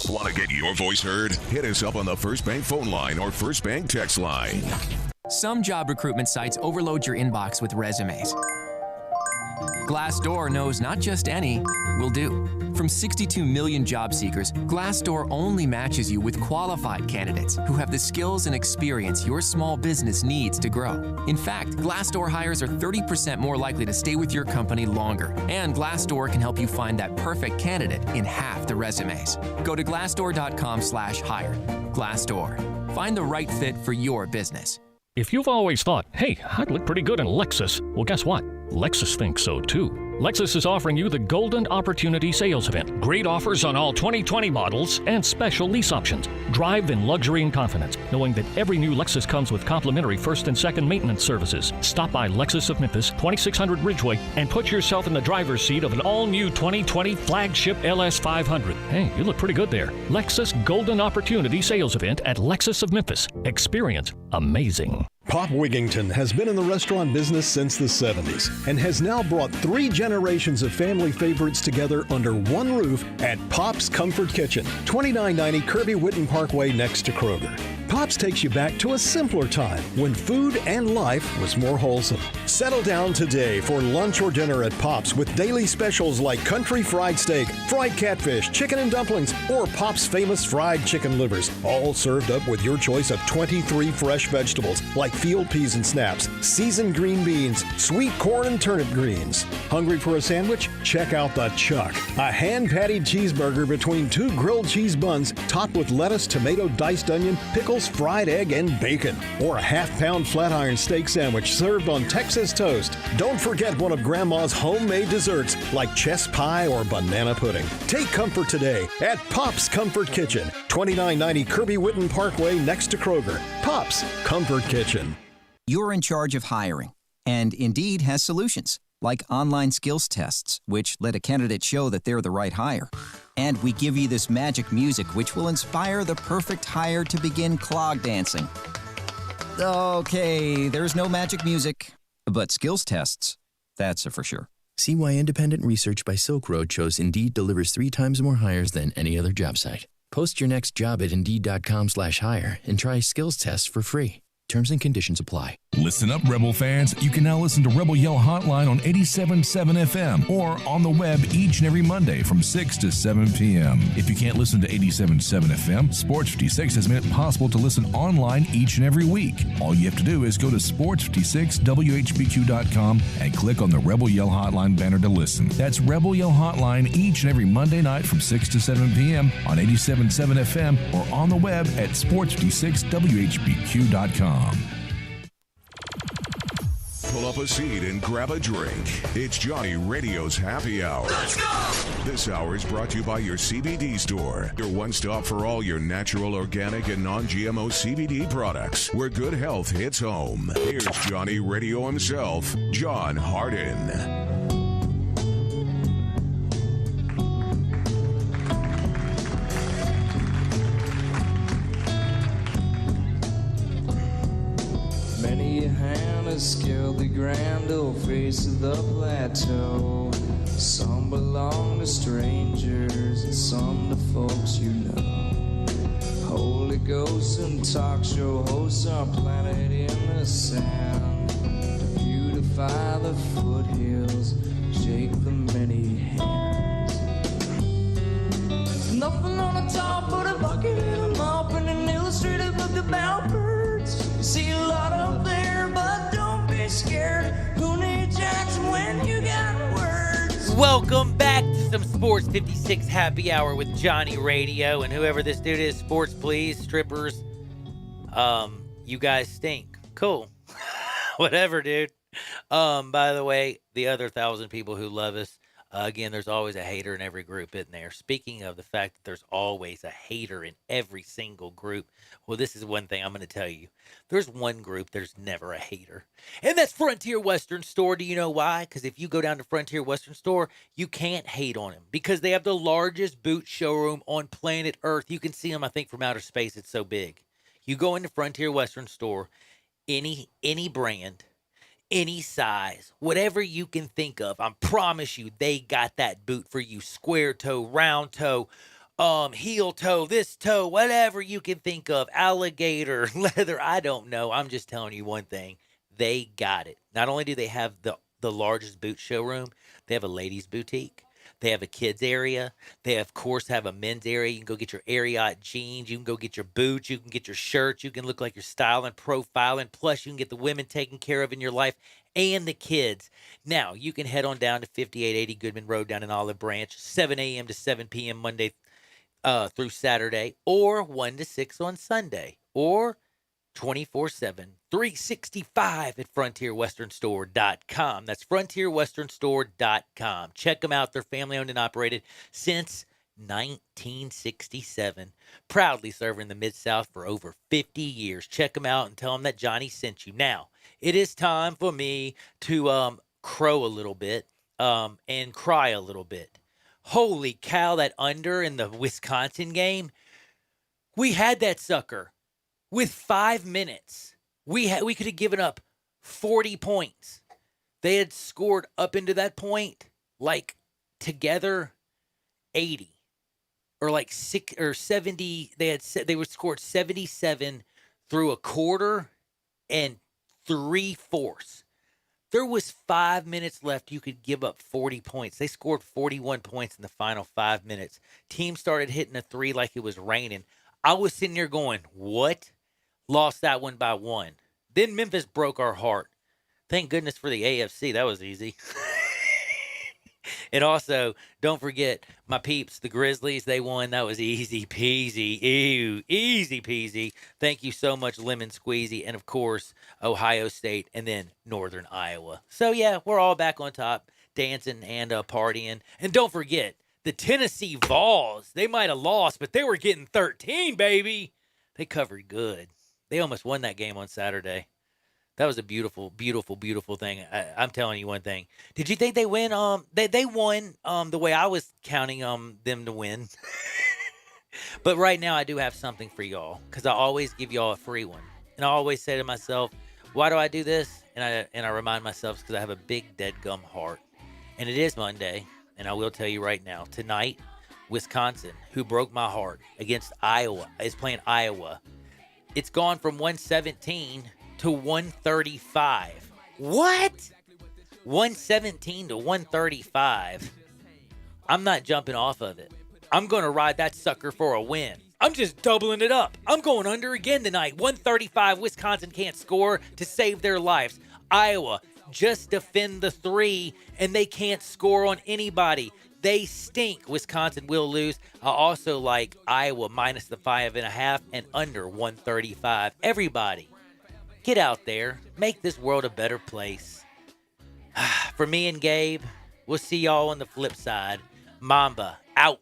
[SPEAKER 1] Want to get your voice heard? Hit us up on the First Bank phone line or First Bank text line.
[SPEAKER 20] Some job recruitment sites overload your inbox with resumes. Glassdoor knows not just any will do. From 62 million job seekers, Glassdoor only matches you with qualified candidates who have the skills and experience your small business needs to grow. In fact, Glassdoor hires are 30% more likely to stay with your company longer, and Glassdoor can help you find that perfect candidate in half the resumes. Go to glassdoor.com/hire. Glassdoor. Find the right fit for your business.
[SPEAKER 11] If you've always thought, hey, I'd look pretty good in Lexus, well, guess what? Lexus thinks so too. Lexus is offering you the Golden Opportunity Sales Event. Great offers on all 2020 models and special lease options. Drive in luxury and confidence, knowing that every new Lexus comes with complimentary first and second maintenance services. Stop by Lexus of Memphis, 2600 Ridgeway, and put yourself in the driver's seat of an all-new 2020 flagship LS500. Hey, you look pretty good there. Lexus Golden Opportunity Sales Event at Lexus of Memphis. Experience amazing.
[SPEAKER 18] Pop Wigington has been in the restaurant business since the 70s and has now brought 3 generations of family favorites together under one roof at Pop's Comfort Kitchen, 2990 Kirby Whitten Parkway next to Kroger. Pop's takes you back to a simpler time when food and life was more wholesome. Settle down today for lunch or dinner at Pop's with daily specials like country fried steak, fried catfish, chicken and dumplings, or Pop's famous fried chicken livers, all served up with your choice of 23 fresh vegetables like field peas and snaps, seasoned green beans, sweet corn and turnip greens. Hungry for a sandwich? Check out the Chuck, a hand-patted cheeseburger between 2 grilled cheese buns topped with lettuce, tomato, diced onion, pickles, fried egg, and bacon. Or a half-pound flat iron steak sandwich served on Texas toast. Don't forget one of Grandma's homemade desserts like chess pie or banana pudding. Take comfort today at Pop's Comfort Kitchen, 2990 Kirby Whitten Parkway next to Kroger. Pop's Comfort Kitchen.
[SPEAKER 21] You're in charge of hiring, and Indeed has solutions, like online skills tests, which let a candidate show that they're the right hire. And we give you this magic music, which will inspire the perfect hire to begin clog dancing. Okay, there's no magic music, but skills tests, that's a for sure.
[SPEAKER 22] See why independent research by Silk Road shows Indeed delivers 3 times more hires than any other job site. Post your next job at Indeed.com/hire and try skills tests for free. Terms and conditions apply.
[SPEAKER 12] Listen up, Rebel fans. You can now listen to Rebel Yell Hotline on 87.7 FM or on the web each and every Monday from 6 to 7 p.m. If you can't listen to 87.7 FM, Sports 56 has made it possible to listen online each and every week. All you have to do is go to sports56whbq.com and click on the Rebel Yell Hotline banner to listen. That's Rebel Yell Hotline each and every Monday night from 6 to 7 p.m. on 87.7 FM or on the web at sports56whbq.com.
[SPEAKER 1] Pull up a seat and grab a drink. It's Johnny Radio's Happy Hour. Let's go! This hour is brought to you by your CBD store. Your one stop for all your natural, organic, and non-GMO CBD products, where good health hits home. Here's Johnny Radio himself, John Harden.
[SPEAKER 2] Many a hand has scaled the grand old face of the plateau. Some belong to strangers and some to folks you know. Holy ghosts and talk show hosts are planted in the sand to beautify the foothills, shake the many hands. There's nothing on the top but a bucket and a mop and an illustrated book about birds. You see a lot up there, but don't be scared. Who needs Jackson when you got words?
[SPEAKER 5] Welcome back to some Sports 56 Happy Hour with Johnny Radio and whoever this dude is. Sports, please, strippers. You guys stink. Cool. Whatever, dude. By the way, the other 1,000 people who love us, again, there's always a hater in every group in there. Speaking of the fact that there's always a hater in every single group, well, this is one thing I'm going to tell you. There's one group there's never a hater, and that's Frontier Western Store. Do you know why? Because if you go down to Frontier Western Store, you can't hate on them because they have the largest boot showroom on planet Earth. You can see them, I think, from outer space. It's so big. You go into Frontier Western Store, any brand, any size, whatever you can think of, I promise you, they got that boot for you. Square toe, round toe, heel toe, this toe, whatever you can think of, alligator, leather, I don't know. I'm just telling you one thing. They got it. Not only do they have the largest boot showroom, they have a ladies' boutique. They have a kids area. They, of course, have a men's area. You can go get your Ariat jeans. You can go get your boots. You can get your shirts. You can look like you're styling, profiling. Plus, you can get the women taken care of in your life and the kids. Now, you can head on down to 5880 Goodman Road down in Olive Branch, 7 a.m. to 7 p.m. Monday through Saturday, or 1 to 6 on Sunday, or 24/7, 365 at FrontierWesternStore.com. That's FrontierWesternStore.com. Check them out. They're family-owned and operated since 1967. Proudly serving the Mid-South for over 50 years. Check them out and tell them that Johnny sent you. Now, it is time for me to crow a little bit and cry a little bit. Holy cow, that under in the Wisconsin game. We had that sucker. With 5 minutes, we could have given up 40 points. They had scored up into that point, like together, 80 or like 6 or 70. They were scored 77 through a quarter and 3/4. There was 5 minutes left. You could give up 40 points. They scored 41 points in the final 5 minutes. Team started hitting a three like it was raining. I was sitting there going, what? Lost that one by 1. Then Memphis broke our heart. Thank goodness for the AFC. That was easy. And also, don't forget, my peeps, the Grizzlies, they won. That was easy peasy. Ew, easy peasy. Thank you so much, Lemon Squeezy. And, of course, Ohio State and then Northern Iowa. So, yeah, we're all back on top, dancing and partying. And don't forget, the Tennessee Vols, they might have lost, but they were getting 13, baby. They covered good. They almost won that game on Saturday. That was a beautiful, beautiful, beautiful thing. I'm telling you one thing. Did you think they win? They won the way I was counting them to win. But right now I do have something for y'all because I always give y'all a free one. And I always say to myself, why do I do this? And I remind myself because I have a big dead-gum heart. And it is Monday, and I will tell you right now, tonight, Wisconsin, who broke my heart, against Iowa, is playing Iowa. It's gone from 117 to 135. What? 117 to 135. I'm not jumping off of it. I'm going to ride that sucker for a win. I'm just doubling it up. I'm going under again tonight. 135. Wisconsin can't score to save their lives. Iowa just defend the 3, and they can't score on anybody. They stink. Wisconsin will lose. I also like Iowa minus the 5.5 and under 135. Everybody, get out there. Make this world a better place. For me and Gabe, we'll see y'all on the flip side. Mamba out.